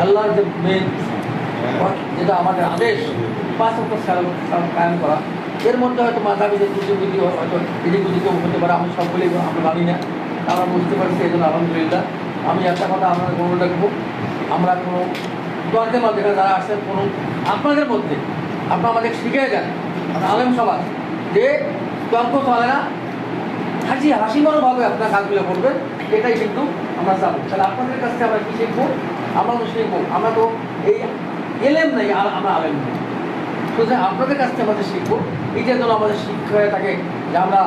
আল্লাহর যে মেন যেটা আমাদের আদেশ 5 ওয়াক্ত সালাত কায়েম করা, এর মধ্যে হয়তো মাঝাবিদের ত্রুটি হয়তো এদিক ওদিকে হতে পারে, আমি সবগুলি আমরা জানি না, আমরা বুঝতে পারছি। এই জন্য আলহামদুলিল্লাহ। আমি একটা কথা আপনাদের মনে রাখবো, আমরা কোনো দরদের মধ্যে যারা আসেন কোনো আপনাদের মধ্যে আপনারা আমাদের শিখে যান আলেম সবাই যে তর্ক চলে না, হাসিমানোভাবে আপনার কাজগুলো করবেন, এটাই কিন্তু আমরা চাবো। তাহলে আপনাদের কাছ থেকে আমরা কী শিখবো? আমরা তো শিখবো, আমরা তো এই এলেম নেই, আর আমরা আলেম নেই, সুতরাং আপনাদের কাছ থেকে আমাদের শিখবো। এইটার জন্য আমাদের শিক্ষা হয়ে থাকে যে আমরা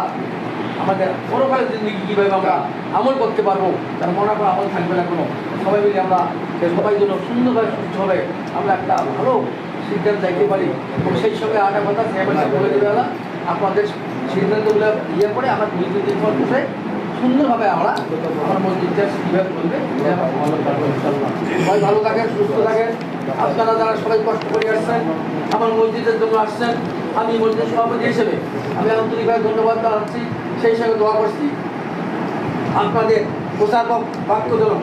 আমাদের পরকালের জিন্দগি কীভাবে আমরা আমল করতে পারবো, তার মনে করা আমল থাকবে না কোনো। সবাই মিলে আমরা সবাই জন্য সুন্দরভাবে সুস্থভাবে আমরা একটা ভালো সিদ্ধান্ত যাইতে পারি। এবং সেই সঙ্গে আরেকটা কথা চেয়ারম্যান বলে দেবে না, আপনাদের সিদ্ধান্তগুলো ইয়ে করে আমরা 2-3 দিন বসে সুন্দরভাবে আমরা আমার মসজিদটা কীভাবে করবে সবাই ভালো থাকেন, সুস্থ থাকেন। আপনারা যারা সবাই কষ্ট করে আসছেন আমার মসজিদের জন্য আসছেন, আমি মসজিদের সভাপতি হিসেবে আমি আন্তরিকভাবে ধন্যবাদ জানাচ্ছি, সেই সঙ্গে দোয়া করছি আপনাদের প্রচার বাক্য যেন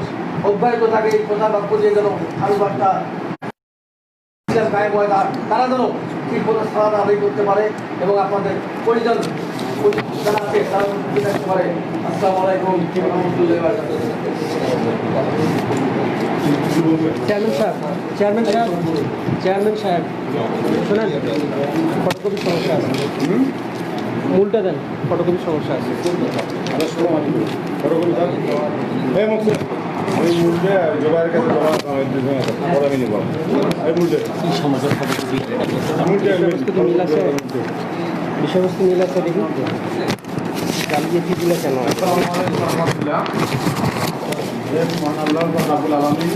অব্যাহত থাকে। এই প্রচার বাক্য দিয়ে যেন আরো বার্তা গায়েব হয়, তারা যেন ঠিক মতো সালাত আদায় করতে পারে এবং আপনাদের পরিজন যারা আছে তারা থাকতে পারে। আসসালামু আলাইকুম রহমতুল্লাহি ওয়া বারাকাতুহু। চেয়ারম্যান সাহেব শোনেন, ফটোকপির সমস্যা আছে, মূলটা দেন, ফটোকপির সমস্যা আছে। ওই মূলটা জোগাড়ের কাছে আমি নেব, ওই মূলটা মিল আছে, বিষয়বস্তু মিল আছে, দেখি জালিয়াতিগুলো কেন হয়? রাব্বুল আলামিন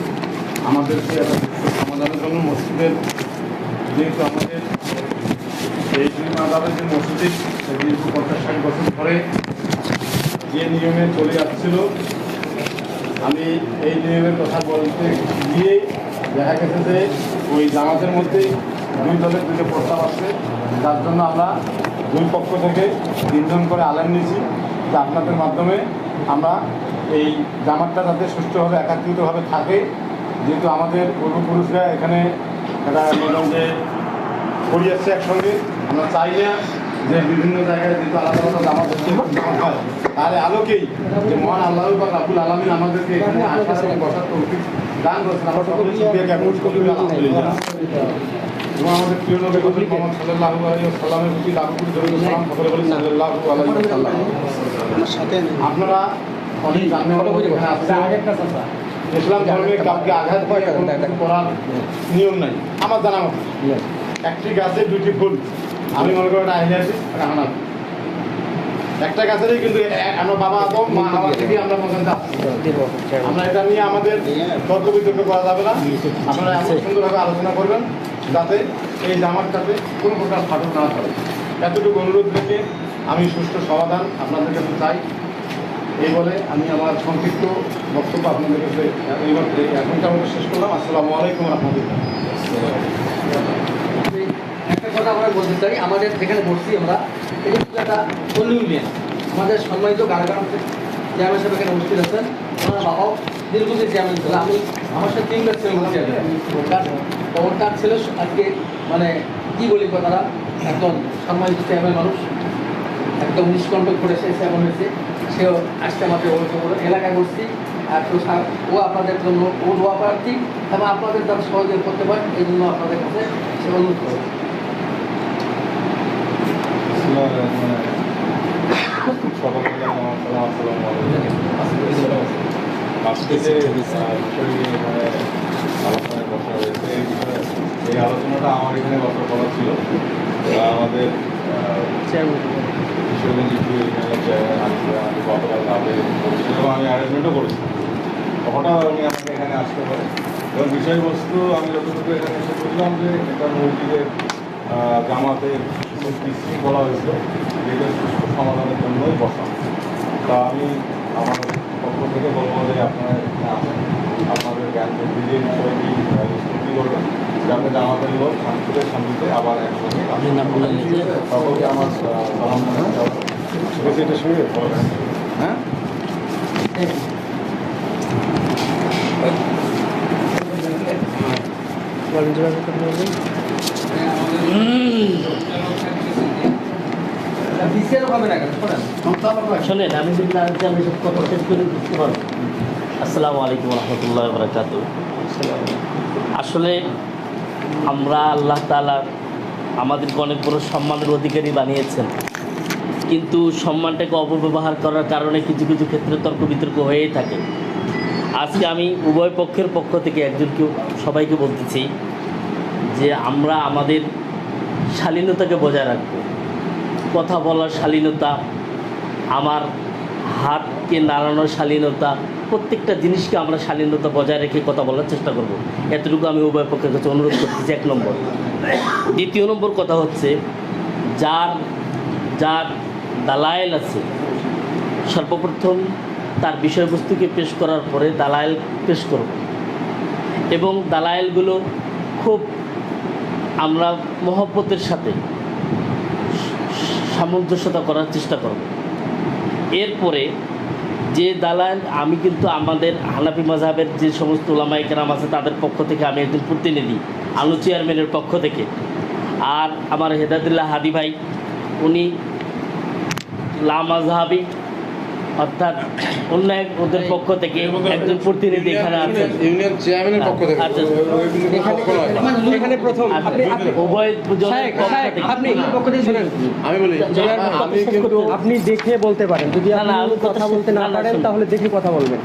আমাদেরকে একটা সমাধানের জন্য মসজিদের, যেহেতু আমাদের এই আদাবের যে মসজিদ দীর্ঘ 50-60 বছর ধরে যে নিয়মে চলে যাচ্ছিল, আমি এই নিয়মের কথা বলতে গিয়ে দেখা গেছে যে ওই জামাতের মধ্যেই 2 দলের 2টা প্রস্তাব আসছে, যার জন্য আমরা 2 পক্ষ থেকে 3 জন করে আলেম নিয়েছি, যা আপনাদের মাধ্যমে আমরা এই জামাতটা যাতে সুষ্ঠুভাবে একাত্রিতভাবে থাকে। যেহেতু আমাদের পূর্বপুরুষরা এখানে একটা যে করি আসছে একসঙ্গে, আমরা চাই না যে বিভিন্ন জায়গায় যেহেতু আলাদা আলাদা জামাত হয়, তার আলোকেই যে মহান আল্লাহ বা রাব্বুল আলামিন আমাদেরকে এখানে আসার এবং বসার তৌফিক দান করেছেন, আমরা সকলে শুকরিয়া জ্ঞাপন করি আলহামদুলিল্লাহ। এবং আমাদের প্রিয় নবী মুহাম্মদ সাল্লাল্লাহু আলাইহি ওয়াসাল্লামের প্রতি লাখ কোটি দরুদ ও সালাম সকলে বলি সাল্লাল্লাহু আলাইহি ওয়াসাল্লাম। আপনারা অনেক জানেন এখানে আসছেন, ইসলাম ধর্মে কাউকে আঘাত করার নিয়ম নাই আমার জানা মতো। একটি গাছে 2টি ফুল, আমি মনে করি এটা আইলে আছি, এটা হানাফি। একটা গাছেরই কিন্তু আমরা বাবা আদম মা হাওয়া থেকে আমরা পর্যন্ত আমরা এটা নিয়ে আমাদের তর্ক বিতর্ক করা যাবে না। আপনারা এমন সুন্দরভাবে আলোচনা করবেন যাতে এই জামাতটাতে কোনো প্রকার ফাটল না পড়ে। এতটুকু অনুরোধ রেখে আমি সুষ্ঠু সমাধান আপনাদের কাছে চাই। এই বলে আমি আমার সংক্ষিপ্ত বক্তব্য আপনাদের কাছে এখনকার মতো শেষ করলাম। আসসালামু আলাইকুম রহমতুল্লাহ। একটা কথা আমরা বলতে চাই, আমাদের যেখানে বসছি আমরা এটা কিন্তু একটা পল্লী ইউনিয়ন, আমাদের সম্মানিত গারগাঁও চেয়ারম্যান সাহেব এখানে উপস্থিত আছেন, ওনার বাবাও দীর্ঘদিন চেয়ারম্যান ছিল, আমি আমার সাথে 3 বার চেয়ারম্যান তার ছিল আজকে মানে কী বলি কথাটা, একদম সম্মানিত চেয়ারম্যান মানুষ, একদম নিষ্কণ্টক করে সে চেয়ারম্যান হয়েছে, সেও আজকে আমাদের এলাকায় বসছি। আর ও আপনাদের জন্য ও দোয়া প্রার্থী এবং আপনাদের যারা সহযোগ করতে পারেন, এই জন্য আপনাদের কাছে সে অনুরোধ করবে। আজকে যে বিষয় নিয়ে আলোচনায় বসা হয়েছে, এই বিষয়ে এই আলোচনাটা আমার এখানে বসার কথা ছিল। আমাদের আমি গতকাল রাতে করেছি এবং আমি অ্যারেঞ্জমেন্টও করেছি, হঠাৎ উনি আমাকে এখানে আসতে পারে এবং বিষয়বস্তু আমি যতটুকু এখানে এসে বুঝলাম যে এটা মসজিদের জামাতের বিশৃঙ্খলা হয়েছিল, যেটা সুষ্ঠু সমাধানের জন্যই বসা। তা আমি আমার পক্ষ থেকে বলবো যে আপনারা এখানে আসেন, আপনাদের জ্ঞান বুদ্ধি যে বিষয়টি স্মৃতি করবেন, যাতে জামাতের লোক শান্তিতে আবার একসঙ্গে সকলকে আমার সালাম এটার সঙ্গে হ্যাঁ। বলেন যেভাবে কথা বলবেন। বিসিআরও হবে না কেন শোনেন শোনেন, আমি যদি না জানি, আমি সব কথা শেষ করে দিতে পারবো। আসসালামু আলাইকুম রহমতুল্লাহ বরকাত। আসলে আমরা আল্লাহ তাআলা আমাদেরকে অনেক বড় সম্মানের অধিকারী বানিয়েছেন, কিন্তু সম্মানটাকে অপব্যবহার করার কারণে কিছু কিছু ক্ষেত্রে তর্ক বিতর্ক হয়েই থাকে। আজকে আমি উভয় পক্ষের পক্ষ থেকে একজনকে সবাইকে বলতেছি যে আমরা আমাদের শালীনতাকে বজায় রাখবো। কথা বলার শালীনতা, আমার হাতকে নাড়ানোর শালীনতা, প্রত্যেকটা জিনিসকে আমরা শালীনতা বজায় রেখে কথা বলার চেষ্টা করব। এতটুকু আমি উভয় পক্ষের কাছে অনুরোধ করতেছি, 1 নম্বর। দ্বিতীয় নম্বর কথা হচ্ছে, যার যার দালায়েল আছে, সর্বপ্রথম তার বিষয়বস্তুকে পেশ করার পরে দালায়েল পেশ করব, এবং দালায়েলগুলো খুব আমরা মহব্বতের সাথে সামঞ্জস্যতা করার চেষ্টা করব। এরপরে যে দালাল, আমি কিন্তু আমাদের হানাফি মাযহাবের যে সমস্ত উলামায়ে কেরাম আছে তাদের পক্ষ থেকে আমি একজন প্রতিনিধি, আলু চেয়ারম্যানের পক্ষ থেকে, আর আমার হেদায়েতুল্লাহ হাদি ভাই উনি লা মাযহাবি অর্থাৎ অন্য এক ওদের পক্ষ থেকে একজন প্রতিনিধি এখানে আছেন, ইউনিয়ন চেয়ারম্যানের পক্ষ থেকে। আচ্ছা। ওই কিন্তু পক্ষ নয়। এখানে প্রথম উভয় জনের পক্ষ থেকে। আপনি পক্ষ থেকে শুনেন। আমি বলি আমি কিন্তু আপনি দেখে বলতে পারেন, যদি না, না, আপনি আমি কথা বলতে না পারেন শুনুন। তাহলে দেখে কথা বলবেন।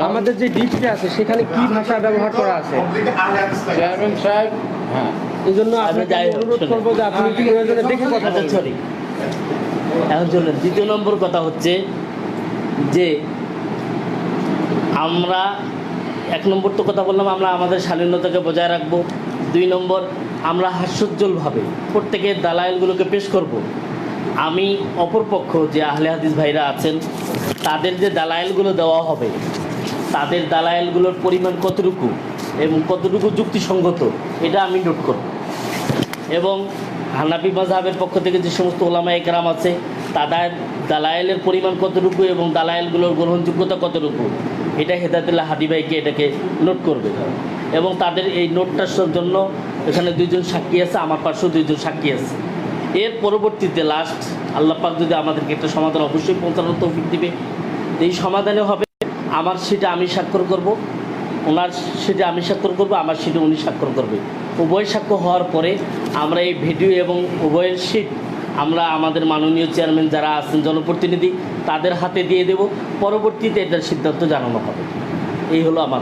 আমাদের যে ডিপটা আছে সেখানে কি ভাষা ব্যবহার করা আছে, চেয়ারম্যান সাহেব, হ্যাঁ, এই জন্য আপনাকে যাই হোক, অনুরোধ শুনুন। করবো যে আপনি প্রয়োজনে দেখে কথা আচ্ছা, বলবেন। সরি। এখন চলুন, দ্বিতীয় নম্বর কথা হচ্ছে যে আমরা 1 নম্বর তো কথা বললাম, আমরা আমাদের শালীনতাকে বজায় রাখবো। 2 নম্বর, আমরা হাস্যোজ্জ্বলভাবে প্রত্যেকের দালায়েলগুলোকে পেশ করব। আমি অপরপক্ষ যে আহলে হাদিস ভাইরা আছেন তাদের যে দালায়েলগুলো দেওয়া হবে, তাদের দালায়েলগুলোর পরিমাণ কতটুকু এবং কতটুকু যুক্তিসঙ্গত, এটা আমি নোট করব। এবং হানাফি মাযহাবের পক্ষ থেকে যে সমস্ত ওলামায়ে কেরাম আছে তাদের দালায়েলের পরিমাণ কতটুকু এবং দালায়েলগুলোর গ্রহণযোগ্যতা কতটুকু, এটা হেদায়েতুল্লাহ হাদি ভাইকে এটাকে নোট করবে। এবং তাদের এই নোটটার জন্য এখানে 2 জন সাক্ষী আছে, আমার পাশেও 2 জন সাক্ষী আছে। এর পরবর্তীতে লাস্ট আল্লাহ পাক যদি আমাদেরকে একটা সমাধান অবশ্যই পৌঁছানোর তৌফিক দিবে, এই সমাধানে হবে আমার সেটা আমি স্বাক্ষর করব, ওনার সেটা আমি স্বাক্ষর করব, আমার সেটা উনি স্বাক্ষর করবে। উভয় সাক্ষ্য হওয়ার পরে আমরা এই ভিডিও এবং উভয়ের শিট আমরা আমাদের মাননীয় চেয়ারম্যান যারা আছেন জনপ্রতিনিধি তাদের হাতে দিয়ে দেব। পরবর্তীতে এটার সিদ্ধান্ত জানানো হবে। এই হলো আমার।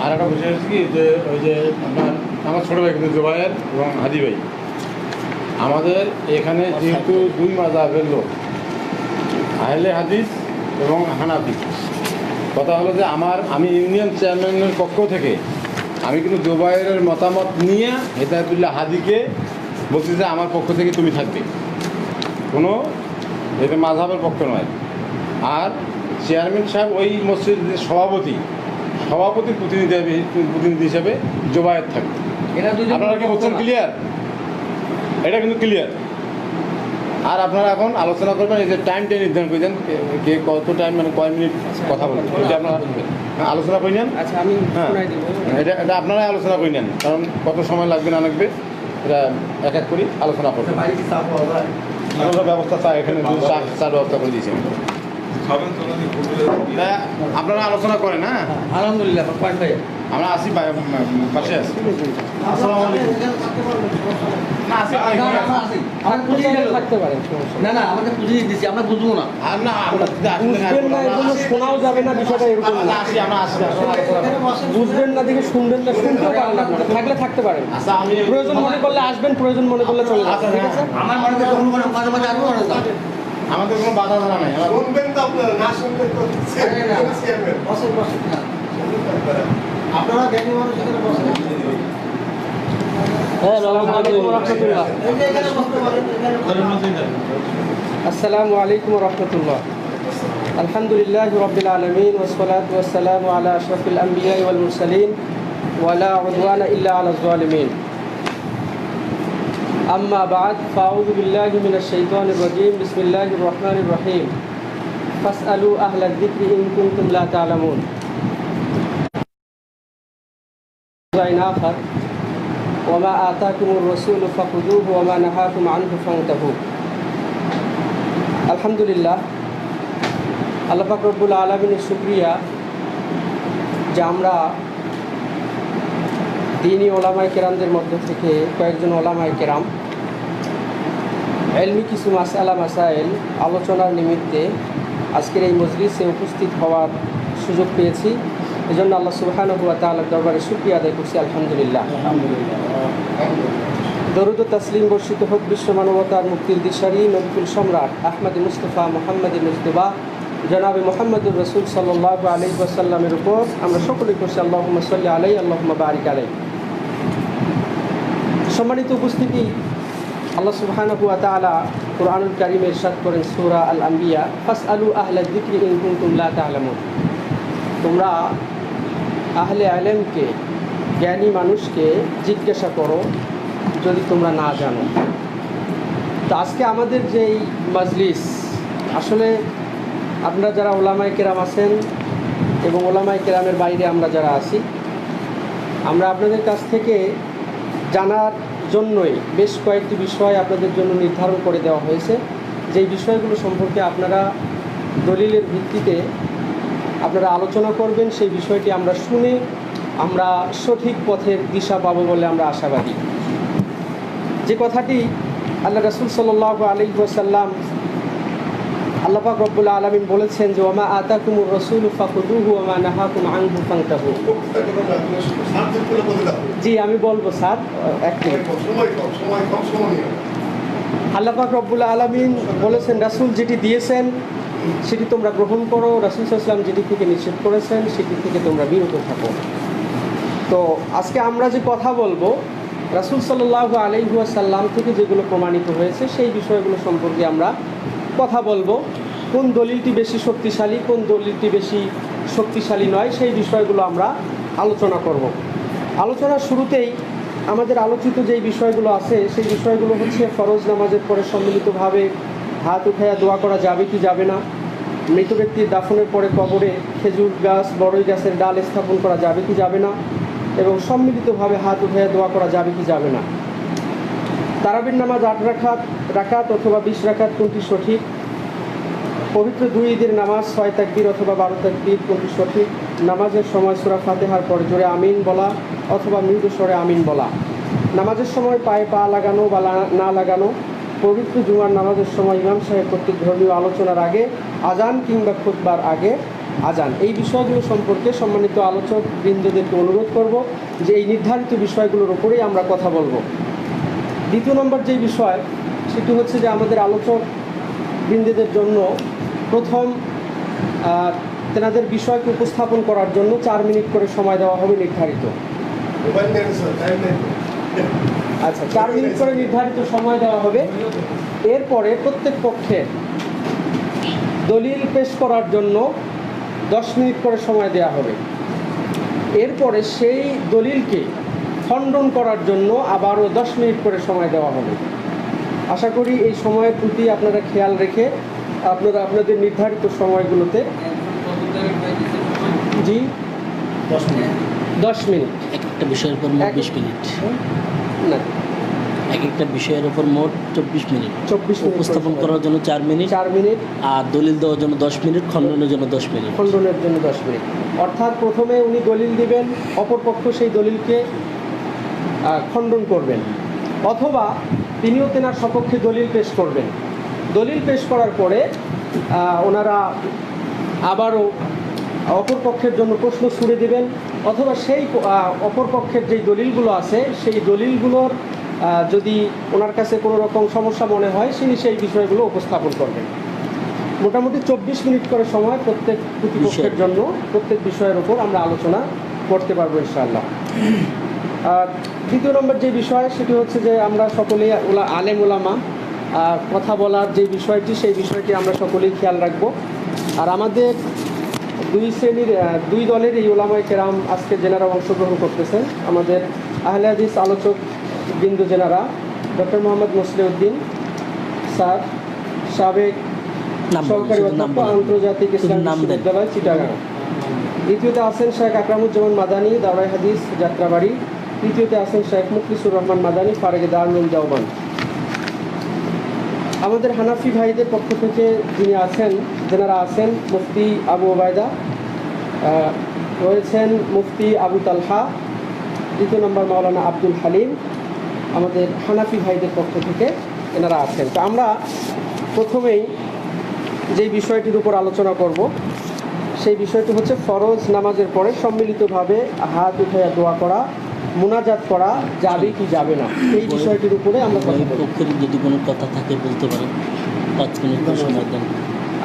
আর একটা বিষয় হচ্ছে কি, যে ওই যে আমার ছোটো ভাই কিন্তু জুবায়ের এবং হাদি ভাই, আমাদের এখানে যেহেতু 2 মাযহাবের লোক, আহলে হাদিস এবং হানাফি, কথা হলো যে আমি ইউনিয়ন চেয়ারম্যানের পক্ষ থেকে আমি কিন্তু জুবায়েরের মতামত নিয়ে হেদায়েতুল্লাহ হাদিকে বলছি যে আমার পক্ষ থেকে তুমি থাকবে, কোনো এটা মাযহাবের পক্ষ নয়। আর চেয়ারম্যান সাহেব ওই মসজিদের সভাপতির প্রতিনিধি হিসেবে জুবায়ের থাকবে। এরা দুজন আপনারা কি বলছেন? ক্লিয়ার? এটা কিন্তু ক্লিয়ার। আর আপনারা এখন আলোচনা করবেন, এই যে টাইমটা নির্ধারণ করে দেন, কে কত টাইম, মানে কয় মিনিট কথা বলবেন, এটা আপনারা আলোচনা করে নেন। আচ্ছা, আমি হ্যাঁ, শোনাই দেব। এটা আপনারাই আলোচনা করে নেন, কারণ কত সময় লাগবে না লাগবে এটা এক এক করে আলোচনা করবেন। বাইরে কি সাফ হওয়া যায়? আমরা ব্যবস্থা চাই, এখানে চার ব্যবস্থা করে দিয়েছি। আপনারা আলোচনা করেন। হ্যাঁ, আলহামদুলিল্লাহ পয়েন্ট ভাই আমরা আসি, পাশে আছি। আসসালামু আলাইকুম। না, আসি, আমার পুঁজি থাকতে পারেন, সমস্যা নেই। না আমাদের পুঁজি দিচ্ছি, আমরা বুঝবো না। আর না, আমরা বুঝবেন না, এগুলো শোনাও যাবে না, বিষয়টা এরকম না। আমরা আসি, বুঝবেন না দেখে শুনবেন না, শুনতেও পারেন আপনারা, থাকলে থাকতে পারেন। আচ্ছা, আমি প্রয়োজন মনে করলে আসবেন, প্রয়োজন মনে করলে চলে যাবেন, ঠিক আছে? আমার মনে হয় মাঝে মাঝে আরো মনে হয় আমাদের কোনো বাধা ধরা নাই। শুনবেন তো আপনারা, না শুনবেন তো চেয়ারম্যান। আপনারা জ্ঞানী মানুষ এখানে বসেন। হ্যাঁ, আসসালামু আলাইকুম ওয়া রাহমাতুল্লাহ। এই যে এখানে বসতে পারেন, এখানে আসসালামু আলাইকুম ওয়া রাহমাতুল্লাহ। আলহামদুলিল্লাহি রাব্বিল আলামিন ওয়াস সালাতু ওয়াস সালামু আলা আশরাফিল আমবিয়া ওয়াল মুরসালিন ওয়া লা উদওয়ানা ইল্লা আলাজ জালিমিন। আম্মা বা'দ, ফাআউযু বিল্লাহি মিনাশ শাইতানির রাজীম। বিসমিল্লাহির রহমানির রহিম। ফাসআলু আহলায যিকরি ইন কুনতুম লা তা'লামুন। آخر وما آتاكم الرسول فخذوه وما نهاكم عنه فانتهوا আলহামদুলিল্লাহ আল্লাহ পাক রব্বুল আলামিনের শুকরিয়া যে আমরা দ্বীনি ওলামায়ে কেরামদের মধ্য থেকে কয়েকজন ওলামায়ে কেরাম ইলমি কিছু মাসআলা মাসাইল আলোচনার নিমিত্তে আজকের এই মজলিসে উপস্থিত হওয়ার সুযোগ পেয়েছি। এজন্য আল্লাহ সুবহানাহু ওয়া তাআলার দরবারে শুকরিয়া আদায় করছি আলহামদুলিল্লাহ। দরুদ ও তাসলিম বর্ষিত হোক বিশ্ব মানবতার মুক্তির দিশারি নবকুল সম্রাট আহমদ মুস্তফা মোহাম্মদ মুজতবা জনাবে মোহাম্মদুর রসুল সাল্লাল্লাহু আলাইহি ওয়াসাল্লামের উপর। আমরা সকলেই করছি আল্লাহুম্মা সাল্লি আলাইহি আল্লাহুম্মা বারিক আলাইহি। সম্মানিত উপস্থিতি, আল্লাহ সুবহানাহু ওয়া তাআলা কুরআনুল কারীমে ইরশাদ করেন সূরা আল আম্বিয়া, ফাসআলু আহলা যিকরি ইন কুনতুম লা তা'লামুন। তোমরা আহলে ইলমকে, জ্ঞানী মানুষকে জিজ্ঞাসা করো যদি তোমরা না জানো। তো আজকে আমাদের যেই মাজলিস, আসলে আপনারা যারা ওলামায়ে কেরাম আছেন এবং ওলামায়ে কেরামের বাইরে আমরা যারা আছি, আমরা আপনাদের কাছ থেকে জানার জন্যই বেশ কয়েকটি বিষয় আপনাদের জন্য নির্ধারণ করে দেওয়া হয়েছে। যেই বিষয়গুলো সম্পর্কে আপনারা দলিলের ভিত্তিতে আপনারা আলোচনা করবেন, সেই বিষয়টি আমরা শুনে আমরা সঠিক পথের দিশা পাবো বলে আমরা আশাবাদী। যে কথাটি আল্লাহ রাসূল সাল্লাল্লাহু আলাইহি ওয়াসাল্লাম, আল্লাহ পাক রব্বুল আলামিন বলেছেন যে ওমা আতাকুমুর রাসূলু ফাখুযুহু ওয়া মা নাহাকুম আনহু ফান্তাহু। জি, আমি বলবো স্যার, এক মিনিট। আল্লাহ পাক রব্বুল আলামিন বলেছেন রাসূল যেটি দিয়েছেন সেটি তোমরা গ্রহণ করো, রাসূল সাল্লাল্লাহু আলাইহি ওয়াসাল্লাম যেটি থেকে নিষেধ করেছেন সেটি থেকে তোমরা বিরত থাকো। তো আজকে আমরা যে কথা বলবো রাসূল সাল্লাল্লাহু আলাইহি ওয়াসাল্লাম থেকে যেগুলো প্রমাণিত হয়েছে সেই বিষয়গুলো সম্পর্কে আমরা কথা বলবো। কোন দলিলটি বেশি শক্তিশালী, কোন দলিলটি বেশি শক্তিশালী নয়, সেই বিষয়গুলো আমরা আলোচনা করব। আলোচনার শুরুতেই আমাদের আলোচিত যেই বিষয়গুলো আছে সেই বিষয়গুলো হচ্ছে ফরজ নামাজের পরে সম্মিলিতভাবে হাত উঠাইয়া দোয়া করা যাবে কি যাবে না, মৃত ব্যক্তির দাফনের পরে কবরে খেজুর গাছ, বড়ই গাছের ডাল স্থাপন করা যাবে কি যাবে না, এবং সম্মিলিতভাবে হাত উঠাইয়া দোয়া করা যাবে কি যাবে না। তারাবির নামাজ 8 রাকাত অথবা 20 রাকাত কোনটি সঠিক, পবিত্র 2 ঈদের নামাজ 6 তাকবীর অথবা 12 তাকবীর কোনটি সঠিক, নামাজের সময় সূরা ফাতিহার পরে জোরে আমিন বলা অথবা মৃদু স্বরে আমিন বলা, নামাজের সময় পায়ে পা লাগানো বা না লাগানো, পবিত্র জুমার নামাজের সময় ইমাম সাহেব কর্তৃক ধর্মীয় আলোচনার আগে আজান কিংবা খুতবার আগে আজান। এই বিষয়গুলো সম্পর্কে সম্মানিত আলোচক বৃন্দদেরকে অনুরোধ করব যে এই নির্ধারিত বিষয়গুলোর উপরেই আমরা কথা বলবো। দ্বিতীয় নম্বর যেই বিষয় সেটি হচ্ছে যে আমাদের আলোচক বৃন্দদের জন্য প্রথম তেনাদের বিষয়কে উপস্থাপন করার জন্য 4 মিনিট করে সময় দেওয়া হবে নির্ধারিত। আচ্ছা, 4 মিনিট করে নির্ধারিত সময় দেওয়া হবে। এরপরে প্রত্যেক পক্ষের দলিল পেশ করার জন্য 10 মিনিট করে সময় দেওয়া হবে। এরপরে সেই দলিলকে খণ্ডন করার জন্য আবারও 10 মিনিট করে সময় দেওয়া হবে। আশা করি এই সময়ের প্রতি আপনারা খেয়াল রেখে আপনারা আপনাদের নির্ধারিত সময়গুলোতে জি 10 মিনিট একটা বিষয়ের উপর মোট 20 মিনিট না, একটা বিষয়ের উপর মোট 24 মিনিট 24 মিনিট উপস্থাপন করার জন্য 4 মিনিট, 4 মিনিট, আর দলিল দেওয়ার জন্য 10 মিনিট, খণ্ডনের জন্য 10 মিনিট। খণ্ডনের জন্য 10 মিনিট। অর্থাৎ প্রথমে উনি দলিল দিবেন, অপরপক্ষ সেই দলিলকে খণ্ডন করবেন, অথবা তিনিও তেনার সপক্ষে দলিল পেশ করবেন। দলিল পেশ করার পরে ওনারা আবারও অপরপক্ষের জন্য প্রশ্ন ছুড়ে দেবেন, অথবা সেই অপরপক্ষের যেই দলিলগুলো আছে সেই দলিলগুলোর যদি ওনার কাছে কোনো রকম সমস্যা মনে হয় তিনি সেই বিষয়গুলো উপস্থাপন করবেন। মোটামুটি 24 মিনিট করে সময় প্রত্যেক প্রতিপক্ষের জন্য প্রত্যেক বিষয়ের উপর আমরা আলোচনা করতে পারবো ইনশাআল্লাহ। আর দ্বিতীয় নম্বর যে বিষয় সেটি হচ্ছে যে আমরা সকলেই আলেম ওলামা, কথা বলার যে বিষয়টি সেই বিষয়টি আমরা সকলেই খেয়াল রাখবো। আর আমাদের 2 দলের এই ওলামায়ে কেরাম আজকে যেনারা অংশগ্রহণ করতেছেন, আমাদের আহলে হাদিস আলোচক বিন্দু যেনারা ডক্টর মোহাম্মদ মুসলিউদ্দিন স্যার, সাবেক সহকারী অধ্যক্ষ, আন্তর্জাতিক ইসলাম বিশ্ববিদ্যালয় চিটাগাং, দ্বিতীয়তে আছেন শেখ আকরামুজ্জামান মাদানী, দাওরাই হাদিস, যাত্রাবাড়ি। তৃতীয়তে আছেন শেখ মুখলিসুর রহমান মাদানী, ফারেগে দারুল দেওবন্দ। আমাদের হানাফি ভাইদের পক্ষ থেকে যেনারা আছেন মুফতি আবু ওবায়দা, রয়েছেন মুফতি আবু তালহা, দ্বিতীয় নম্বর মাওলানা আব্দুল হালিম। আমাদের হানাফি ভাইদের পক্ষ থেকে এনারা আছেন। তো আমরা প্রথমেই যেই বিষয়টির উপর আলোচনা করব সেই বিষয়টি হচ্ছে ফরজ নামাজের পরে সম্মিলিতভাবে হাত উঠাইয়া দোয়া করা, মুনাজাত করা যাবে কি যাবে না, এই বিষয়টির উপরে আমরা কথা বলব। পক্ষের যদি কোনো কথা থাকে বলতে পারেন, 5 মিনিট সময় দেন।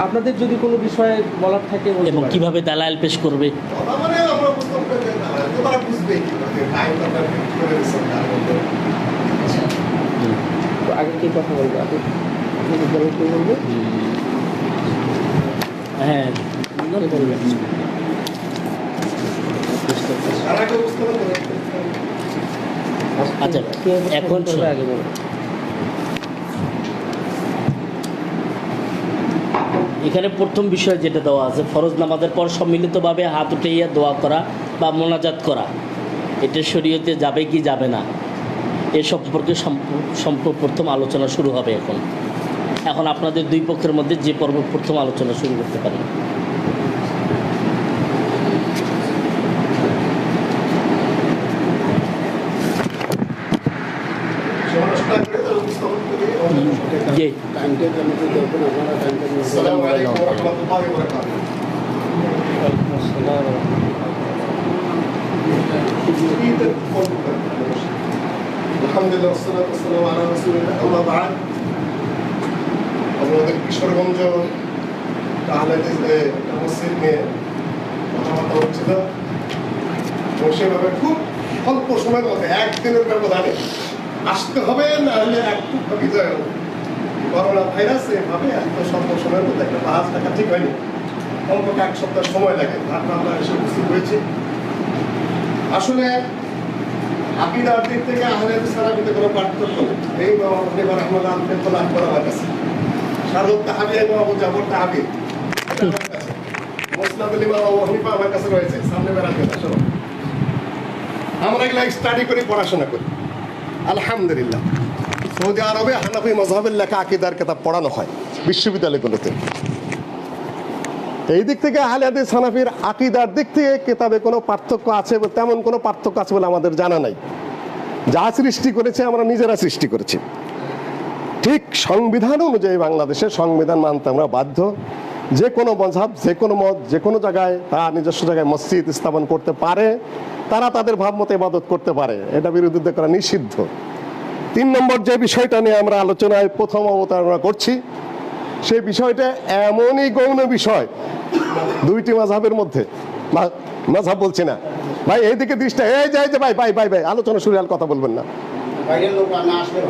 আপনাদের যদি কোনো বিষয়ে বলার থাকে বলতে এবং পারেন। কিভাবে দালাল পেশ করবে, কথা মানে আমরা বুঝতে পারছি না, তোমরা বুঝবে কি টাইম আপনারা ফিক্স করে দিচ্ছেন তার মধ্যে। তো আগে কি কথা বলবো? আপনি বিদ্যালয় কি বলবো? হ্যাঁ আর আগে বুঝতে পারবেন। আচ্ছা, এখন আগে বলবো। এখানে প্রথম বিষয় যেটা দেওয়া আছে, ফরজ নামাজের পর সম্মিলিতভাবে হাত উঠাইয়া দোয়া করা বা মোনাজাত করা, এটা শরীয়তে যাবে কি যাবে না এ সম্পর্কে প্রথম আলোচনা শুরু হবে। এখন আপনাদের দুই পক্ষের মধ্যে যে পর্ব প্রথম আলোচনা শুরু করতে পারেন। সমস্যা করে তো বুঝতে পারবেন। জি, আসসালামু আলাইকুম ওয়া রাহমাতুল্লাহি ওয়া বারাকাতুহু। আলহামদুলিল্লাহ ওয়াসসালাতু ওয়াসসালামু আলা রাসূলিল্লাহ, আম্মা বা'দ। আমাদের কিশোরগঞ্জ আহলে মসজিদ নিয়ে কথাবার্তা হচ্ছিল এবং সেভাবে খুব অল্প সময়ের মধ্যে একদিনের ব্যবধানে আসতে হবে, না হলে একটু বিজয় হবে। করোনা ভাইরাস এভাবে এত স্বল্প সময়ের মধ্যে একটা বাস টাকা ঠিক হয়নি, অন্তত 1 সপ্তাহ সময় লাগে। তারপর আমরা এসে উপস্থিত হয়েছি। আসলে আকিদার দিক থেকে আহলে হাদিস সালাফিতে কোনো পার্থক্য নেই। এই বাবা হানিফা রাহমাতুল্লাহ আলাইহি তো লাভ করা আমার কাছে, শারুত তাহাবি এবং আবু জাফর তাহাবি এটা আমার কাছে, মুসনাদুল ইমাম আবু হানিফা আমার কাছে রয়েছে, সামনে বেরাতে আসো। আমরা এগুলা স্টাডি করি, পড়াশোনা করি। আলহামদুলিল্লাহ সৌদি আরবে হানাফি মাযহাবের লেখা আকিদার কিতাব পড়ানো হয় বিশ্ববিদ্যালয়গুলোতে। এই দিক থেকে আহলে হাদিস হানাফির আকিদার দিক থেকে কিতাবে কোনো পার্থক্য আছে, তেমন কোনো পার্থক্য আছে বলে আমাদের জানা নাই। যা সৃষ্টি করেছে আমরা নিজেরা সৃষ্টি করেছি। ঠিক সংবিধান অনুযায়ী বাংলাদেশের সংবিধান মানতে আমরা বাধ্য। যে কোনো মাযহাব, যে কোনো মত, যে কোনো জায়গায় তারা নিজস্ব জায়গায় মসজিদ স্থাপন করতে পারে, তারা তাদের ভাবমতো ইবাদত করতে পারে, এটা বিরোধিতা করা নিষিদ্ধ। 3 নম্বর যে বিষয়টা নিয়ে আমরা আলোচনায় প্রথম অবতারণা করছি, সেই বিষয়টা এমনই গৌণ বিষয় দুইটি মাযহাবের মধ্যে, মাযহাব বলছি না ভাই, এইদিকে দৃষ্টি, এই যে ভাই ভাই ভাই ভাই আলোচনা শুরু হলে কথা বলবেন না।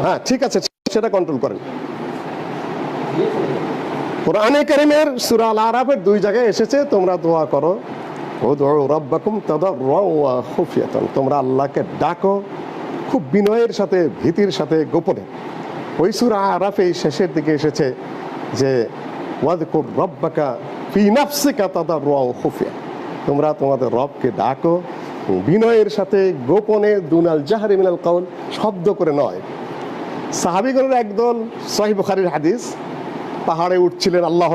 হ্যাঁ ঠিক আছে, সেটা কন্ট্রোল করেন। কোরআনে কারীমের সূরা আল আরাফের 2 জায়গায় এসেছে, তোমরা দোয়া করো, উদউ রাব্বাকুম তাদাররুআন ওয়া খুফিয়াতান, তোমরা আল্লাহকে ডাকো খুব বিনয়ের সাথে, ভীতির সাথে, গোপনে। ওই সূরা আরাফে শেষের দিকে এসেছে যে ওয়াযকুর রাব্বাকা ফি নাফসিকা তাদাররুআন ওয়া খুফিয়া, তোমরা তোমাদের রবকে ডাকো বিনয়ের সাথে, গোপনে, দুনাল জাহরি মিনাল কাউল, শব্দ করে নয়। সাহাবীগণের একদল, সহিহ বুখারীর হাদিস, পাহাড়ে উঠছিলেন, আল্লাহু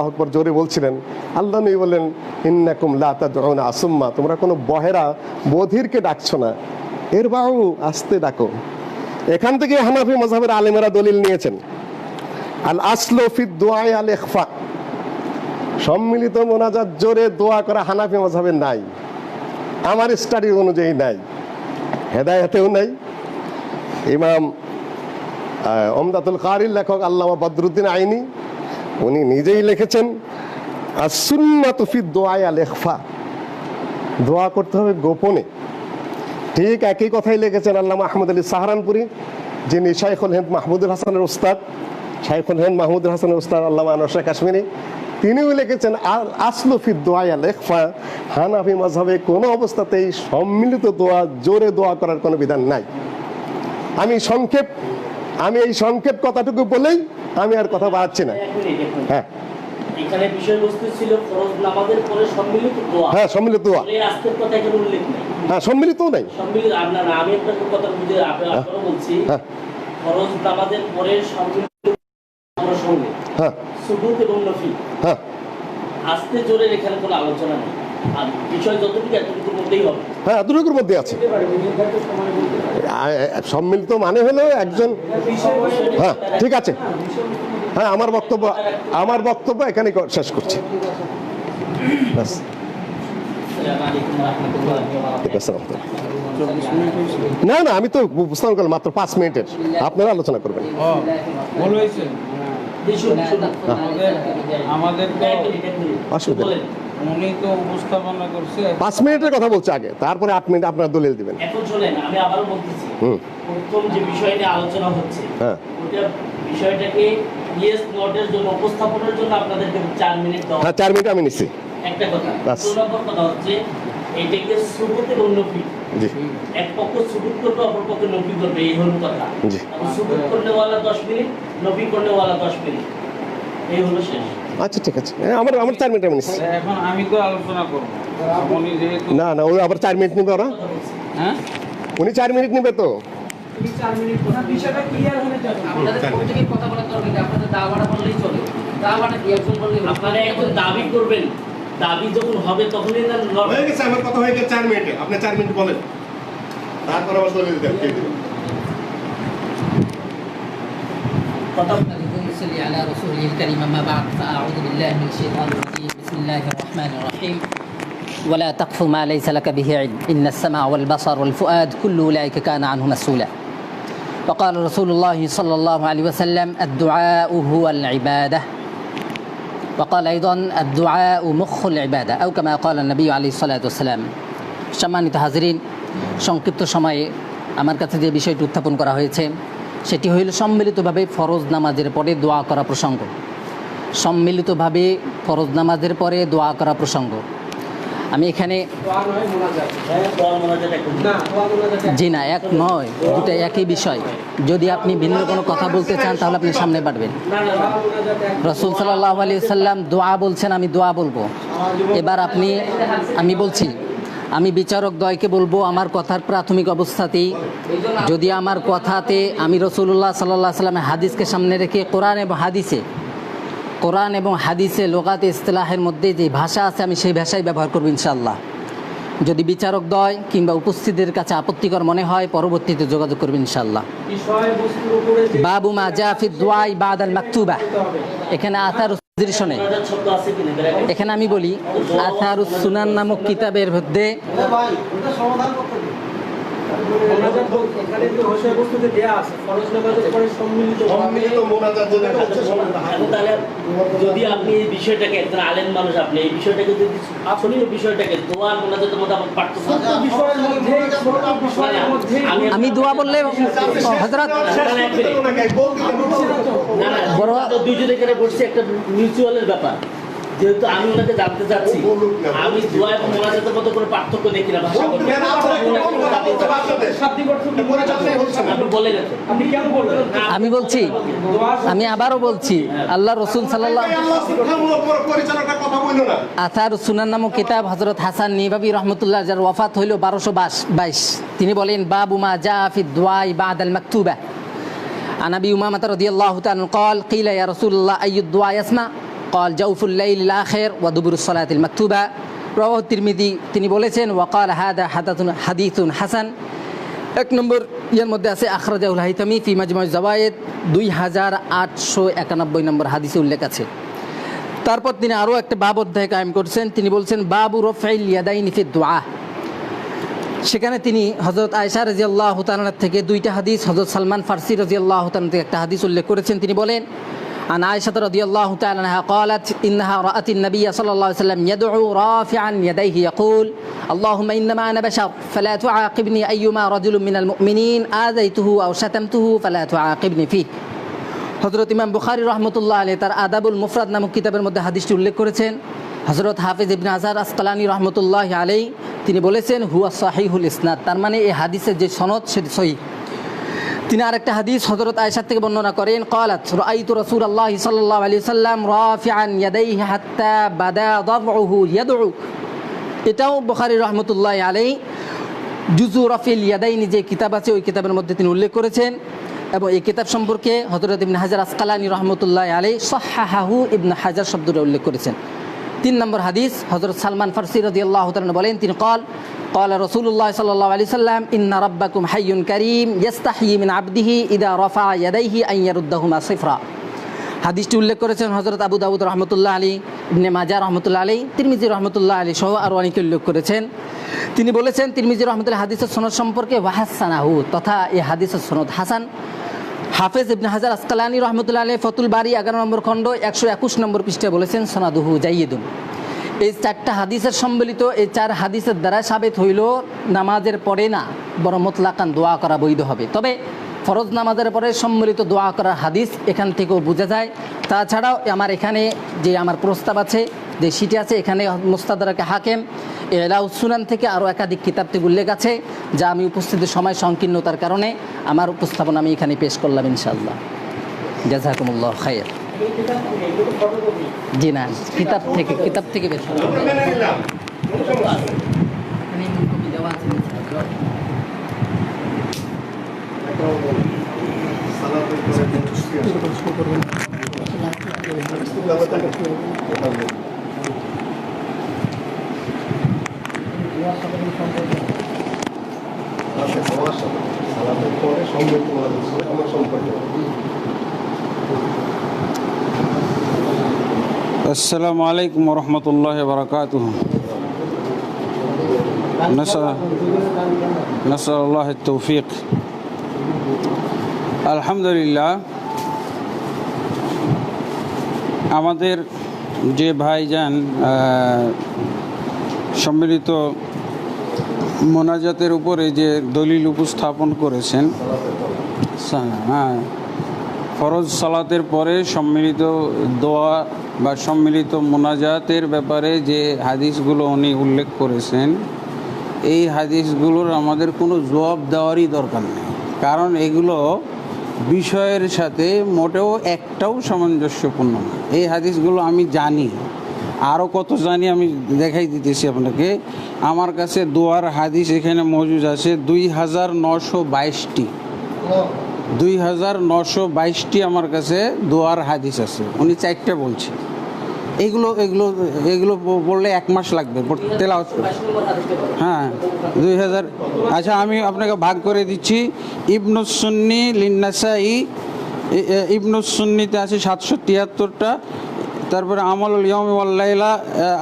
আকবার জোরে বলছিলেন। আল্লাহ নবী বলেন, ইন্নাকুম লা তাদউনা আসুম্মা, তোমরা কোনো বহেরা বধিরকে ডাকছো না, এর বাউ আস্তে ডাকো। এখান থেকে হানাফি মাযহাবের আলেমেরা দলিল নিয়েছেন, আল আসলু ফি দুআ আল ইখফা, সম্মিলিত মোনাজাত জোরে দোয়া করা হানাফি মাযহাবে নাই, আমার স্টাডি অনুযায়ী নাই, হেদায়েতেও নাই। ইমাম ওমদাতুল কারির লেখক আল্লামা বদরুদ্দিন আইনি উনি নিজেই লিখেছেন, আস-সুন্নাতু ফি দুআ আল ইখফা, দোয়া করতে হবে গোপনে। ঠিক একই কথাই লিখেছেন আল্লামা আহমদ আলী সাহারানপুরি, যিনি শাইখুল হিন্দ মাহমুদুল হাসানের উস্তাদ, শাইখুল হিন্দ মাহমুদুল হাসানের উস্তাদ আল্লামা আনোয়ার শাহ কাশ্মীরি, তিনিও লিখেছেন আল আসলু ফি দুআ আল ইখফা, হানাফি মাযহাবে কোনো অবস্থাতেই সম্মিলিত দোয়া, জোরে দোয়া করার কোনো বিধান নাই। আমি এই সংক্ষেপ কথাটুকু বলেই আমি আর কথা বাড়াচ্ছি না। হ্যাঁ, এখানে বিষয়বস্তু ছিল ফরজ নামাজের পরে সম্মিলিত দোয়া। হ্যাঁ সম্মিলিত দোয়া, এই আজকের কথা এখানে উল্লেখ নেই। হ্যাঁ সম্মিলিত নাই। সম্মিলিত আপনার আমি আপনাকে কথা বুঝে আপনারও বলছি, হ্যাঁ ফরজ নামাজের পরে সম্মিলিত আমরা সঙ্গে হ্যাঁ সুবুত এবং নফিল হ্যাঁ আস্তে জোরে এখানে কোনো আলোচনা নেই। আর বিষয় যতটুকু এতটুকুর মধ্যেই হবে। হ্যাঁ এতটুকুর মধ্যে আছে। সম্মিলিত মানে হলো একজন, হ্যাঁ ঠিক আছে, হ্যাঁ আমার বক্তব্য এখানে শেষ করছি। ব্যাস। আসসালামু আলাইকুম ওয়া রাহমাতুল্লাহি ওয়া বারাকাতুহু। ঠিক আছে, না না আমি তো বুঝতাম করলাম মাত্র 5 মিনিটের, আপনারা আলোচনা করবেন। ভুল হয়েছে। আমাদের তো অসুবিধা নেই। উনি তো উপস্থাপনা করছে 5 মিনিটের কথা বলছে আগে, তারপরে 8 মিনিট আপনারা দলিল দিবেন। এখন শোনেন, আমি আবারও বলতেছি, হুম প্রথম যে বিষয় নিয়ে আলোচনা হচ্ছে হ্যাঁ ওটা বিষয়টাকে ইয়েস নটের জন্য উপস্থাপনের জন্য আপনাদেরকে 4 মিনিট দাও। হ্যাঁ 4 মিনিট আমি নিচ্ছি। একটা কথা। বাস। 2 নম্বর কথা হচ্ছে এইটাকে সুবুত এবং নফি, জি এক পক্ষ সুবুত করবে অপর পক্ষ নফি করবে, এই হলো কথা। জি এবং সুবুত করলে ওয়ালা 10 মিনিট, নফি করলে ওয়ালা 10 মিনিট, এই হলো শেষ। আচ্ছা ঠিক আছে, আমার 4 মিনিট আমি নিচ্ছি। এখন আমি তো আলোচনা করবো, উনি যেহেতু না না ওই আবার 4 মিনিট নিবে ওরা, হ্যাঁ উনি 4 মিনিট নিবে তো। আপনাদের প্রত্যেকের কথা বলার দরকার নেই, আপনাদের দাওয়াটা বললেই চলে। দাওয়াটা কি একজন বললেই হবে? আপনারা এখন দাবি করবেন, দাবি যখন হবে তখনই না লড়বেন। হয়ে গেছে আমার কথা হয়ে গেছে 4 মিনিটে, আপনি 4 মিনিট বলেন, তারপর আবার দলিল দেন। কথা صلي على رسوله الكريم. أما بعد فأعوذ بالله من الشيطان الرجيم. بسم الله الرحمن الرحيم. ولا تقف ما ليس لك به علم إن السمع والبصر والفؤاد كل أولئك كان عنه مسؤولا. وقال رسول الله صلى الله عليه وسلم الدعاء هو العبادة. وقال أيضا الدعاء مخ العبادة أو كما قال النبي عليه الصلاة والسلام. সম্মানিত হাজিরিন, সংক্ষিপ্ত সময়ে আমার কাছে যে বিষয়টি উত্থাপন করা হয়েছে সেটি হইল সম্মিলিতভাবে ফরজ নামাজের পরে দোয়া করা প্রসঙ্গ। সম্মিলিতভাবে ফরজ নামাজের পরে দোয়া করা প্রসঙ্গ। আমি এখানে জি না, এক নয়, দুটো একই বিষয়। যদি আপনি ভিন্ন কোনো কথা বলতে চান তাহলে আপনি সামনে বাড়বেন। রসুল সাল্লাল্লাহু আলাইহি সাল্লাম দোয়া বলছেন, আমি দোয়া বলবো। এবার আমি বলছি, আমি বিচারক দ্বয়কে বলবো আমার কথার প্রাথমিক অবস্থাতেই যদি আমার কথাতে আমি রসুল্লাহ সাল্লাল্লাহু আলাইহি সাল্লামের হাদিসকে সামনে রেখে কোরআন এবং হাদিসে লোকাতে ইস্তিলাহের মধ্যে যে ভাষা আছে আমি সেই ভাষাই ব্যবহার করব ইনশাআল্লাহ। যদি বিচারক দ্বয় কিংবা উপস্থিতিদের কাছে আপত্তিকর মনে হয় পরবর্তীতে যোগাযোগ করবেন ইনশাআল্লাহ। বাবু মা জা ফি দুআ বাদাল মাকতুবা, এখানে আথার শোনে, শব্দ আছে কিনা এখানে আমি বলি আথারুস সুনান নামক কিতাবের মধ্যে তাহলে যদি আপনি এই বিষয়টাকে একজন আলেম মানুষ, আপনি এই বিষয়টাকে যদি আসলে বিষয়টাকে দোয়ার মোনাজাতের মধ্যে আমার পার্থক্য, আমি দোয়া বললে হযরত বড় দুইজনে এখানে বসছে, একটা মিউচুয়ালের ব্যাপার। যেহেতু আমি ওনাকে জানতে চাচ্ছি, আমি দোয়া এবং মোনাজাতের মধ্যে কোনো পার্থক্য দেখি না। ভাষা আপনি বলে গেছেন, আমি বলছি, আমি আবারও বলছি, আল্লাহ রসুল সাল্লাল্লাহু আথার সুনান নামক কিতাব হযরত হাসান নিবাবী রহমতুল্লাহ যার ওয়াফাত হইল 1222, তিনি বলেন বাবু মা জা ফি দুআ বাদাল মাকতুবা। عن أبي أمامة رضي الله تعالى قال قيل يا رسول الله أي الدعاء يسمع قال جوف الليل الآخر ودبر الصلاة المكتوبة رواه الترمذي। তিনি বলেছেন وقال هذا حديث حسن। এক নম্বর এর মধ্যে আছে আখরাজাহুল হাইতামি ফি মাজমুজ জাওয়ায়েদ 2891 নম্বর হাদিসে উল্লেখ আছে। তারপর তিনি আরও একটা বাব অধ্যায় কায়েম করছেন, তিনি বলছেন বাবু রফাইল ইয়াদাইনি ফি দুআ। সেখানে তিনি হযরত আয়েশা রাদিয়াল্লাহু তাআলা থেকে দুইটা হাদিস, হযরত সালমান ফারসি রাদিয়াল্লাহু তাআলা থেকে একটা হাদিস উল্লেখ করেছেন। তিনি বলেন عن عائشة رضي الله تعالى عنها قالت إنها رأت النبي صلى الله عليه وسلم يدعو رافعا يديه يقول اللهم إنما أنا بشر فلا تعاقبني أيما رجل من المؤمنين آذيته أو شتمته فلا تعاقبني فيه। হযরত ইমাম বুখারী রাহমাতুল্লাহ আলাইহি তার আদাবুল মুফরাদ নামক কিতাবের মধ্যে হাদিসটি উল্লেখ করেছেন। হযরত হাফেজ ইবনে হাজার আসকালানী রাহমাতুল্লাহি আলাইহি তিনি বলেছেন হুয়া সাহিহুল ইসনাদ, তার মানে এই হাদিসের যে সনদ সেটি সহিহ। তিনি আরেকটা হাদিস হযরত আয়েশা থেকে বর্ণনা করেন قالت رأيت رسول الله صلى الله عليه وسلم رافعا يديه حتى بدا ضبعه يدعو। এটাও বুখারী রহমতুল্লাহ আলাইহি জুজু রাফিল ইয়াদাইনি যে কিতাব আছে ওই কিতাবের মধ্যে তিনি উল্লেখ করেছেন এবং এই কিতাব সম্পর্কে হযরত ইবনে হাজার আসকালানি রহমতুল্লাহ আলাইহি সাহহাহু ইবনে হাজার শব্দটা উল্লেখ করেছেন। 3 নম্বর হাদিস হযরত সালমান ফারসি রাদিয়াল্লাহু তাআলা বলেন তিনি قال رسول الله صلى الله عليه وسلم إن ربكم حي كريم يستحيي من عبده إذا رفع يديه أن يردهما صفرا। হাদিসটি উল্লেখ করেছেন হযরত আবু দাউদ রহমতুল্লাহ আলাইহি, ইবনে মাজাহ রহমতুল্লাহ আলাইহি, তিরমিজি রহমতুল্লাহ আলাইহি সহ আরও অনেকে উল্লেখ করেছেন। তিনি বলেছেন তিরমিজি রহমতুল্লাহ হাদিসের সনদ সম্পর্কে ওয়াহাসানাহু, তথা এই হাদিসের সনদ হাসান। হাফেজ ইবনে হাজার আসকালানি রহমতুল্লাহ আলাইহি ফতুল বারি 11 নম্বর খণ্ড 121 নম্বর পৃষ্ঠায় বলেছেন সনাদুহু জাইয়িদুন। এই 4টা হাদিসের সম্বলিত এই 4 হাদিসের দ্বারা সাবিত হইল নামাজের পরে না বরং মুতলাকান দোয়া করা বৈধ হবে। তবে ফরজ নামাজের পরে সম্মিলিত দোয়া করার হাদিস এখান থেকেও বোঝা যায়। তাছাড়াও আমার এখানে যে আমার প্রস্তাব আছে যে সিটি আছে এখানে মুস্তাদরাকে হাকিম ইলাউস সুনান থেকে আরও একাধিক কিতাব থেকে উল্লেখ আছে যা আমি উপস্থিতির সময় সংকীর্ণতার কারণে আমার উপস্থাপন আমি এখানে পেশ করলাম ইনশাআল্লাহ। জাযাকুমুল্লাহ খায়র। জি না, কিতাব থেকে বেশ আসসালামু আলাইকুম ওয়া রাহমাতুল্লাহি ওয়া বারাকাতুহু। নাসআলুল্লাহ আত-তাওফীক। আলহামদুলিল্লাহ, আমাদের যে ভাইজান সম্মিলিত মোনাজাতের উপরে যে দলিল উপস্থাপন করেছেন, হ্যাঁ, ফরজ সালাতের পরে সম্মিলিত দোয়া বা সম্মিলিত মোনাজাতের ব্যাপারে যে হাদিসগুলো উনি উল্লেখ করেছেন, এই হাদিসগুলোর আমাদের কোনো জবাব দেওয়ারই দরকার নেই, কারণ এগুলো বিষয়ের সাথে মোটেও একটাও সামঞ্জস্যপূর্ণ না। এই হাদিসগুলো আমি জানি, আরও কত জানি আমি দেখাই দিতেছি আপনাকে। আমার কাছে দোয়ার হাদিস এখানে মজুদ আছে 2922টি। 2922টি আমার কাছে দোয়ার হাদিস আছে। উনি 4টা বলছে। এগুলো এগুলো এগুলো বললে 1 মাস লাগবে তেলাওয়াত করতে। হ্যাঁ, 2000। আচ্ছা, আমি আপনাকে ভাগ করে দিচ্ছি। ইবনুস সুন্নি লিন্নাসাই, ইবনুস সুন্নিতে আছে 773টা। তারপরে আমলুল ইয়াউমি ওয়াল লাইলা,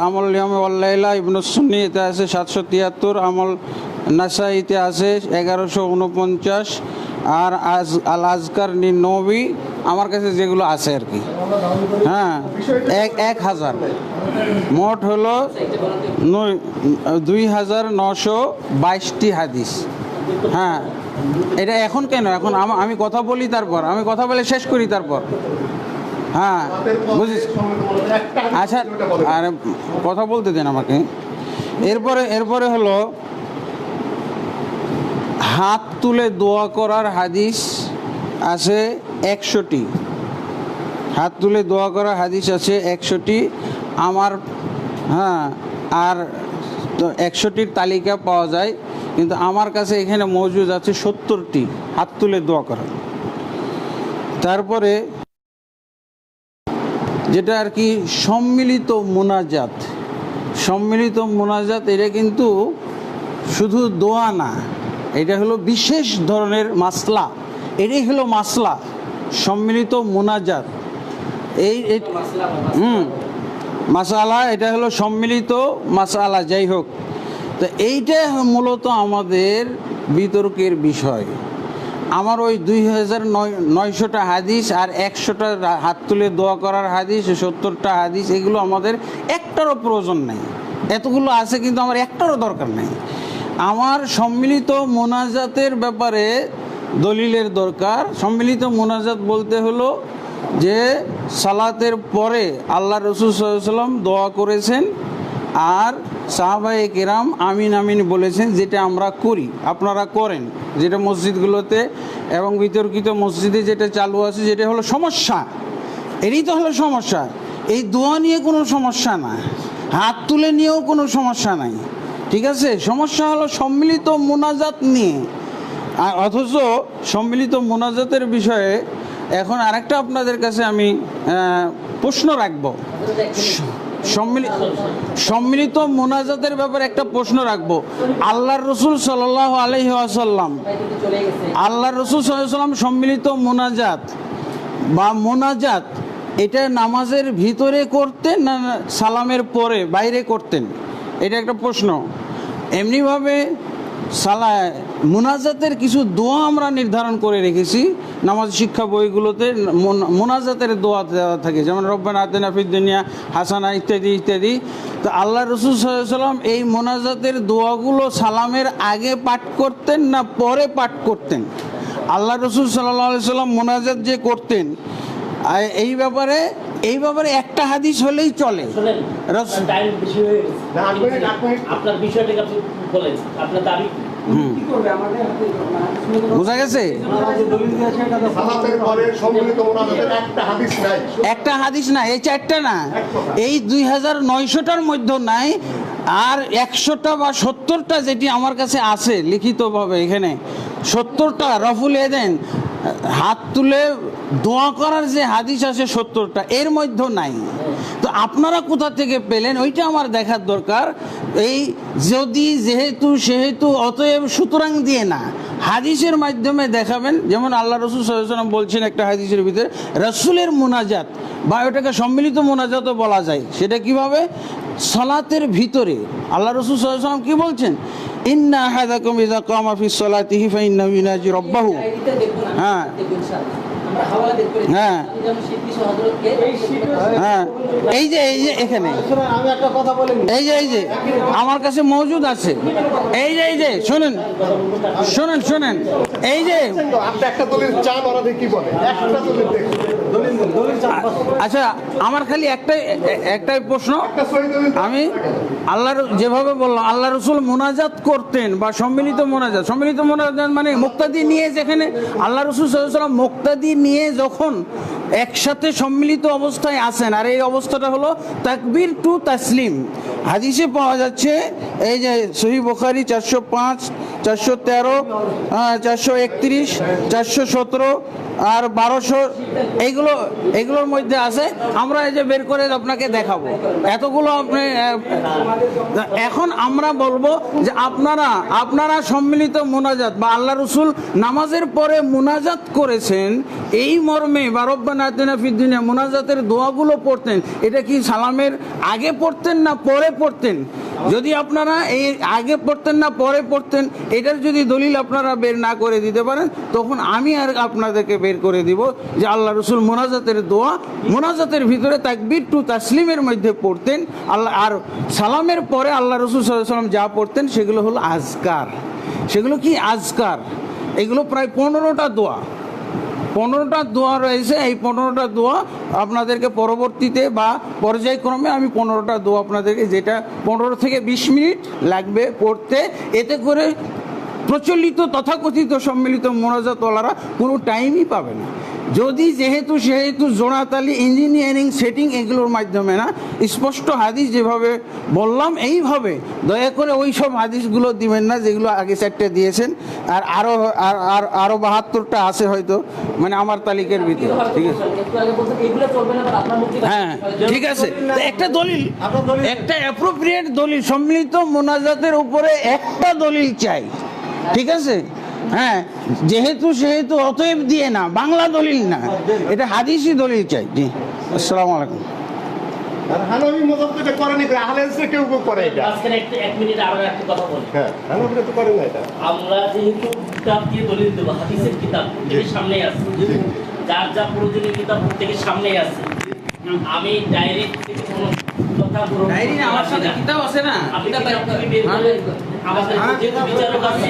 আমলুল ইয়াউমি ওয়াল লাইলা ইবনুস সুন্নিতে আছে 773। আমল নাসাইতে আছে 1149। আর আল আজকার নবী আমার কাছে যেগুলো আছে আর কি, হ্যাঁ, 1000। মোট হলো 2922টি হাদিস। হ্যাঁ, এটা এখন কেন? এখন আমি কথা বলি, তারপর আমি কথা বলে শেষ করি, তারপর হ্যাঁ বুঝিস। আচ্ছা, আর কথা বলতে দেন আমাকে। এরপরে হলো হাত তুলে দোয়া করার হাদিস আছে 100টি। হাত তুলে দোয়া করার হাদিস আছে 100টি আমার। হ্যাঁ, আর 100টির তালিকা পাওয়া যায়, কিন্তু আমার কাছে এখানে মজুদ আছে 70টি হাত তুলে দোয়া করা। তারপরে যেটা আর কি সম্মিলিত মোনাজাত, সম্মিলিত মোনাজাত এটা কিন্তু শুধু দোয়া না, এটা হলো বিশেষ ধরনের মাসলা। এটাই হলো মাসলা, সম্মিলিত মোনাজাত। মাসালা, এটা হলো সম্মিলিত মাসালা। যাই হোক, তো এইটা মূলত আমাদের বিতর্কের বিষয়। আমার ওই 2900টা হাদিস আর 100টা হাত তুলে দোয়া করার হাদিস, 70টা হাদিস, এগুলো আমাদের একটারও প্রয়োজন নেই। এতগুলো আছে কিন্তু আমার একটারও দরকার নেই। আমার সম্মিলিত মোনাজাতের ব্যাপারে দলিলের দরকার। সম্মিলিত মোনাজাত বলতে হলো যে সালাতের পরে আল্লাহ রসুল সাল্লাল্লাহু আলাইহি ওয়াসাল্লাম দোয়া করেছেন আর সাহাবায়ে কেরাম আমিন আমিন বলেছেন, যেটা আমরা করি আপনারা করেন, যেটা মসজিদগুলোতে এবং বিতর্কিত মসজিদে যেটা চালু আছে, যেটা হলো সমস্যা। এরই তো হলো সমস্যা। এই দোয়া নিয়ে কোনো সমস্যা না, হাত তুলে নিয়েও কোনো সমস্যা নাই, ঠিক আছে? সমস্যা হলো সম্মিলিত মোনাজাত নিয়ে। আর অথচ সম্মিলিত মোনাজাতের বিষয়ে এখন আরেকটা আপনাদের কাছে আমি প্রশ্ন রাখবো। সম্মিলিত মোনাজাতের ব্যাপারে একটা প্রশ্ন রাখবো। আল্লাহর রসুল সাল্লাল্লাহু আলাইহি ওয়াসাল্লাম, আল্লাহর রসুল সাল্লাল্লাহু আলাইহি ওয়াসাল্লাম সম্মিলিত মোনাজাত বা মোনাজাত এটা নামাজের ভিতরে করতেন না সালামের পরে বাইরে করতেন? এটা একটা প্রশ্ন। এমনিভাবে মোনাজাতের কিছু দোয়া আমরা নির্ধারণ করে রেখেছি নামাজ শিক্ষা বইগুলোতে। মোনাজাতের দোয়া দেওয়া থাকে, যেমন রব্বানা আতিনা ফিদ দুনিয়া হাসানা ইত্যাদি ইত্যাদি। তো আল্লাহ রসুল সাল্লাল্লাহু আলাইহি ওয়াসাল্লাম এই মোনাজাতের দোয়াগুলো সালামের আগে পাঠ করতেন না পরে পাঠ করতেন? আল্লাহ রসুল সাল্লাল্লাহু আলাইহি ওয়াসাল্লাম মোনাজাত যে করতেন এই ব্যাপারে একটা হাদিস হলেই চলে। আপনার বিষয়টাকে আপনি বলেন, আপনার দাবি বোঝা গেছে? একটা হাদিস না, এই 4টা না, এই 2900টার মধ্যে নাই। আর 100টা বা 70টা যেটি আমার কাছে আছে লিখিতভাবে, এখানে 70টা রফুল এদেন হাত তুলে দোয়া করার যে হাদিস আছে 70টা, এর মধ্যে নাই। তো আপনারা কোথা থেকে পেলেন ওইটা আমার দেখার দরকার। এই যদি যেহেতু সেহেতু অতএব সুতরাং দিয়ে না, হাদিসের মাধ্যমে দেখাবেন। যেমন আল্লাহ রসুল সাল্লাল্লাহু আলাইহি ওয়াসাল্লাম বলছেন একটা হাদিসের ভিতরে রাসূলের মোনাজাত বা ওটাকে সম্মিলিত মোনাজাতও বলা যায়। সেটা কিভাবে? সালাতের ভিতরে আল্লাহ রসুল সাল্লাল্লাহু আলাইহি ওয়াসাল্লাম কি বলছেন? ইন্না আহাদাকুম ইযা কামা ফি সলাতিহি ফাইন্নাহু ইউনাজি রাব্বাহু। হ্যাঁ হ্যাঁ হ্যাঁ, এই যে এখানে এই যে আমার কাছে মজুদ আছে। এই যে শোনেন, এই যে আচ্ছা, আমার খালি একটাই প্রশ্ন। আমি আল্লাহর যেভাবে বললাম আল্লাহ রসুল মোনাজাত করতেন বা সম্মিলিত মোনাজাত মানে মুক্তাদি নিয়ে, যেখানে আল্লাহ রসুল সাল্লাল্লাহু আলাইহি ওয়াসাল্লাম মুক্তাদি নিয়ে যখন একসাথে সম্মিলিত অবস্থায় আছেন, আর এই অবস্থাটা হলো তাকবীর টু তাসলিম। হাদিসে পাওয়া যাচ্ছে, এই যে সহিহ বুখারী 405, 413, 431, 417 আর 1200, এইগুলোর মধ্যে আছে। আমরা এই যে বের করে আপনাকে দেখাবো এতগুলো। আপনি এখন আমরা বলবো যে আপনারা সম্মিলিত মোনাজাত বা আল্লাহ রসুল নামাজের পরে মোনাজাত করেছেন এই মর্মে বা রব্বানা আতিনা ফিদ দুনিয়া মোনাজাতের দোয়াগুলো পড়তেন, এটা কি সালামের আগে পড়তেন না পরে পড়তেন? যদি আপনারা এই আগে পড়তেন না পরে পড়তেন, এটার যদি দলিল আপনারা বের না করে দিতে পারেন, তখন আমি আর আপনাদেরকে বের করে দিব যে আল্লাহ রসুল মোনাজাতের দোয়া মোনাজাতের ভিতরে তাকবীর টু তাসলিমের মধ্যে পড়তেন। আল্লাহ আর সালামের পরে আল্লাহ রসুল সাল্লাল্লাহু আলাইহি ওয়াসাল্লাম যা পড়তেন সেগুলো হলো আজকার। সেগুলো কি আজকার? এগুলো প্রায় 15টা দোয়া, 15টা দোয়া রয়েছে। এই 15টা দোয়া আপনাদেরকে পরবর্তীতে বা পর্যায়ক্রমে আমি 15টা দোয়া আপনাদেরকে, যেটা 15 থেকে 20 মিনিট লাগবে পড়তে, এতে করে প্রচলিত তথাকথিত সম্মিলিত মোনাজাতওয়ালারা কোনো টাইমই পাবে না। যদি যেহেতু জোড়াতালি ইঞ্জিনিয়ারিং সেটিং এগুলোর মাধ্যমে না, স্পষ্ট হাদিস যেভাবে বললাম এইভাবে দয়া করে ওই সব হাদিসগুলো দিবেন না যেগুলো আগে 4টে দিয়েছেন। আর আরো 72টা আছে হয়তো, মানে আমার তালিকার ভিতরে। ঠিক আছে, হ্যাঁ ঠিক আছে। একটা দলিল, একটা অ্যাপ্রোপ্রিয়েট দলিল, সম্মিলিত মোনাজাতের উপরে একটা দলিল চাই। ঠিক আছে, হ্যাঁ, যেহেতু অতএব দিয়ে না, বাংলা দলিল না, এটা হাদিসি দলিল চাই। জি, আসসালামু আলাইকুম। হানাফি মতবাদ এটা করেনি, আহলে হাদিসে কেউ করে এটা। আজকে এক মিনিট আরো একটা কথা বলি। হ্যাঁ, হানাফিরা তো করে না এটা। আমরা যেহেতু কিতাব দিয়ে দলিল দেব, হাদিসের কিতাব থেকে সামনেই আছে, যা প্রয়োজনীয় কিতাব থেকে সামনেই আছে। আমি ডাইরেক্ট থেকে কোনো কথা বলবো না। ডাইরি আমার সাথে কিতাব আছে না, আপনি কিতাব বের করে আমাদের যেহেতু বিচারক আছে,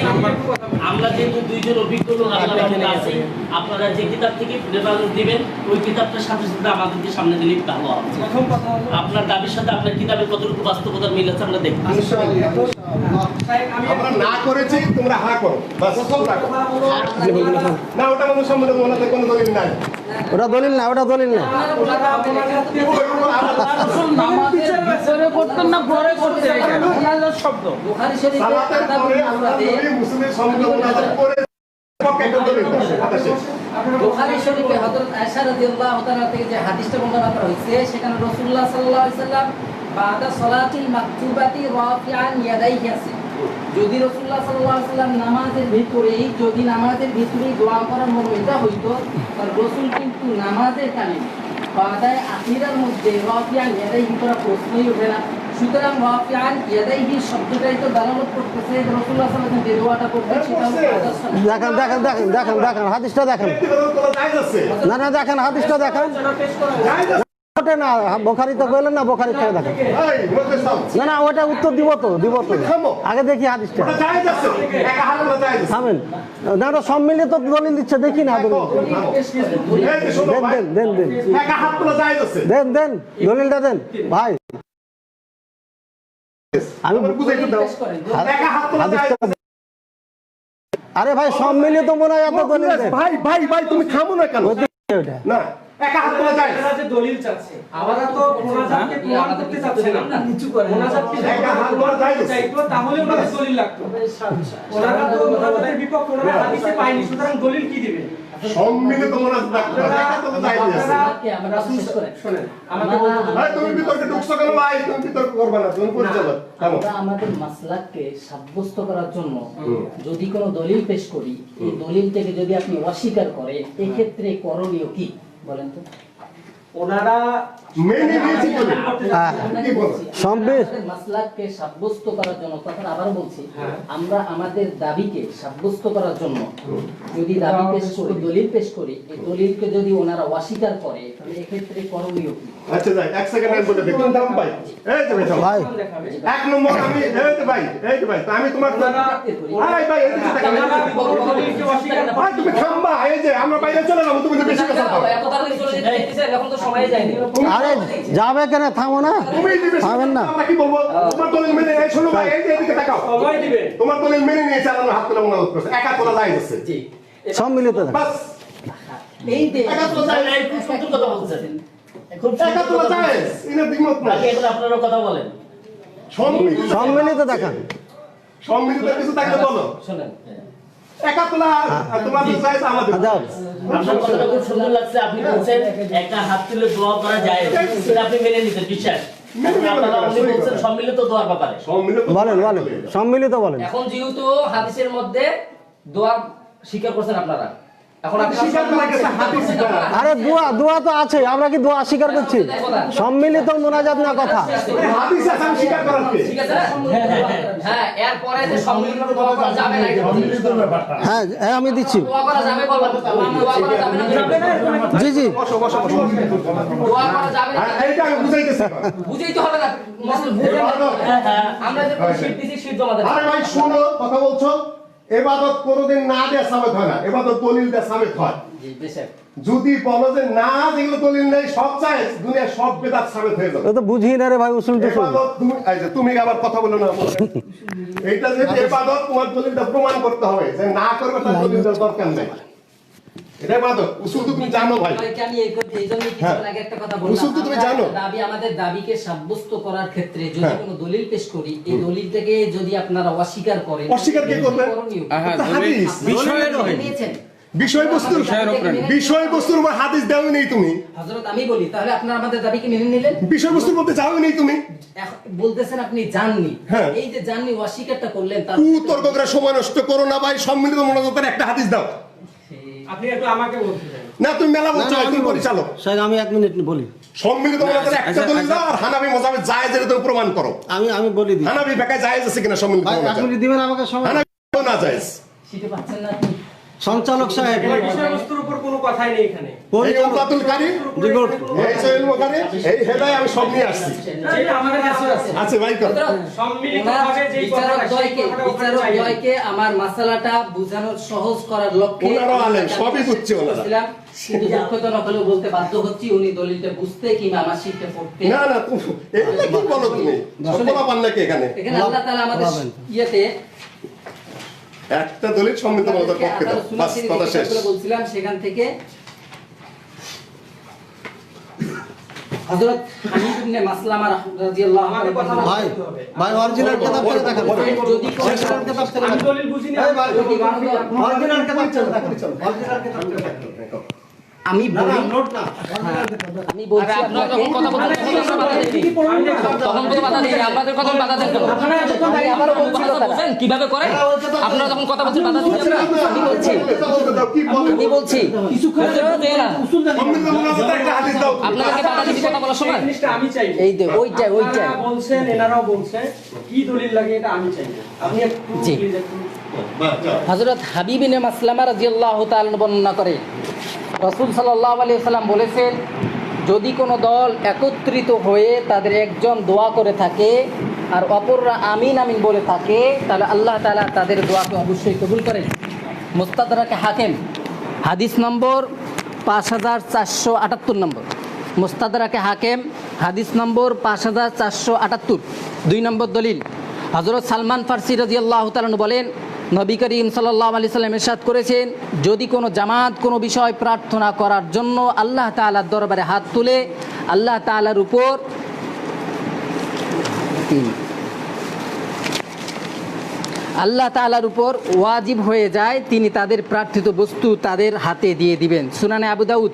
আমরা যেহেতু দুইজন অভিজ্ঞ লোক আপনারা আছি, আপনারা যে কিতাব থেকে রেফারেন্স দিবেন ওই কিতাবটার সাথে সাথে আমাদেরকে সামনে দিলে ভালো হবে। প্রথম কথা হলো আপনার দাবির সাথে আপনার কিতাবের কতটুকু বাস্তবতা মিল আছে আমরা দেখব। আমরা না করেছি, তোমরা হা করো বাস। না, ওটা মানুষ সম্বন্ধে ওনাদের কোনো দলিল নাই। ওটা দলিল না, ওটা দলিল না। বুখারী শরীফে সালাতের পরে আমরা নবী মুসলিমের সম্বন্ধে ওনাদের করে পক্ষে একটা দলিল আছে। কথা শেষ। বুখারী শরীফে হযরত আয়েশা রাদিয়াল্লাহু তাআলা থেকে যে হাদিসটা বর্ণনা করা হয়েছে, সেখানে রাসূলুল্লাহ সাল্লাল্লাহু আলাইহি সাল্লাম বাদা সালাতিল মাকতুবাতি রাফিআন ইয়াদাইহি আছে। যদি রাসূলুল্লাহ সাল্লাল্লাহু আলাইহি সাল্লাম নামাজের ভিতরেই দোয়া করার মর্ম এটা হইতো, তাহলে রাসূল কিন্তু নামাজের কালে বাদায় আখিরার মধ্যে রাফিআন ইয়াদাইহি করা প্রশ্নই ওঠে না। সুতরাং রাফিআন ইয়াদাইহি শব্দটাই তো দালালত করতেছে যে রাসূলুল্লাহ সাল্লাল্লাহু আলাইহি ওয়াসাল্লাম যে দোয়াটা করতেন সেটা হচ্ছে বাদা সালাত। দেখেন হাদিসটা দেখেন। ব্যক্তিগত কোনো জায়েজ আছে? না দেখেন হাদিসটা দেখেন। জায়েজ আছে? ওটা না, বোখারি তো কইলেন না, বোখারি থেকে দেখেন। এই, মুখলেস সাহেব, না ওটা উত্তর দিব তো। আগে দেখি হাদিসটা। ওটা জায়েজ আছে? একা হাত তোলা জায়েজ আছে? থামেন। না ওটা সব মিলিয়ে তো দলিল দিচ্ছে, দেখি না দলিল। এই যে শোনো ভাই, দেন একা হাত তোলা জায়েজ আছে? দেন দলিলটা দেন ভাই। আমি আমার বুঝাইতে দাও। একা হাত তোলা জায়েজ আছে? আরে ভাই সব মিলিয়ে তো মনে হয় এত দলিল দেন। ভাই তুমি থামো না কেন? ওটা না, একা হাত তোলা জায়েজ। এরা যে দলিল চাচ্ছে, আমরা তো মোনাজাতকে প্রমাণ করতে চাচ্ছিলাম না। মোনাজাতকে একা হাত তোলা জায়েজ। চাইতো, তাহলে ওনাদের দলিল লাগতো। ওনারা তো মোনাজাতের বিপক্ষে, ওনারা হাদিসে পায়নি, সুতরাং দলিল কি দিবে? সম্মিলিত মোনাজাত রাখতে হবে, একা তোলা জায়েজ আছে। আমরা শেষ করেন। শোনেন, আমাকে বলতে ভাই তুমি বিতর্কে ঢুকছো কেন ভাই? তুমি বিতর্ক করবে না, তুমি পরিচালক। থামো। আমরা আমাদের মাসলাককে সাব্যস্ত করার জন্য যদি কোনো দলিল পেশ করি, এই দলিল থেকে যদি আপনি অস্বীকার করেন, এক্ষেত্রে করণীয় কি বলেন তো? ওনারা মেনে নিয়েছি বলে। কি বলো? আমাদের মাসলাককে সাব্যস্ত করার জন্য, তখন আবার বলছি, আমরা আমাদের দাবিকে সাব্যস্ত করার জন্য যদি দাবি পেশ করি, দলিল পেশ করি, এই দলিলকে যদি ওনারা অস্বীকার করে, তাহলে এক্ষেত্রে করণীয় কি? আচ্ছা যাই, এক সেকেন্ড আমি বলে দেখুন দাম ভাই। এই যে ভাই থামো। ভাই দেখাবে। এক নম্বর আমি এই যে ভাই তা আমি তোমার আরে ভাই এই যে টাকা ওনারা দলিলকে অস্বীকার করে। ভাই তুমি থামবা। এই যে আমরা বাইরে চলে যাবো, তুমি তো বেশি কথা বলো। এত তাড়াতাড়ি চলে যেতে দেখতেছেন, এখন তো সময় যায়নি। আরে যাবে কেন, থামো না। তুমি দিবে থামেন না। আমরা কি বলবো? তোমার দলিল মেনে এই শোনো ভাই, এই যে এদিকে তাকাও। সময় দিবেন। তোমার দলিল মেনে নিয়ে চালানো হাত তোলা মনে করছে, একা তোলা জায়েজ আছে। জি। সব মিলিয়ে তো দেন। বাস এই যে একা তোলা জায়েজ। এই খুব সুন্দর কথা বলছেন। খুব একা তোলা জায়েজ, এর দ্বিমত নাই। বাকি এখন আপনারা কথা বলেন। সব মিলিয়ে তো দেখান। সম্মিলিত কিছু থাকলে বলো। শোনেন, একা তোলা তোমাদের জায়েজ, আমাদের যাও। আপনার কথাটা খুব সুন্দর লাগছে। আপনি বলছেন একটা হাত তুলে দোয়া করা যায়, সেটা আপনি মেনে নিতেন, বিশ্বাস। আপনারা উনি বলছেন সম্মিলিত দোয়ার ব্যাপারে। সম্মিলিত বলেন সম্মিলিত বলেন। এখন যেহেতু হাদিসের মধ্যে দোয়া স্বীকার করছেন আপনারা, এখন আপনারা স্বীকার করা গেছে হাদিস না। আরে দোয়া তো আছে, আমরা কি দোয়া স্বীকার করছি? সম্মিলিত মোনাজাত না কথা। হাদিস আছে, আমি স্বীকার করার কে? ঠিক আছে না? হ্যাঁ, এরপরে যে সম্মিলিত দোয়া করা যাবে না, এটা বলছি। হ্যাঁ আমি দিচ্ছি। দোয়া করা যাবে বলবেন, দোয়া করা যাবে না, জি বসো। দোয়া করা যাবে না, এইটা আমি বুঝাইতেছি। বুঝাইতে হবে না, মসজিদ বুঝে আমরা যে শীত দিছি, শীত জমা দেন। আরে ভাই শোনো, কথা বলছো। এবাদত কোনোদিন না দিয়ে সাবেত হয় না, এবাদত দলিল দিয়ে সাবেত হয়। জি বেশক। যদি বলো যে না, যেগুলো দলিল নেই সব চাই, দুনিয়ার সব বেদাত সাবেত হয়ে যাবে। ও তো বুঝি না রে ভাই, উসুল টুসুল। এবাদত তুমি এই যে তুমি আবার কথা বলো না। এইটা যে এবাদত, তোমার দলিলটা প্রমাণ করতে হবে যে না করবে তার দলিলটার দরকার নেই। এটা এবাদত, উসুল তো তুমি জানো ভাই। ভাইকে আমি এই জন্যই কিছুক্ষণ আগে একটা কথা বললাম। উসুল তো তুমি আমরা জানো। আমাদের দাবিকে সাব্যস্ত করার ক্ষেত্রে যদি কোনো দলিল পেশ করি, এই দলিলটাকে যদি আপনারা অস্বীকার করেন, অস্বীকার কে করবে? করণীয় কি? এটা হাদিস। দলিল নিয়েছেন। বিষয়বস্তুর উপর হাদিস দেওয়া নেই তুমি। হযরত আমি বলি, তাহলে আপনারা আমাদের দাবিকে মেনে নিলেন? বিষয়বস্তুর মধ্যে যাও নেই তুমি। এখন বলতেছেন আপনি জাননি, হ্যাঁ। এই যে জাননি অস্বীকারটা করলেন, তার তর্ক করে সময় নষ্ট করো না ভাই। সম্মিলিত মোনাজাতের একটা হাদিস দাও। আপনি একটু আমাকে বলতে চান। না তুমি মেলা বলছো, তুমি পরিচালক। স্যার আমি 1 মিনিট বলি। সম্মিলিত মোনাজাতের একটা দলিল দাও, আর হানাফি মাযহাবে জায়েজ এটা তুমি প্রমাণ করো। আমি বলি দিই হানাফি বেকায় জায়েজ আছে কিনা সম্মিলিত ভাই, 1 মোনাজাত? মিনিট দিবেন আমাকে সময়। হানাফি না জায়েজ। শিখতে পাচ্ছেন না আপনি? সঞ্চালক সাহেব বিষয়বস্তুর উপর কোনো কথাই নেই এখানে। এই উমদাতুল কারি, এই সহিহুল বুখারী, এই হেদায়া আমি সব নিয়ে আসছি। যেটা আমাদের কাছে আছে। আছে ভাই কর। সম্মিলিতভাবে যেই কথাটা আছে, সেই কথাটা ওখানে চাই। আমার মাসালাটা বোঝানোর সহজ করার লক্ষ্যে ওনারাও আলেম, সবই বুঝছে ওনারা। কিন্তু দুঃখজনক হলেও বলতে বাধ্য হচ্ছি উনি দলিলটা বুঝতে কিংবা আমার শিখতে পড়তে না না তুমি এগুলা কি বলো তুমি? সবলা পান নাকি এখানে? এখানে আল্লাহ তাআলা আমাদের ইয়েতে একটা দলিল সম্মিলিত বলার পক্ষে দাও, বাস কথা শেষ। বলছিলাম সেখান থেকে হযরত হামিদ ইবনে মাসলামা রাদিয়াল্লাহু আনহু কথা ভাই ভাই অরিজিনাল কিতাব থেকে দেখান যদি অরিজিনাল কিতাব থেকে আমি দলিল বুঝিনি। অরিজিনাল কিতাব থেকে দেখান অরিজিনাল কিতাব থেকে দেখান আমি বলি নোট না আমি বলছি আপনারা আপনাকে যখন কথা বলছেন তখন তো বাধা দিই আপনাদের কথা বাধা দেন কেন? আমি আবারও বলছি ভাষা বুঝেন কিভাবে করে? আপনারা যখন কথা বলছেন বাধা দিচ্ছেন না? আমি বলছি আমি বলছি কিছু বুঝতে দেয় না। সম্মিলিত মুনাজাতে একটা হাদিস দাও। আপনাদেরকে বাধা দিচ্ছি কথা বলার সময়? জিনিসটা আমি চাই। এই যে ওইটাই আপনারা বলছেন, এনারাও বলছেন, কি দলিল লাগে এটা আমি চাই। আপনি একটু জি। প্লিজ একটু হযরত হাবিব ইবনে মাসলামা রাদিয়াল্লাহু তাআলা বর্ণনা করে রাসূল সাল্লাল্লাহু আলাইহি ওয়াসাল্লাম বলেছেন, যদি কোনো দল একত্রিত হয়ে তাদের একজন দোয়া করে থাকে আর অপররা আমিন আমিন বলে থাকে, তাহলে আল্লাহ তাআলা তাদের দোয়াকে অবশ্যই কবুল করেন। মুস্তাদরাকে হাকিম হাদিস নম্বর 5478 নম্বর। মুস্তাদরাকে হাকিম হাদিস নম্বর 5478। 2 নম্বর দলিল হযরত সালমান ফারসি রাদিয়াল্লাহু তাআলা বলেন, নবী করিম সাল্লাল্লাহু আলাইহি সাল্লাম ইরশাদ করেছেন, যদি কোনো জামাত কোনো বিষয় প্রার্থনা করার জন্য আল্লাহ তাআলার দরবারে হাত তুলে আল্লাহ তাআলার উপর ওয়াজিব হয়ে যায়, তিনি তাদের প্রার্থিত বস্তু তাদের হাতে দিয়ে দিবেন। সুনানে আবু দাউদ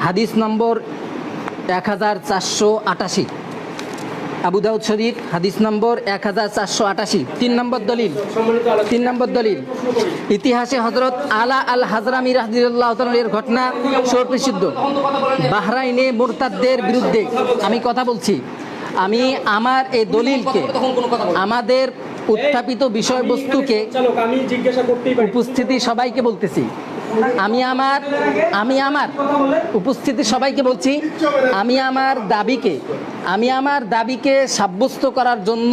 হাদিস নম্বর 1488। আবু দাউদ শরীফ হাদিস নম্বর 1488। 3 নম্বর দলিল ইতিহাসে হযরত আলা আল হাজরামি রাদিয়াল্লাহু তাআলা এর ঘটনা সুপ্রসিদ্ধ। বাহরাইনে মুরতাদদের বিরুদ্ধে আমি কথা বলছি, আমি আমার এই দলিলকে আমাদের উত্থাপিত বিষয়বস্তুকে আমি জিজ্ঞাসা করতেই পারি। উপস্থিতি সবাইকে বলতেছি, আমি আমার উপস্থিতি সবাইকে বলছি, আমি আমার দাবিকে সাব্যস্ত করার জন্য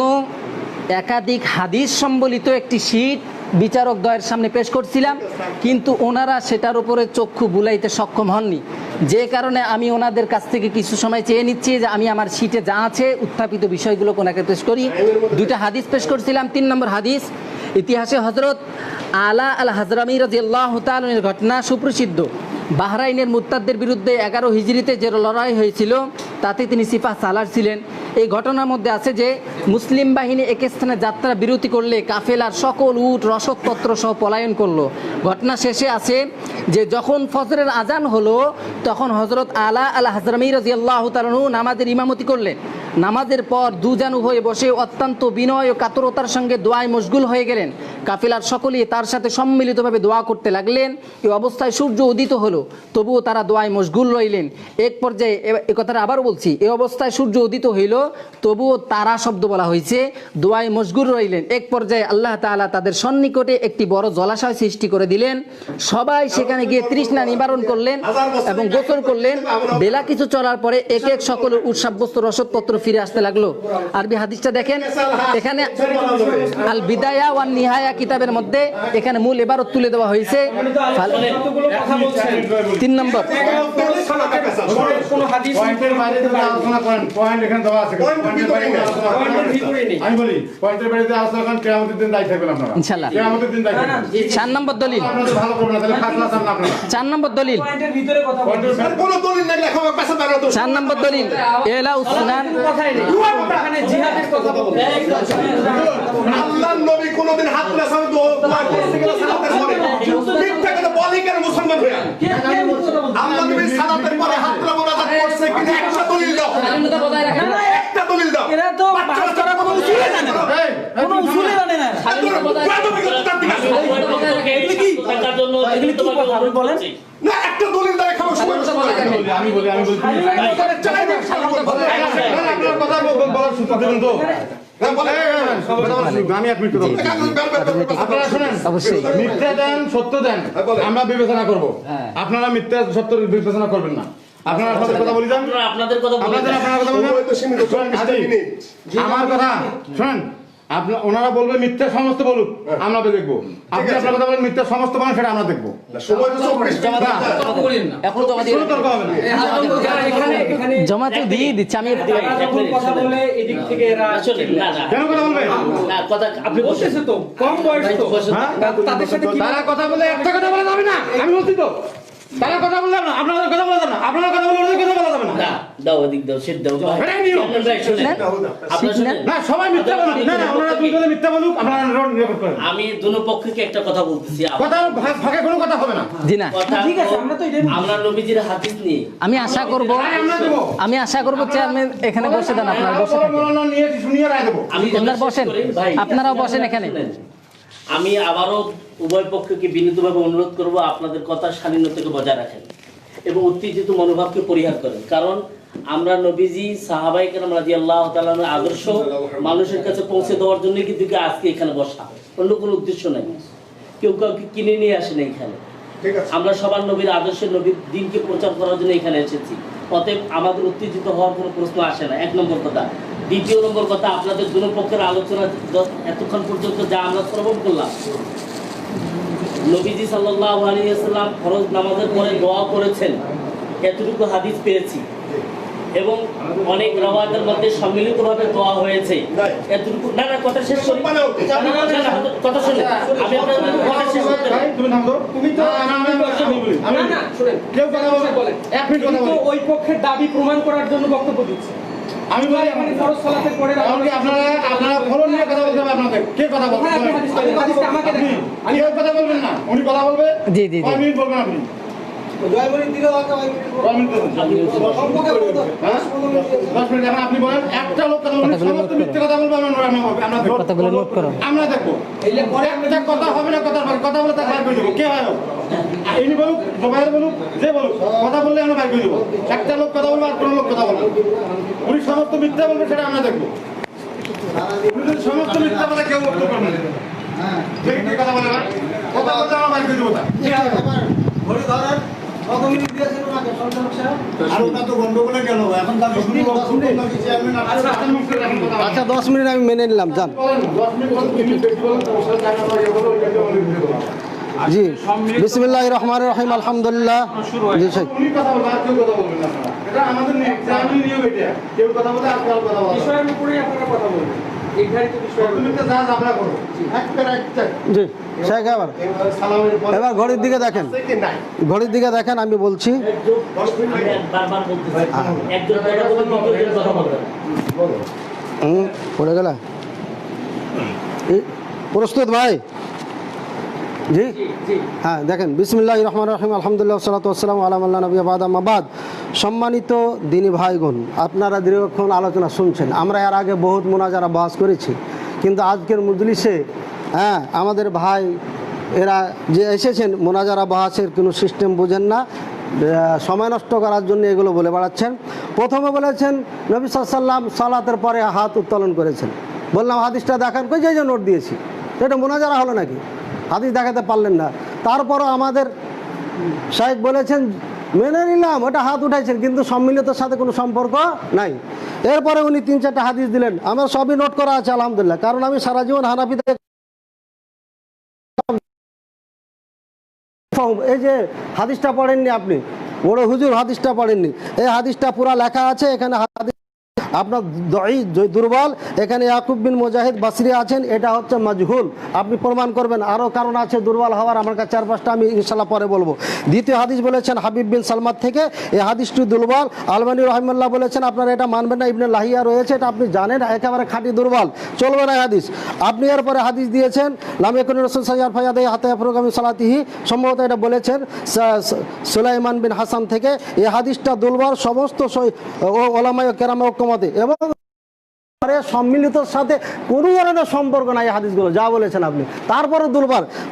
একাধিক হাদিস সম্বলিত একটি শীট বিচারকদ্বয়ের সামনে পেশ করছিলাম, কিন্তু ওনারা সেটার উপরে চক্ষু বুলাইতে সক্ষম হননি, যে কারণে আমি ওনাদের কাছ থেকে কিছু সময় চেয়ে নিচ্ছি যে আমি আমার শীটে যা আছে উত্থাপিত বিষয়গুলো ওনাকে পেশ করি। 2টা হাদিস পেশ করছিলাম। 3 নম্বর হাদিস ইতিহাসে হযরত আলা আল হাজরামি রাদিয়াল্লাহু তাআলা এর ঘটনা সুপ্রসিদ্ধ। বাহরাইনের মুরতাদদের বিরুদ্ধে 11 হিজরিতে যে লড়াই হয়েছিল তাতে তিনি সিপাহ সালার ছিলেন। এই ঘটনার মধ্যে আছে যে মুসলিম বাহিনী এক স্থানে যাত্রা বিরতি করলে কাফেলার সকল উট রসদপত্র সহ পলায়ন করলো। ঘটনা শেষে আছে যে যখন ফজরের আজান হলো তখন হযরত আলা আল হাজরামি রাদিয়াল্লাহু তাআলা নামাজের ইমামতি করলেন। নামাজের পর দুজানু হয়ে বসে অত্যন্ত বিনয় ও কাতরতার সঙ্গে দোয়ায় মশগুল হয়ে গেলেন। কাফেলার সকলেই তার সাথে সম্মিলিতভাবে দোয়া করতে লাগলেন। এই অবস্থায় সূর্য উদিত হলো, তবুও তারা দোয়ায় মশগুল রইলেন। এক পর্যায়ে এই কথাটা আবার বলছি, এই অবস্থায় সূর্য উদিত হইল, তবুও তারা শব্দ বলা হয়েছে, দোয়ায় মশগুল রইলেন। এক পর্যায়ে আল্লাহ তাআলা তাদের সন্নিকটে একটি বড় জলাশয় সৃষ্টি করে দিলেন। সবাই সেখানে গিয়ে তৃষ্ণা নিবারণ করলেন এবং গোসল করলেন। বেলা কিছু চলার পরে এক এক সকলের উৎসাব্যস্ত রসদপত্র ফিরে আসতে লাগলো। আরবি হাদিসটা দেখেন, এখানে আল বিদায়া ওয়ান নিহায়া কিতাবের মধ্যে এখানে মূল ইবারত তুলে দেওয়া হয়েছে। 3 নম্বর কোনো হাদিস পয়েন্টের বাইরে যদি আলোচনা করেন, পয়েন্ট এখানে দেওয়া আছে, পয়েন্টের বাইরে আলোচনা করেন। আমি বলি পয়েন্টের বাইরে আলোচনা করেন, কিয়ামতের দিন দায়ী থাকবেন আপনারা, ইনশাআল্লাহ। কিয়ামতের দিন দায়ী থাকবেন। 4 নম্বর দলিল, আপনারা ভালো করবেন না, তাহলে ফাসলা চান না আপনারা। 4 নম্বর দলিল, পয়েন্টের ভিতরে কথা বলতে কোনো দলিল নাই, লেখা পেশা দাঁড়ানো তো 4 নম্বর দলিল এলা উসনান। কথাই নেই, এখানে জিহাদের কথা বলতে। আল্লাহর নবী কোনদিন হাত তুলে সামনে দোয়া করতে গেলে সালাতের পরে ঠিক থাকে না, বলি কেন মুসলমান হয়ে? আল্লাহর নবী সালাতের পরে হাত তুলে মোনাজাত করছে কিনা একটা দলিল দাও, স্বাধীনতা বজায় রাখা, একটা দলিল দাও। এরা তো বাচ্চারা কোনো উসুলই জানে না, কোনো উসুলই জানে না। স্বাধীনতা বজায় রাখা, এগুলি কি কথা আপনি বলেন? না একটা দলিল দাও, খাও আমি বলি আপনার কথা বলার সুযোগ দেবেন তো? আমি এক মিনিট আপনারা শোনেন, মিথ্যা দেন সত্য দেন আমরা বিবেচনা করব, আপনারা মিথ্যা সত্য বিবেচনা করবেন না। আপনারা আপনাদের কথা বলি যান, আপনাদের কথা বলে আপনাদের আপনার কথা বলবেন। আমার কথা শোনেন, আপনার ওনারা বলবে মিথ্যা সমস্ত বলুক, আমরা দেখবো। আপনি আপনার কথা বলেন মিথ্যা সমস্ত বলেন, সেটা আমরা দেখবো। এখন তো আমাদের কোনো তর্ক হবে না। জমা তো দিয়ে দিচ্ছে আমি কথা বলে এদিক থেকে এরা কেন কথা বলবে? না কথা আপনি বসেছে তো কম বয়স তো হ্যাঁ? তাদের সাথে কি তারা কথা বলে একটা কথা বলা যাবে না, আমি বলছি তো। তারা কথা বললাম না, আপনাদের কথা বলা যাবে না, আপনারা কথা বলে ওদের কথা বলা যাবে না। না দাও ওদিক দাও সেট দাও এটাই নিয়ম। আপনারা শুনেন, না সবাই মিথ্যা বলুক, না না ওনারা দুইজনে মিথ্যা বলুক, আপনারা রেকর্ড করেন। আমি দুনো পক্ষকে একটা কথা বলতেছি। কথা ফাঁকে কোনো কথা হবে না। জি না কথা ঠিক আছে, আমরা তো এটাই বলছি। আমরা নবীজির হাদিস নিয়ে আমি আশা করব আমরা দেবো। চেয়ারম্যান এখানে বসে দেন আপনারা বসে থাকেন মৌলানা নিয়ে শুনিয়ে রায় দেবো। আমি কথা আপনারা শেষ বসেন করি, ভাই। আপনারাও বসেন এখানে শুনেন, আমি আবারও উভয় পক্ষকে বিনীতভাবে অনুরোধ করব আপনাদের কথার শালীনতাকে বজায় রাখেন এবং উত্তেজিত মনোভাবকে পরিহার করেন। কারণ আমরা নবীজি সাহাবায়ে কেরাম রাদিয়াল্লাহু তাআলা আনহুর আদর্শ মানুষের কাছে পৌঁছে দেওয়ার জন্য কিন্তু আজকে এখানে বসা, অন্য কোনো উদ্দেশ্য নাই। কেউ কাউকে কিনে নিয়ে আসেন এখানে, আমরা সবার নবীর আদর্শের নবীর দিনকে প্রচার করার জন্য এখানে এসেছি। অতএব আমাদের উত্তেজিত হওয়ার কোনো প্রশ্ন আসে না, এক নম্বর কথা। দ্বিতীয় নম্বর কথা, আপনাদের দুনো পক্ষের আলোচনা এতক্ষণ পর্যন্ত যা আমরা শ্রবণ করলাম, নবীজি সাল্লাল্লাহু আলাইহি ওয়াসাল্লাম ফরজ নামাজের পরে দোয়া করেছেন, এতটুকু হাদিস পেয়েছি এবং অনেক রওয়ায়াতের মধ্যে সম্মিলিতভাবে দোয়া হয়েছে, এতটুকু। না না কথা শেষ করি, কথা শুনে আমি আপনাদের কথা শেষ করতে ভাই তুমি থামো তো। তুমি তো আমি না শুনেন কেউ কথা বলেন, এক মিনিট কথা তো বলেন। ওই পক্ষের দাবি প্রমাণ করার জন্য বক্তব্য দিচ্ছে। আমি বলি এখানে ফরজ সালাতের পরে এমনকি আপনারা ফলো নিয়ে কথা বলতে হবে আপনাদের। কে কথা বলবেন? হ্যাঁ, আপনি হাদিসটা আমাকে আপনি দেখান। আমি কেউ কথা বলবেন না, উনি কথা বলবে। জি, জি, জি। 5 মিনিট বলবেন আপনি। কয় মিনিট বলবেন? হ্যাঁ? 10 মিনিট। এখন আপনি বলেন, একটা লোক কথা বলবে, সমস্ত মিথ্যে কথা বলবে, আমরা দেখবো। কথাগুলো নোট করো। আমরা দেখবো। একটা কথা হবে না, কথা বলে তাকে বাইর করে দেবো। কে হয়? ইনি বলুক, জোবাইর বলুক, যে বলুক, কথা বললে আমরা বাইর করে দেবো। একটা লোক কথা বলবে আর কোনো লোক কথা বলবে। উনি সমস্ত মিথ্যা বলবে, সেটা আমরা দেখবো। উনি যদি সমস্ত মিথ্যা বলে কেউ বক্তব্য করবে না। দেখি কে কথা বলে না। কথা বলতে আমরা বাইর করে দেবো তা। আচ্ছা 10 মিনিট আমি মেনে নিলাম, যান। জি বিসমিল্লাহির রহমানির রহিম, আলহামদুলিল্লাহ। জি শেখ, উনি কথা বলবে আর কেউ কথা বলবে না। এটা আমাদের নিয়ম এটা। কেউ কথা বলে আর কেউ কথা বলে। বিষয়ের উপরেই আপনারা কথা বলবেন, নির্ধারিত বিষয়ের উপরে। তুমি তো যা আমরা করো। একটা জি শেখ, সালামের পরে এবার ঘড়ির দিকে দেখেন, নাই। ঘড়ির দিকে দেখেন, আমি বলছি। 10 মিনিট আমি বারবার বলতেছি, একজন কথা বলবে, দ্বিতীয়জন কথা বলবে না। পড়ে গেল। প্রস্তুত ভাই? জি হ্যাঁ, দেখেন, বিসমিল্লাহির রহমানির রহিম, আলহামদুলিল্লাহ, সাল্লাতু ওয়াসসালামু আলা মান লা নাবিয়্যা বা'দা, আম্মা বা'দ। সম্মানিত দিনী ভাইগণ, আপনারা দীর্ঘক্ষণ আলোচনা শুনছেন। আমরা এর আগে বহুত মুনাজারা বাস করেছি, কিন্তু আজকের মজলিসে আমাদের ভাই এরা যে এসেছেন, মোনাজারা বাহাসের কোনো সিস্টেম বোঝেন না, সময় নষ্ট করার জন্য এগুলো বলে বেড়াচ্ছেন। প্রথমে বলেছেন নবী সাল্লাল্লাহু আলাইহি ওয়াসাল্লাম সালাতের পরে হাত উত্তোলন করেছেন। বললাম হাদিসটা দেখান, কই যে নোট দিয়েছি, এটা মোনাজারা হলো নাকি? হাদিস দেখাতে পারলেন না। তারপরও আমাদের শাইখ বলেছেন, মেনে নিলাম ওটা হাত উঠাইছেন, কিন্তু সম্মিলিতর সাথে কোনো সম্পর্ক নাই। এরপরে উনি 3-4টা হাদিস দিলেন, আমার সবই নোট করা আছে আলহামদুলিল্লাহ, কারণ আমি সারা জীবন হানাফিতে। এই যে হাদিসটা পড়েননি আপনি, বড় হুজুর হাদিসটা পড়েননি, এই হাদিসটা পুরা লেখা আছে এখানে। হাদিস আপনার দুর্বল, এখানে ইয়াকুব বিন মুজাহিদ বাসরি আছেন, এটা হচ্ছে মাজহুল, আপনি প্রমাণ করবেন। আরও কারণ আছে দুর্বল হওয়ার, আমার কাছে 4-5টা আমি ইনশাল্লাহ পরে বলবো। দ্বিতীয় হাদিস বলেছেন হাবিব বিন সালমাত থেকে, এই হাদিসটি দুর্বল। আলবানী রহিমাল্লাহ বলেছেন আপনারা এটা মানবেন না, ইবনে লাহিয়া রয়েছে, এটা আপনি জানেন, একেবারে খাঁটি দুর্বল, চলবে না হাদিস। আপনি এরপরে হাদিস দিয়েছেন লাম ইয়াকুন রাসূল সাল্লাল্লাহু আলাইহি ওয়াসাল্লাম হাত্তা ইয়াফরুগা মিন সালাতিহি, সম্ভবত এটা বলেছেন সুলাইমান বিন হাসান থেকে। এই হাদিসটা দুর্বল, সমস্ত ওলামায়ে কেরামের ঐক্যমতে। এবং সম্মিলিতর সাথে কোনো ধরনের সম্পর্ক নাই হাদিসগুলো যা বলেছেন আপনি। তারপরে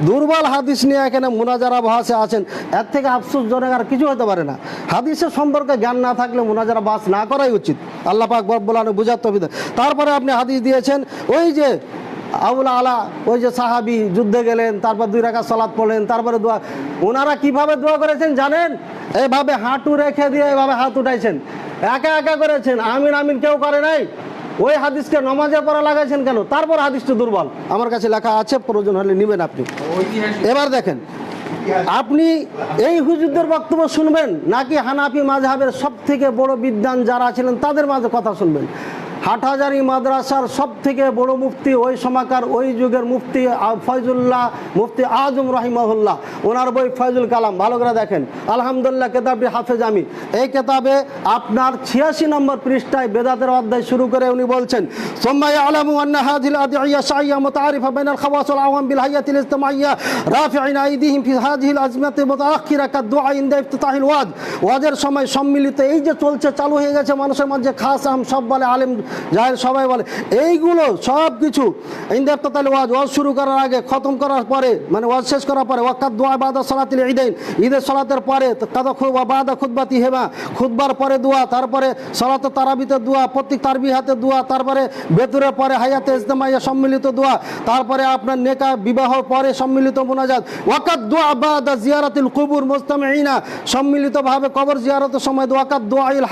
দুর্বল হাদিস নিয়ে এখানে মুনাজারা বহাসে আছেন, এর থেকে আফসোসজনক আর কিছু হতে পারে না। হাদিসের সম্পর্কে জ্ঞান না থাকলে মুনাজারা বাস না করাই উচিত। আল্লাহ পাক রব্বুল আলামিন বুঝার তৌফিক দেন। তারপরে আপনি হাদিস দিয়েছেন ওই যে আউলা আলা ওই যে সাহাবি যুদ্ধে গেলেন, তারপর 2 রাকাত সালাত পড়লেন, তারপরে দোয়া। ওনারা কিভাবে দোয়া করেছেন জানেন? এভাবে হাঁটু রেখে দিয়ে এভাবে হাত উঠাইছেন, একা একা করেছেন, আমিন আমিন কেউ করে নাই। ওই হাদিসকে নমাজে পড়া লাগাইছেন কেন? তারপর হাদিসটা দুর্বল, আমার কাছে লেখা আছে, প্রয়োজন হলে নেবেন আপনি। এবার দেখেন, আপনি এই হুজুরদের বক্তব্য শুনবেন নাকি হানাফি মাযহাবের সব থেকে বড় বিদ্বান যারা ছিলেন তাদের মাঝে কথা শুনবেন? হাটহাজারী মাদ্রাসার সব থেকে বড় মুফতি ওই সময়কার ওই যুগের মুফতি ফয়জুল্লাহ, মুফতি আজম রহিমাহুল্লাহ, ওনার বই ফয়জুল কালাম ভালো করে দেখেন। আলহামদুলিল্লাহ কেতাবটি হাফেজ আমি। এই কেতাবে আপনার 86 নম্বর পৃষ্ঠায় বেদাতের অধ্যায় শুরু করে উনি বলছেন, সুম্মা ইয়ালামু আন্না হাযিল আদিয়া শাইয়া মুতাআরিফা বাইনাল খাওয়াস ওয়াল আওয়াম বিল হায়াতিল ইজতিমাইয়া রাফি'িন আইদিহিম ফি হাযিহিল আজমাতি মুতাআখিরা কাদ-দুআ ইনদা ইফতিতাহিল ওয়াজ। ওয়াজের সময় সম্মিলিত এই যে চলছে, চালু হয়ে গেছে মানুষের মধ্যে, খাস আম সব বলে, আলেম জাহেল সবাই বলে, এইগুলো সব কিছু ইনদা ইফতিতাহিল ওয়াজ শুরু করার আগে, খতম করার পরে, মানে ওয়াজ শেষ করার পরে, ওয়াকাদ দুআ বাদা সালাতিল ঈদাইন, ঈদের সালাতের পরে, কাদা খুতবা বাদা খুতবাতি হেমা, খুতবার পরে দোয়া, তারপরে সালাতে তারাবিতে দোয়া, প্রত্যেক তারবিহাতে দোয়া, তারপরে বেতুরের পরে হায়াতে ইজতিমাইয়া সম্মিলিত দোয়া, তারপরে আপনার নেকা বিবাহ পরে সম্মিলিত মুনাজাত, ওয়াকাদ দুআ বাদা জিয়ারাতিল কুবুর মুজতামিঈনা, সম্মিলিতভাবে কবর জিয়ারতের সময় ওয়াকাদ দুআইল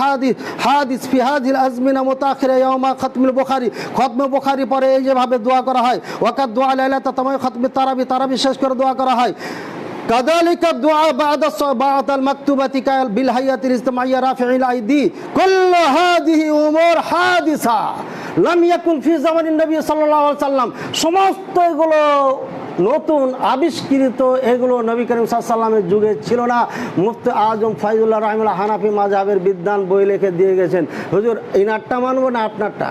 হাদিস ফি হাযিল আজমিনা মুতাখিরা ইয়াউমা খতমুল বুখারী, খতমে বুখারী পরে এই যেভাবে দোয়া করা হয়, ওয়াকাদ দুআ লাইলাতা তামাম খতমে তারাবি শেষ করে দোয়া করা হয়। كذلك الدعاء بعد المكتوبة بالهيئة الاجتماعية رافع الأيدي، كل هذه أمور حادثة لم يكن في زمن النبي صلى الله عليه وسلم। সমস্ত এগুলো নতুন আবিষ্কৃত, এগুলো নবী করিম সাল্লাল্লাহু আলাইহি ওয়াসাল্লামের যুগে ছিল না। মুফতি আজম ফয়জুল্লাহ রাহিমাহুল্লাহ হানাফি মাযহাবের বিদ্বান বই লিখে দিয়ে গেছেন। হুজুর ইনারটা মানবো না আপনারটা?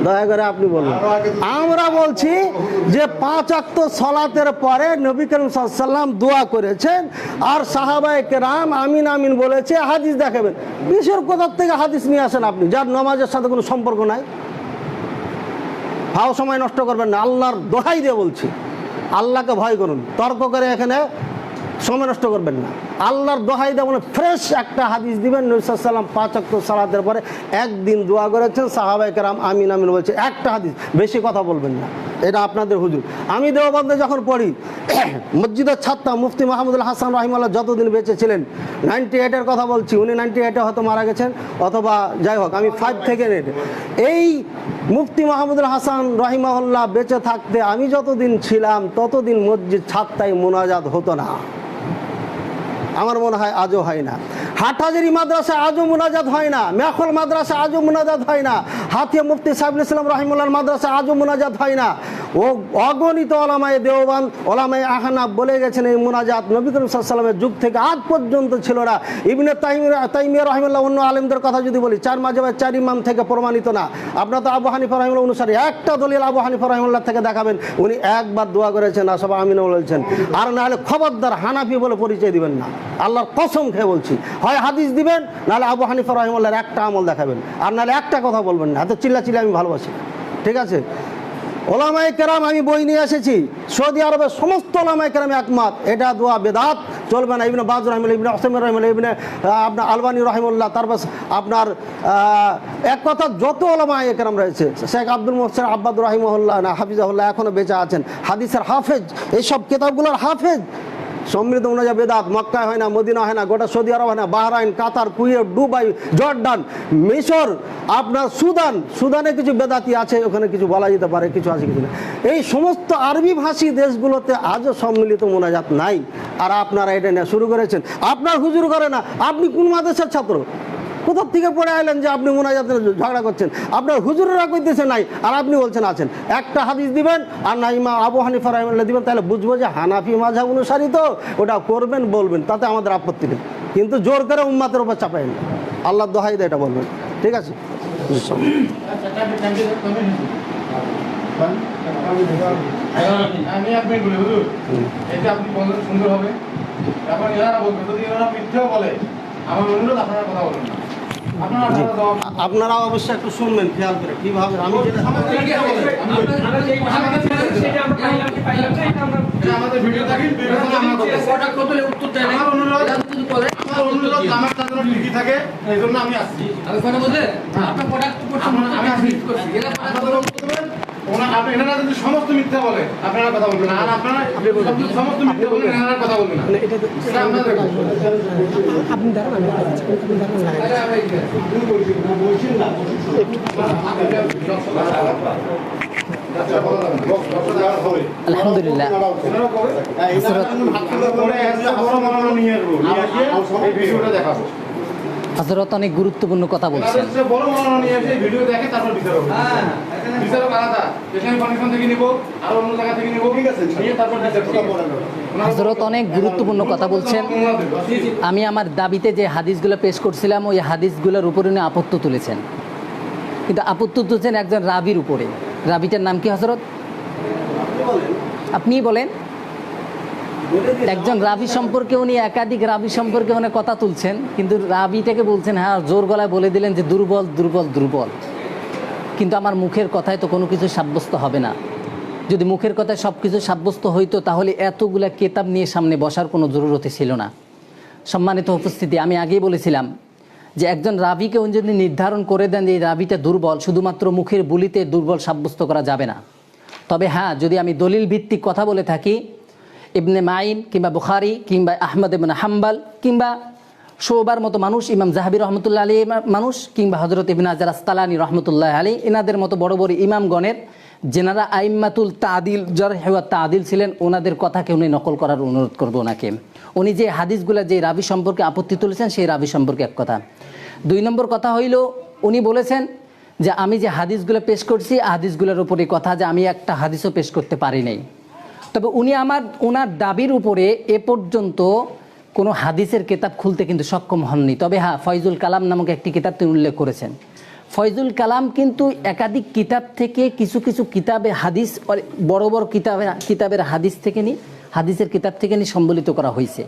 দয়া করে আপনি বলুন। আমরা বলছি যে 5 ওয়াক্ত সালাতের পরে নবী করিম সাল্লাল্লাহু আলাইহি ওয়াসাল্লাম দোয়া করেছেন আর সাহাবায়ে কেরাম আমিন আমিন বলেছে। হাদিস দেখাবেন, কিসের কোথা থেকে হাদিস নিয়ে আসেন আপনি, যার নামাজের সাথে কোনো সম্পর্ক নাই? ফাও সময় নষ্ট করবেন না, আল্লাহর দোহাই দিয়ে বলছি, আল্লাহকে ভয় করুন, তর্ক করে এখানে সময় নষ্ট করবেন না। আল্লাহর দোহাই দিয়ে বলে ফ্রেশ একটা হাদিস দিবেন। নবী সাল্লাল্লাহু আলাইহি ওয়াসাল্লাম 5 ওয়াক্ত সালাতের পরে একদিন দোয়া করেছেন, সাহাবায়ে কেরাম আমিন আমিন বলছে, একটা হাদিস, বেশি কথা বলবেন না। এটা আপনাদের হুজুর। আমি দেওবন্দে যখন পড়ি, মসজিদের ছাত্র মুফতি মাহমুদুল হাসান রাহিমাহুল্লাহ যতদিন বেঁচে ছিলেন, 98-এর কথা বলছি, উনি 98-এ হয়তো মারা গেছেন, অথবা যাই হোক, আমি 5 থেকে নেট। এই মুফতি মাহমুদুল হাসান রাহিমাহুল্লাহ বেঁচে থাকতে আমি যতদিন ছিলাম ততদিন মসজিদ ছাত্রায় মুনাজাত হতো না। আমার মনে হয় আজও হয় না। হাটহাজারী মাদ্রাসা আজও মুনাজাত হয় না, মেখল মাদ্রাসা আজও মুনাজাত হয় না, হাতিয়া মুফতি সাইফুল ইসলাম রাহিমাহুল্লাহর মাদ্রাসা আজও মুনাজাত হয় না। ও অগণিত ওলামায়ে দেওবন্দ, ওলামায়ে আহনাফ বলে গেছেন এই মুনাজাত নবী করিম সাল্লাল্লাহু আলাইহি ওয়াসাল্লামের যুগ থেকে আজ পর্যন্ত ছিল না। ইবনে তাইমিয়া রাহিমাহুল্লাহ, অন্য আলেমদের কথা যদি বলি, 4 মাযহাবের 4 ইমাম থেকে প্রমাণিত না। আপনার তো আবু হানিফা রাহিমাহুল্লাহ অনুসারী, একটা দলিল আবু হানিফা রাহিমাহুল্লাহ থেকে দেখাবেন উনি একবার দোয়া করেছেন আর সব আমিন বলেছেন। আর না হলে খবরদার হানাফি বলে পরিচয় দিবেন না, আল্লাহর কসম খেয়ে বলছি। হয় হাদিস দিবেন, নাহলে আবু হানিফা রাহিমাহুল্লাহর একটা আমল দেখাবেন, আর নাহলে একটা কথা বলবেন না। এত চিল্লা আমি ভালোবাসি, ঠিক আছে? ওলামায়ে কেরাম, আমি বই নিয়ে এসেছি, সৌদি আরবের সমস্ত ওলামায়ে কেরাম একমত, এটা দোয়া বেদাত, চলবে না। ইবনে বাজ রাহিমাহুল্লাহ, ইবনে উসাইমিন রাহিমাহুল্লাহ, ইবনে আপনার আলবানী রাহিমাহুল্লাহ, তারপর আপনার এক কথা যত ওলামায়ে কেরাম রয়েছে, শেখ আব্দুল মুহসিন আব্বাদ রাহিমাহুল্লাহ না হাফিজাহুল্লাহ এখনও বেঁচে আছেন, হাদিসের হাফেজ, এইসব কিতাবগুলোর হাফেজ। সমৃদ্ধ মুনাজাত বেদাত মক্কায় হয় না, মদিনা হয় না, গোটা সৌদি আরব হয় না, বাহরাইন, কাতার, কুয়েত, দুবাই, জর্ডান, মিশর, আপনার সুদানে কিছু বেদাতি আছে, ওখানে কিছু বলা যেতে পারে, কিছু আছে কিছু না। এই সমস্ত আরবি ভাষী দেশগুলোতে আজও সম্মিলিত মুনাজাত নাই। আর আপনারা এটা নিয়ে শুরু করেছেন, আপনার হুজুর করে না। আপনি কোন মাদ্রাসার ছাত্র? কোথা থেকে পড়ে আইলেন যে আপনি মুনাজাতের ঝগড়া করছেন? আপনার হুজুরেরা কইতেছে নাই, আর আপনি বলছেন আছেন। একটা হাদিস দিবেন আর না ইমাম আবু হানিফা রাহিমাহুল্লাহ দিবেন, তাহলে বুঝবো যে হানাফি মাযহাব অনুসারী, তো ওটা করবেন, বলবেন, তাতে আমাদের আপত্তি নেই। কিন্তু জোর করে উম্মাতের উপর চাপাইন না, আল্লাহর দোহাই দিয়ে এটা বলবেন, ঠিক আছে? আমি আপনি বলি হুজুর, এটা আপনি বললেন সুন্দর হবে। এখন এরা বলবে, যদি এরা মিথ্যা বলে, আমার অনুরোধ আপনারা কথা বলুন না। আপনারা অবশ্যই একটু শুনবেন খেয়াল করে কীভাবে আমি যেটা আমাদের ভিডিও দেখেন, উত্তর দেয় না। আমার অনুরোধ আমি আমার তাদের লিখি থাকে, এই জন্য আমি আসছি। কথা বলতে আপনার প্রোডাক্ট আমি আসছি। আপনারা এনারা যদি সমস্ত মিথ্যা বলে আপনারা কথা বলবেন না, আর আপনারা সমস্ত মিথ্যা বলেন এনারা কথা বলবেন না। এটা আপনাদের আপনি দাঁড়ান, আলহামদুলিল্লাহ হযরত অনেক গুরুত্বপূর্ণ কথা বলছেন। বড় মামলা নিয়ে এসে ভিডিও দেখে তারপর বিচার হবে। বিচারক আলাদা, এখানে কমিশন থেকে নিব আর অন্য জায়গা থেকে নিব, ঠিক আছে, নিয়ে তারপর বিচার করব। হযরত অনেক গুরুত্বপূর্ণ কথা বলছেন। আমি আমার দাবিতে যে হাদিসগুলো পেশ করছিলাম ওই হাদিসগুলোর উপরে উনি আপত্তি তুলেছেন, কিন্তু আপত্তি তুলেছেন একজন রাবির উপরে। রাবিটার নাম কি হযরত? আপনিই বলেন। একজন রাবি সম্পর্কে উনি একাধিক রাবি সম্পর্কে উনি কথা তুলছেন, কিন্তু রাবিটাকে বলছেন হ্যাঁ জোর গলায় বলে দিলেন যে দুর্বল দুর্বল দুর্বল, কিন্তু আমার মুখের কথায় তো কোনো কিছু সাব্যস্ত হবে না। যদি মুখের কথায় সব কিছু সাব্যস্ত হইতো তাহলে এতগুলা কেতাব নিয়ে সামনে বসার কোনো জরুরতই ছিল না। সম্মানিত উপস্থিতি, আমি আগেই বলেছিলাম যে একজন রাবিকে উনি যদি নির্ধারণ করে দেন যে এই রাবিটা দুর্বল, শুধুমাত্র মুখের বুলিতে দুর্বল সাব্যস্ত করা যাবে না। তবে হ্যাঁ, যদি আমি দলিল ভিত্তিক কথা বলে থাকি, ইবনে মাইন কিংবা বুখারী কিংবা আহমদ ইবনে হাম্বল কিংবা শোবার মতো মানুষ, ইমাম জাহাবি রহমতুল্লাহ আলী মানুষ, কিংবা হজরত ইবনে হাজার আসকালানী রহমতুল্লাহ আলী, এনাদের মতো বড় বড় ইমামগণের যেনারা আইম্মাতুল তাদিল জারহ ওয়া তাদিল ছিলেন, ওনাদের কথাকে উনি নকল করার অনুরোধ করবো ওনাকে। উনি যে হাদিসগুলো যে রাবি সম্পর্কে আপত্তি তুলেছেন সেই রাবি সম্পর্কে এক কথা। 2 নম্বর কথা হইল, উনি বলেছেন যে আমি যে হাদিসগুলো পেশ করছি হাদিসগুলোর উপরে কথা, যে আমি একটা হাদিসও পেশ করতে পারি নাই। তবে উনি ওনার দাবির উপরে এ পর্যন্ত কোনো হাদিসের কিতাব খুলতে কিন্তু সক্ষম হননি। তবে হ্যাঁ, ফয়জুল কালাম নামক একটি কিতাব তিনি উল্লেখ করেছেন। ফয়জুল কালাম কিন্তু একাধিক কিতাব থেকে কিছু কিছু কিতাবে হাদিস, বড় বড় কিতাবের হাদিস থেকে হাদিসের কিতাব থেকে সম্বলিত করা হয়েছে।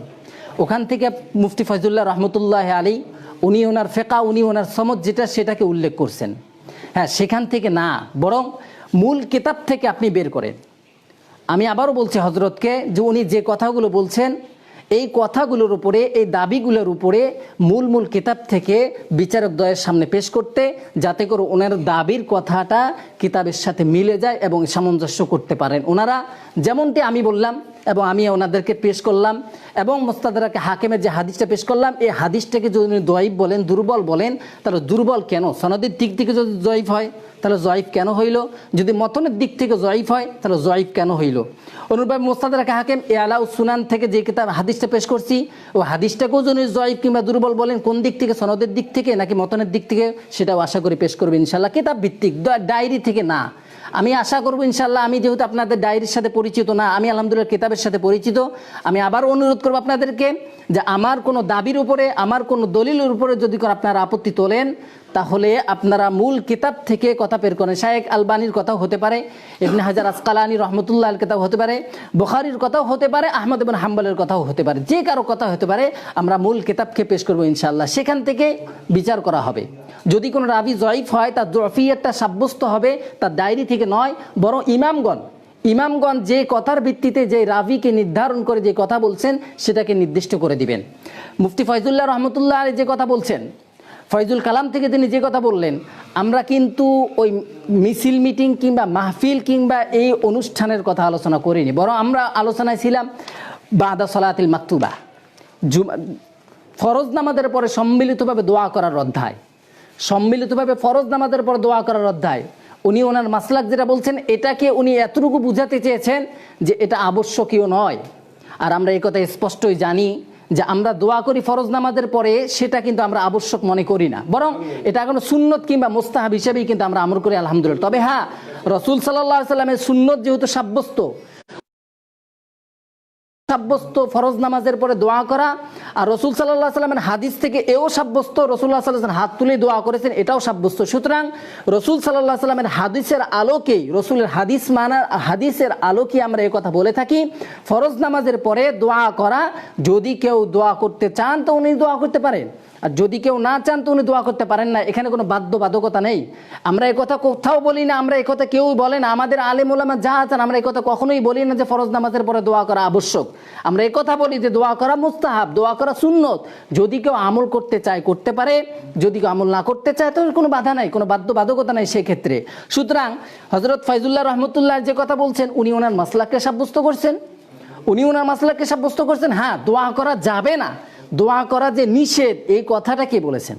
ওখান থেকে মুফতি ফয়জুল্লাহ রহমতুল্লাহ আলী উনি ওনার ফেকা, উনি ওনার সমজ যেটা সেটাকে উল্লেখ করছেন। হ্যাঁ, সেখান থেকে না, বরং মূল কিতাব থেকে আপনি বের করেন। আমি আবারও বলছি হজরতকে যে উনি যে কথাগুলো বলছেন এই কথাগুলোর উপরে, এই দাবিগুলোর উপরে মূল কিতাব থেকে বিচারকদ্বয়ের সামনে পেশ করতে, যাতে করে ওনার দাবির কথাটা কিতাবের সাথে মিলে যায় এবং সামঞ্জস্য করতে পারেন ওনারা। যেমনটি আমি বললাম এবং আমি ওনাদেরকে পেশ করলাম, এবং মুস্তাদরাকে হাকিমের যে হাদিসটা পেশ করলাম, এই হাদিসটাকে যদি উনি দয়ীফ বলেন, দুর্বল বলেন, তাহলে দুর্বল কেন? সনদের দিক থেকে যদি জয়ীফ হয় তাহলে জয়ীফ কেন হইল? যদি মতনের দিক থেকে জয়ীফ হয় তাহলে জয়ীফ কেন হইল? অনুরূপভাবে মুস্তাদরাকে হাকিম আলা সুনান থেকে যে কিতাব হাদিসটা পেশ করছি, ও হাদিসটাকেও যদি জয়ীফ কিংবা দুর্বল বলেন, কোন দিক থেকে? সনদের দিক থেকে নাকি মতনের দিক থেকে? সেটাও আশা করি পেশ করবে ইনশাল্লাহ, কিতাব ভিত্তিক, ডায়েরি থেকে না। আমি আশা করবো ইনশাল্লাহ, আমি যেহেতু আপনাদের ডায়েরির সাথে পরিচিত না, আমি আলহামদুলিল্লাহ কিতাবের সাথে পরিচিত, আমি আবার অনুরোধ করবো আপনাদেরকে যে আমার কোনো দাবির উপরে, আমার কোনো দলিলের উপরে যদি আপনারা আপত্তি তোলেন, তাহলে আপনারা মূল কিতাব থেকে কথা বের করেন। শায়েখ আলবানির কথাও হতে পারে, ইবনে হাজার আসকালানী রহমতুল্লাহ আল কথাও হতে পারে, বুখারীর কথাও হতে পারে, আহমদ ইবনে হাম্বলের কথাও হতে পারে, যে কারো কথা হতে পারে। আমরা মূল কিতাবকে পেশ করবো ইনশাআল্লাহ, সেখান থেকে বিচার করা হবে। যদি কোনো রাবি জয়ীফ হয়, তার জয়ফিয়তটা সাব্যস্ত হবে তার ডায়েরি থেকে নয়, বরং ইমামগণ যে কথার ভিত্তিতে যে রাবিকে নির্ধারণ করে যে কথা বলছেন সেটাকে নির্দিষ্ট করে দিবেন। মুফতি ফয়জুল্লাহ রহমতুল্লাহ আলী যে কথা বলছেন, ফয়জুল কালাম থেকে তিনি যে কথা বললেন, আমরা কিন্তু ওই মিছিল মিটিং কিংবা মাহফিল কিংবা এই অনুষ্ঠানের কথা আলোচনা করিনি, বরং আমরা আলোচনায় ছিলাম বাদা সালাতিল মাকতুবা, ফরজ নামাজের পরে সম্মিলিতভাবে দোয়া করার অধ্যায়, সম্মিলিতভাবে ফরজ নামাজের পর দোয়া করার অধ্যায়। উনি ওনার মাসলাক যেটা বলছেন, এটাকে উনি এতটুকু বুঝাতে চেয়েছেন যে এটা আবশ্যকীয় নয়। আর আমরা এই কথা স্পষ্টই জানি যে আমরা দোয়া করি ফরজ নামাজের পরে, সেটা কিন্তু আমরা আবশ্যক মনে করি না, বরং এটা কোনো সুন্নত কিংবা মুস্তাহাব হিসেবেই কিন্তু আমরা আমল করি আলহামদুলিল্লাহ। তবে হ্যাঁ, রসুল সাল্লাল্লাহু আলাইহি সাল্লামের সুন্নত যেহেতু সাব্যস্ত ফরজ নামাজের পরে দোয়া করা, আর রসুল সাল্লাল্লাহু আলাইহি সাল্লামের হাদিস থেকে এও সাব্যস্ত, রসুল্লাহ সাল্লাল্লাহু আলাইহি সাল্লাম হাত তুলে দোয়া করেছেন, এটাও সাব্যস্ত। সুতরাং রসুল সাল্লাল্লাহু আলাইহি সাল্লামের হাদিসের আলোকেই, রসুলের হাদিসের আলোকে আমরা এই কথা বলে থাকি, ফরজ নামাজের পরে দোয়া করা, যদি কেউ দোয়া করতে চান তো উনি দোয়া করতে পারেন। আর যদি কেউ না চান তো উনি দোয়া করতে পারেন না, এখানে কোনো বাধ্যবাধকতা নেই। আমরা এই কথা কোথাও বলি না, আমরা এই কথা কেউ বলে না, আমাদের আলেম ওলামা যা আছেন আমরা এই কথা কখনোই বলি না যে ফরজ নামাজের পরে দোয়া করা আবশ্যক। আমরা এই কথা বলি যে দোয়া করা মুস্তাহাব, দোয়া করা সুন্নত। যদি কেউ আমল করতে চায় করতে পারে, যদি কেউ আমল না করতে চায় তো কোনো বাধা নাই, কোনো বাধ্যবাধকতা নাই সেক্ষেত্রে। সুতরাং হযরত ফয়জুল্লাহ রহমতুল্লাহ যে কথা বলছেন, উনি ওনার মাসলাককে সাব্যস্ত করছেন, হ্যাঁ দোয়া করা যাবে না, দোয়া করা যে নিষেধ এই কথাটা কে বলেছেন?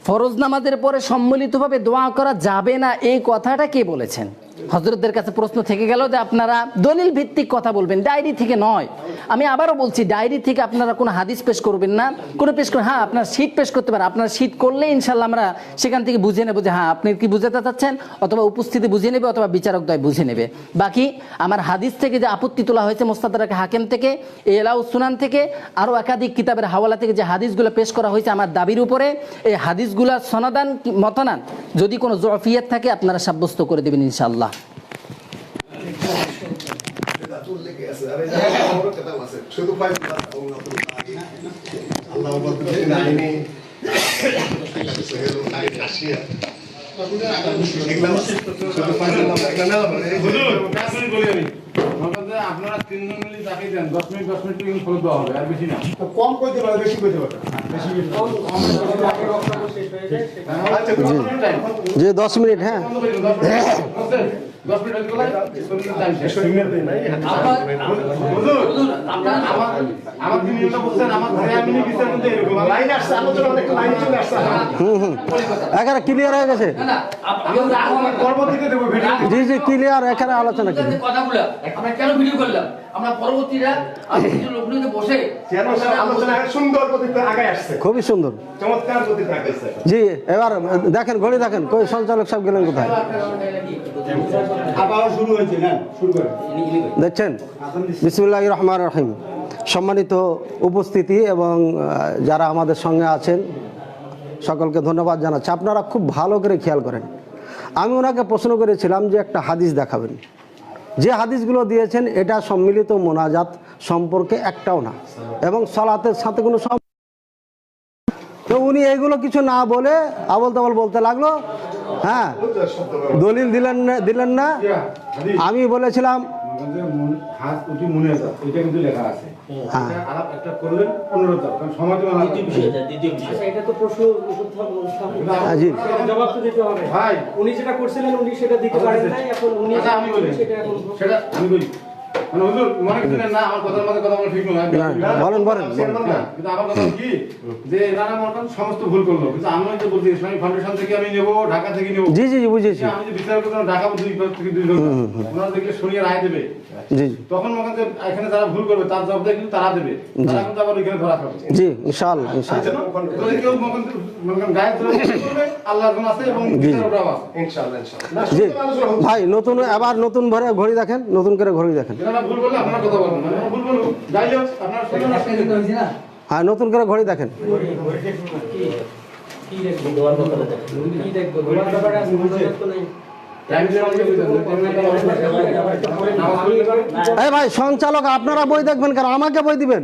ফরজ নামাজের পরে সম্মিলিতভাবে দোয়া করা যাবে না এই কথাটা কে বলেছেন? হযরতদের কাছে প্রশ্ন থেকে গেল যে আপনারা দলিল ভিত্তিক কথা বলবেন, ডায়েরি থেকে নয়। আমি আবারও বলছি, ডায়েরি থেকে আপনারা কোনো হাদিস পেশ করবেন না, কোনো পেশ করবেন, হ্যাঁ আপনার শীত পেশ করতে পারেন, আপনার শীত করলে ইনশাল্লাহ আমরা সেখান থেকে বুঝে নেব যে হ্যাঁ আপনি কি বুঝাতে চাচ্ছেন, অথবা উপস্থিতি বুঝে নেবে, অথবা বিচারকদ্বয় বুঝে নেবে। বাকি আমার হাদিস থেকে যে আপত্তি তোলা হয়েছে মুস্তাদরাক হাকিম থেকে, এলাউস সুনান থেকে, আরও একাধিক কিতাবের হাওয়ালা থেকে যে হাদিসগুলো পেশ করা হয়েছে আমার দাবির উপরে, এই হাদিসগুলো সনদান মতনান যদি কোনো জফিয়ত থাকে আপনারা সাব্যস্ত করে দেবেন ইনশাআল্লাহ। আপনারা 3 জন মিলে চাকরি দেন, 10 মিনিট কিন্তু ফলো দেওয়া হবে, আর বেশি না। কম করতে পারে, বেশি করতে পারে। যে 10 মিনিট, হ্যাঁ 10 মিনিট হয়ে গেলে আমার কি নিয়মটা বলছেন, আমার ঘরে আমি নিয়ে গেছি কিন্তু এরকম লাইন আসছে, আলোচনা অনেক লাইন চলে আসছে। এখানে ক্লিয়ার হয়ে গেছে। পরবর্তীতে দেবো ভিডিও। জি জি ক্লিয়ার, এখানে আলোচনা কি কথাগুলো আমরা কেন ভিডিও করলাম, আমরা পরবর্তীরা লোকগুলোতে বসে যেন সব আলোচনা সুন্দর গতিতে আগে আসছে, খুবই সুন্দর, চমৎকার গতিতে আগে আসছে। জি এবার দেখেন, ঘড়ি দেখেন, কই সঞ্চালক সাহেব গেলেন কোথায়? আবার শুরু হয়েছে না, শুরু করে দেখছেন। বিসমিল্লাহির রহমানির রহিম। সম্মানিত উপস্থিতি এবং যারা আমাদের সঙ্গে আছেন সকলকে ধন্যবাদ জানাচ্ছি। আপনারা খুব ভালো করে খেয়াল করেন, আমি ওনাকে প্রশ্ন করেছিলাম যে একটা হাদিস দেখাবেন, যে হাদিসগুলো দিয়েছেন এটা সম্মিলিত মোনাজাত সম্পর্কে একটাও না, এবং সালাতের সাথে কোনো তো উনি এগুলো কিছু না বলে আবল তাবল বলতে লাগলো। হ্যাঁ দলিল দিলেন না। আমি বলেছিলাম হাত উঠি মনে আছে, এটা কিন্তু লেখা আছে। হ্যাঁ আলাপ একটা করলেন 15 দাও, কারণ সময় তো না। দ্বিতীয় বিষয় এটা তো প্রশ্ন জি জবাব তো দিতে হবে ভাই। উনি যেটা করছিলেন উনি সেটা দিতে পারেন নাই, এখন উনি আচ্ছা আমি বলি, সেটা এখন সেটা আমি বলি, মানে হুজুর মনে করেন না আমার কথার মধ্যে কথা বলা ঠিক নয়। বলেন কিন্তু আমার কথা কি যে এনারা মনে করেন সমস্ত ভুল করলো, কিন্তু আমি তো বলছি ইসলামিক ফাউন্ডেশন থেকে আমি নেব, ঢাকা থেকে নেব। জি জি বুঝেছি। আমি যে বিচার করতে ঢাকা 2 থেকে 2 জন, ওনারা দেখলে শুনিয়ে রায় দেবে, জি তখন মনে করেন এখানে যারা ভুল করবে তার জবাবটা কিন্তু তারা দেবে, তারা কিন্তু আবার এখানে ধরা খাবে। জি ইনশাআল্লাহ ইনশাআল্লাহ। যদি কেউ মনে করেন গায়ে ধরে করবে, আল্লাহর গুণ আছে এবং বিচারকরাও আছে ইনশাআল্লাহ ইনশাআল্লাহ। জি ভাই নতুন আবার নতুন ভরে ঘড়ি দেখেন, নতুন করে ঘড়ি দেখেন। এনারা ভুল করলে আপনারা কথা বলবেন, আমি ভুল বলবো যাই হোক আপনারা শুনুন না। হ্যাঁ নতুন করে ঘড়ি দেখেন। এই ভাই সঞ্চালক আপনারা বই দেখবেন কেন, আমাকে বই দিবেন?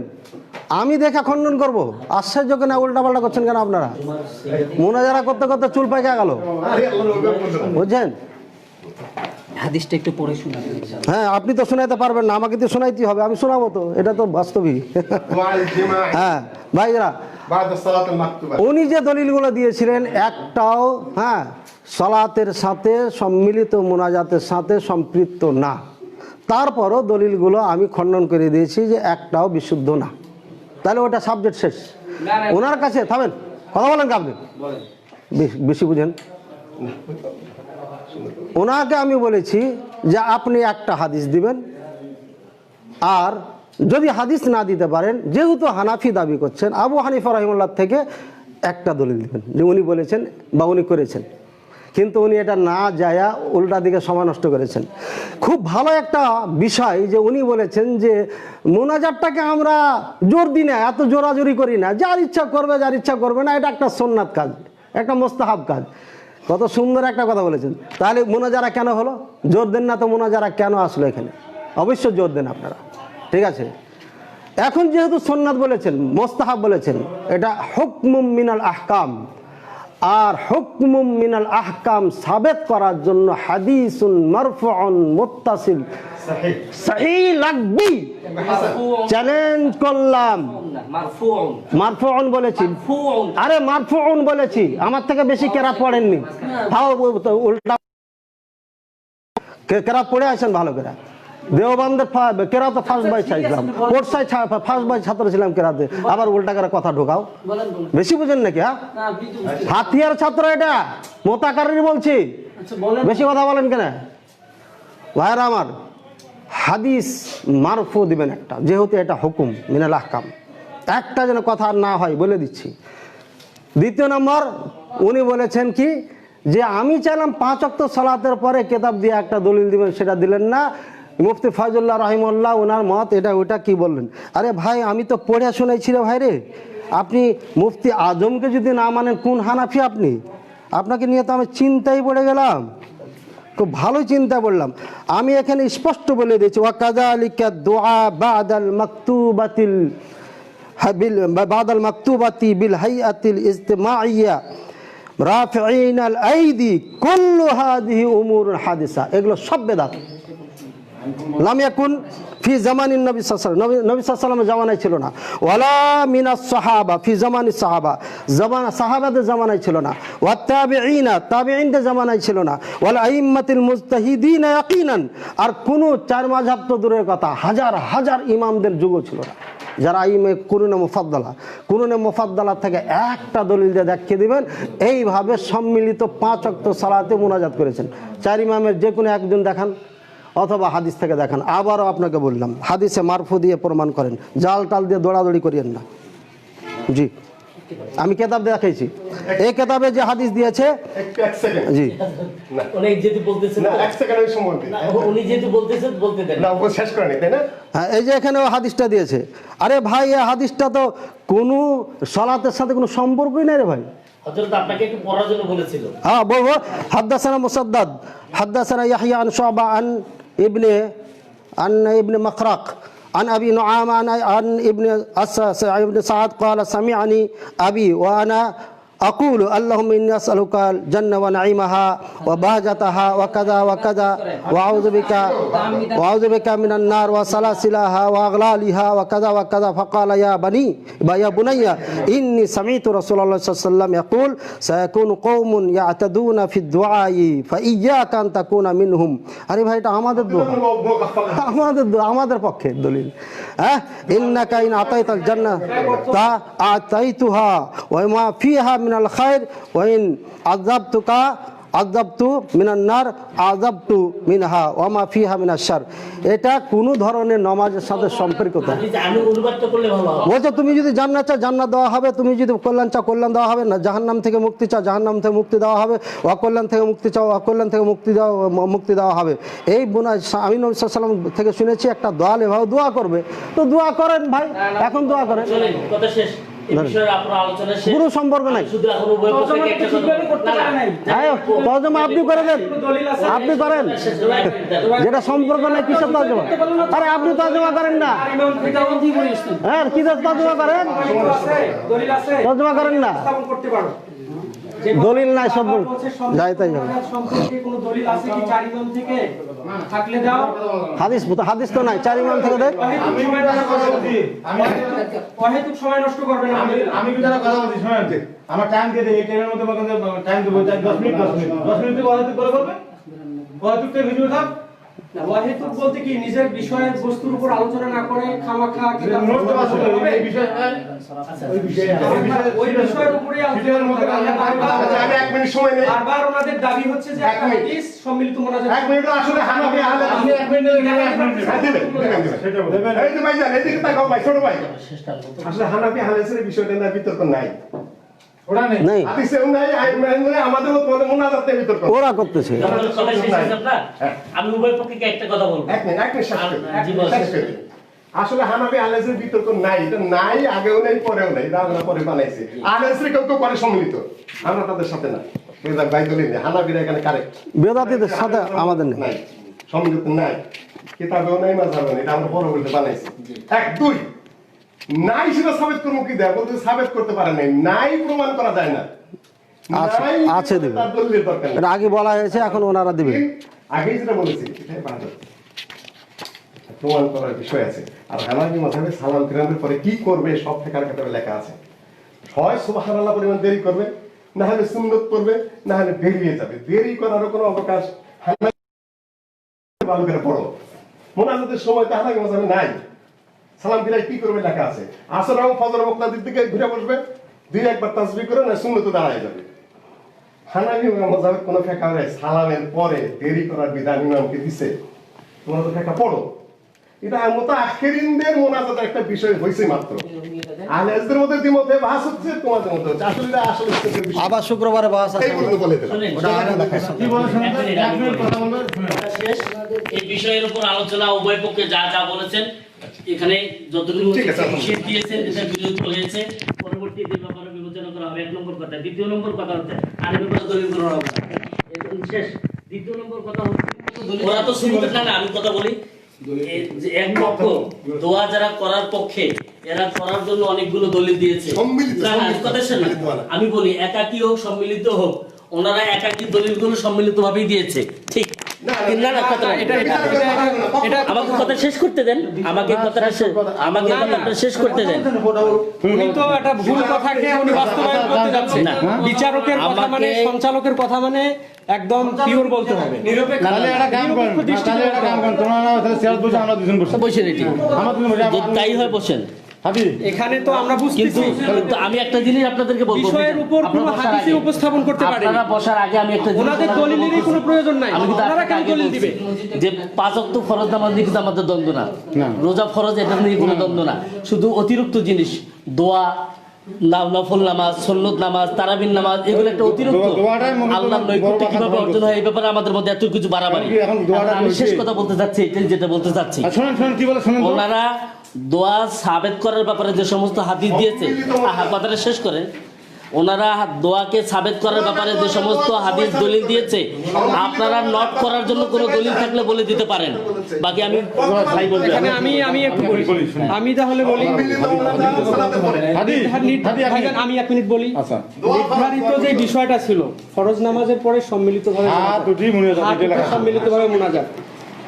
আমি দেখা খণ্ডন করব? আশ্চর্য কেন উল্টা পাল্টা করছেন কেন আপনারা? মোনাজারা করতে করতে চুল পাইকা গেল, বুঝছেন? হাদিসটা একটু পড়ে শোনাবেন। হ্যাঁ আপনি তো শোনাইতে পারবেন না, আমাকে তো শোনাইতে হবে, আমি শোনাবো তো, এটা তো বাস্তবিক। হ্যাঁ ভাইরা, بعد الصلاة المكتوبة উনি যে দলিলগুলো দিয়েছিলেন একটাও হ্যাঁ সালাতের সাথে সম্মিলিত মোনাজাতের সাথে সম্পৃক্ত না। তারপরও দলিলগুলো আমি খণ্ডন করে দিয়েছি যে একটাও বিশুদ্ধ না। তাহলে ওটা সাবজেক্ট শেষ। ওনার কাছে থামেন, কথা বলেন আপনি, বেশি বুঝেন। ওনাকে আমি বলেছি যে আপনি একটা হাদিস দিবেন, আর যদি হাদিস না দিতে পারেন, যেহেতু হানাফি দাবি করছেন, আবু হানিফা রাহিমাহুল্লাহ থেকে একটা দলিল দিবেন যে উনি বলেছেন বা উনি করেছেন। কিন্তু উনি এটা না যায়া উল্টা দিকে সময় নষ্ট করেছেন। খুব ভালো একটা বিষয় যে উনি বলেছেন যে মোনাজাতটাকে আমরা জোর দিই না, এত জোরাজোরি করি না, যার ইচ্ছা করবে যার ইচ্ছা করবে না, এটা একটা সুন্নাত কাজ, একটা মোস্তাহাব কাজ। কত সুন্দর একটা কথা বলেছেন। তাহলে মোনাজারা কেন হলো? জোর দেন না তো মোনাজারা কেন আসলো এখানে? অবশ্যই জোর দেন আপনারা, ঠিক আছে? এখন যেহেতু সুন্নাত বলেছেন, মোস্তাহাব বলেছেন, এটা হুকমুম মিনাল আহকাম, আর হুকমুম মিনাল আহকাম সাবেত করার জন্য হাদিসুন মারফুউন মুত্তাসিল সহিহ লাগবি। চ্যালেঞ্জ করলাম, মারফুউন বলেছি, আরে মারফুউন বলেছি, আমার থেকে বেশি কেরাত পড়েননি, তাও উল্টা কেরাত পড়ে আসেন ভালো করে। দেওবন্দের কেরাতে ফার্স্ট বাই চাইছিলাম, কোর্সাই ফার্স্ট বাই ছাত্র ছিলাম কেরাতে, আবার উল্টা করে কথা ঢোকাও, বেশি বুঝেন নাকি? হ্যাঁ, হাতিয়ার ছাত্র এটা, মোতাকাররি বলছি, বেশি কথা বলেন কেন ভাইরা আমার? হাদিস মারফু দিবেন একটা, যেহেতু এটা হুকুম মিনাল আহকাম, একটা যেন কথা না হয় বলে দিচ্ছি। দ্বিতীয় নম্বর, উনি বলেছেন কি যে আমি চাইলাম 5 ওয়াক্ত সালাতের পরে কেতাব দিয়ে একটা দলিল দিবেন, সেটা দিলেন না। মুফতি ফয়জুল্লাহ রাহিমাহুল্লাহ ওনার মত এটা ওটা কি বললেন? আরে ভাই, আমি তো পড়ে শোনাইছি রে ভাই রে, আপনি মুফতি আজমকে যদি না মানেন কোন হানাফি আপনি? আপনাকে নিয়ে তো আমি চিন্তায় পড়ে গেলাম, খুব ভালোই চিন্তা করলাম। আমি এখানে স্পষ্ট বলে দিয়েছি, ওয়াকাযালিকা দুআ বাদাল মাকতুবাতিল বাদাল মাকতুবাতি বিল হাইয়াতিল ইজতিমাইয়া রাফিঈন আল আইদি কুল্লু হাদিহি উমুরুন হাদিসা, এগুলো সব বেদাত। লাম ইয়াকুন ফি জামানিন নবী সাল্লাল্লাহু আলাইহি ওয়াসাল্লাম, নবী সাল্লাল্লাহু আলাইহি ওয়াসাল্লামের জামানায় ছিল না। ওয়ালা মিনাস সাহাবা ফি জামানিস সাহাবা, সাহাবাদের জামানায় ছিল না। ওয়া তাবিঈনা, তাবিঈনদের জামানায় ছিল না। ওয়াল আইম্মাতিল মুজতাহিদিনা ইয়াকিনান, আর কোন চার মাযহাব তো দূরের কথা, হাজার হাজার ইমামদের যুগও ছিল না, যারা আইমে কুরুনে মুফাদ্দালা থেকে একটা দলিল দিয়ে দেখিয়ে দিবেন এইভাবে সম্মিলিত 5 ওয়াক্ত সালাতে মুনাজাত করেছেন। 4 ইমামের যে কোনো একজন দেখান, অথবা হাদিস থেকে দেখান। আবারও আপনাকে বললাম, হাদিসে মারফু দিয়ে প্রমাণ করেন, জাল টাল দিয়ে দৌড়াদৌড়ি করিয়েন না। জি, আমি কেতাব দেখাইছি, এই কেতাবে যে হাদিস দিয়েছে। এক সেকেন্ড, জি, অনেক যেহেতু বলতেছেন, না এক সেকেন্ড ওই সময় দিন। উনি যেহেতু বলতেছেন বলতে দেন না, ও শেষ করে নি, তাই না? হ্যাঁ, এই যে এখানে হাদিসটা দিয়েছে। আরে ভাই, এই হাদিসটা তো কোনো সালাতের সাথে কোনো সম্পর্কই নেই রে ভাই। হযরত আপনাকে একটু পড়ার জন্য বলেছিল। হ্যাঁ বলবো, হাদ্দাসানা মুসাদ্দাদ হাদ্দাসানা ইয়াহইয়া আন শুআবা আন ইবনে মাখরাক عن أبي نعام عن ابن سعد قال سمعني أبي وأنا أقول اللهم إني أسألك الجنة ونعيمها وبهجتها وكذا وكذا وأعوذ بك من النار وسلاسلها وأغلالها وكذا وكذا. فقال يا بني إني سمعت رسول الله صلى الله عليه وسلم يقول سيكون قوم يعتدون في الدعاء فإياك أن تكون منهم. আরে ভাই, এটা আমাদের দোয়া, আমাদের দোয়া, আমাদের পক্ষে দলিল। হ্যাঁ, ইন্নাকা ইন আতাইতাল জান্নাহ তা আতাইতুহা ওয়া মা ফিহা মিনাল খায়র ওয়া ইন আযাবতুকা আযাবতু মিনান নার আযাবতু মিনহা ওয়া মা ফিহা মিনাশ শার। এটা কোনো ধরনের নামাজের সাথে সম্পর্কিত। আমি অনুবাদ করলে ভালো হবে। বলছো তুমি যদি জান্নাত চাও জান্নাত দেওয়া হবে, তুমি যদি কল্যাণ চাও কল্যাণ দেওয়া হবে, না জাহান্নাম থেকে মুক্তি চাও জাহান্নাম থেকে মুক্তি দেওয়া হবে, অকল্যাণ থেকে মুক্তি চাও অকল্যাণ থেকে মুক্তি দেওয়া হবে। এই বোনা আমি নবী সাল্লাল্লাহু আলাইহি ওয়াসাল্লাম থেকে শুনেছি একটা দোয়া এভাবে দোয়া করবে, তো দোয়া করেন ভাই, এখন দোয়া করেন। চলেন, কথা শেষ। এই বিষয়ে আপনার আলোচনা শেষ, কোনো সম্পর্ক নাই। শুধু এখন উভয় পক্ষকে একটা কথা তর্জমা আপনি করে দেন, আপনি করেন, যেটা সম্পর্ক নাই কিসের তর্জমা? আরে আপনি তর্জমা করেন না, হ্যাঁ কিসের তর্জমা করেন? তর্জমা করেন না, দলিল নাই, সব যাই তাই যাবে। হাদিস হাদিস তো নাই, 4 ইমাম থেকে দেখ। আমি কি জানা কথা বলছি, শুনেন, আমার টাইম দিয়ে দেয়, এই টাইমের মধ্যে টাইম দেবো 10 মিনিট 10 মিনিট করে করবে, কতটুকু ভিডিও থাক। ওয়াহিদুল বলতে কি নিজের বিষয়ের বস্তুর উপর আলোচনা না করে খামাখা কিতাব নোট দেওয়া আছে এই বিষয়ে, ওই বিষয়ের উপরে আলোচনার মধ্যে আমি 1 মিনিট সময় নেই। বারবার ওনাদের দাবি হচ্ছে যে একটা হাদিস সম্মিলিত মুনাজাত। 1 মিনিট আসলে হানাফি আহলে আপনি 1 মিনিট দিবেন সেটা বলেন। এই যে ভাইজান এদিকে তাকাও ভাই, ছোট ভাই, আসলে হানাফি আহলের বিষয়টা না বিতর্ক নাই, ওরা নেই, হাদিসেও নাই, আইনের নাই, আমাদের মধ্যে মুনাজাতে বিতর্ক ওরা করতেছে। আমি উভয় পক্ষকে একটা কথা বলবো। 1 মিনিট শেষ করে। আসলে হানাফি আহলের বিতর্ক নাই, এটা নাই, আগেও নেই পরেও নাই, এটা আমরা পরে বানাইছি। আহলের কেউ কেউ করে সম্মিলিত, আমরা তাদের সাথে না। বুঝলেন ভাই, দলিল নেই, হানাফিরা এখানে কারেক্ট, বেদাতীদের সাথে আমাদের নেই, সম্মিলিত নাই, কিতাবেও নাই, মাযহাবেও নাই, এটা আমরা পরবর্তীতে বানাইছি। 1 2 নাই সেটা সাবেত করবো কি দেয়, বলতে সাবেত করতে পারে নাই, নাই প্রমাণ করা যায় না। আচ্ছা, নাই আছে দিবে। তার দলিলের দরকার নেই। এটা আগে বলা হয়েছে, এখন ওনারা দিবেন। আগেই যেটা বলেছি এটাই বাহাদুর। প্রমাণ করার বিষয় আছে। আর হানাফি মাযহাবে সালাম ফিরানোর পরে কি করবে সব ফিকহের কিতাবে লেখা আছে। হয় সুবহানাল্লাহ পরিমাণ দেরি করবে, না হলে সুন্নত করবে, না হলে বেরিয়ে যাবে। দেরি করারও কোনো অবকাশ হানাফি ভালো করে পড়ো। মুনাজাতের সময় তো হানাফি মাযহাবে নাই। সালাম ফিরাই কি করবে লেখা আছে। আসর এবং ফজর মুক্তাদির দিকে ঘুরে বসবে, দুই একবার তাসবিহ করে না সুন্নতে দাঁড়ায় যাবে। হানাফি মাযহাবের কোনো ফিকহ নাই সালামের পরে দেরি করার বিধান ইমামকে দিছে। তোমরা তো ফিকহ পড়ো। এটা মুতাআখিরিনদের মুনাজাতের একটা বিষয় হইছে মাত্র। আহলে হাদিসদের মধ্যে দ্বিমতে বাস হচ্ছে, তোমাদের মধ্যে হচ্ছে। আসলে এটা আসলে বিষয়। আবার শুক্রবারে বাস আছে। এই পর্যন্ত বলে দিলাম। শুনেন, ওটা আগে দেখাই। কি বলে শুনুন তো, এক মিনিট কথা বলবেন। এটা শেষ। এই বিষয়ের উপর আলোচনা উভয় পক্ষে যা যা বলেছেন এখানে যতটুকু ঠিক আছে, নিষেধ দিয়েছেন এটা বিরোধ হয়েছে, পরবর্তীতে ব্যাপারে বিবেচনা করা হবে। 1 নম্বর কথা। দ্বিতীয় নম্বর কথা হচ্ছে আর এই ব্যাপারে দলিল করা হবে না। এটা শেষ। দ্বিতীয় নম্বর কথা হচ্ছে ওরা তো শুনতে না, আমি কথা বলি। এই যে এক পক্ষ দোয়া যারা করার পক্ষে, এরা করার জন্য অনেকগুলো দলিল দিয়েছে। সম্মিলিত, না, না, সম্মিলিত, কথা শোনেন। সম্মিলিত বলা। আমি বলি একাকী হোক সম্মিলিত হোক, ওনারা একাকী দলিলগুলো সম্মিলিত ভাবেই দিয়েছে। ঠিক না, না, কথা না, আমাকে কথা শেষ করতে দেন, আমাকে কথাটা শেষ করতে দেন। উনি তো একটা ভুল কথাকে উনি বাস্তবায়ন করতে যাচ্ছেন। না। বিচারকের কথা মানে, সঞ্চালকের কথা মানে একদম পিওর বলতে হবে। তাহলে একটা কাম করেন, তাহলে একটা কাম করেন, তোমরা না তাহলে চেয়ার বসে আমরা দুজন বসে। বসে রেডি, আমরা দুজন বসে। যদি তাই হয় বসেন। হাদি এখানে তো আমরা কিন্তু বুঝতেছি আমি একটা জিনিস আপনাদেরকে বলবো, বিষয়ের উপর আপনারা কোনো বসার হাদিসে আগে- উপস্থাপন করতে পারেন। আপনারা বসার আগে আমি একটা জিনিস ওনাদের বলবো। দলিলেরই কোনো প্রয়োজন নাই। আমি কিন্তু ওনারা কেন আপনাকে দলিল বলছি দিবে? যে 5 ওয়াক্ত ফরজ নামাজ নিয়ে কিন্তু আমাদের দ্বন্দ্ব না, রোজা ফরজ এটা নিয়ে কোনো দ্বন্দ্ব না। শুধু অতিরিক্ত জিনিস দোয়া, নফল নামাজ, সুন্নত নামাজ, তারাবির নামাজ, এগুলো একটা অতিরিক্ত দোয়াটাই মূলত আল্লাহর নৈকট্য কিভাবে অর্জন হয় এই ব্যাপারে আমাদের মধ্যে এত কিছু বাড়াবাড়ি। এখন দোয়াটা আমি শেষ বলছি। কথা বলতে চাচ্ছি, এটাই যেটা বলতে চাচ্ছি। শুনুন শুনুন কি বলে শুনুন তো। ওনারা দোয়া সাবেত করার ব্যাপারে যে সমস্ত হাদিস দিয়েছে, কথাটা শেষ করেন। ওনারা দোয়াকে সাবেত করার ব্যাপারে যে সমস্ত হাদিস দলিল দিয়েছে, আপনারা নোট করার জন্য কোনো দলিল থাকলে বলে দিতে পারেন। বাকি আমি ভাই বলবো। এখানে আমি একটু বলি। আমি তাহলে বলি হাদি হাদি আপনি ভাইজান, আমি 1 মিনিট বলি। আচ্ছা। নির্ধারিত যে বিষয়টা ছিল ফরজ নামাজের পরে সম্মিলিতভাবে হাত উঠি মুনাজাত, হাত এটা লেখা আছে। সম্মিলিতভাবে মুনাজাত,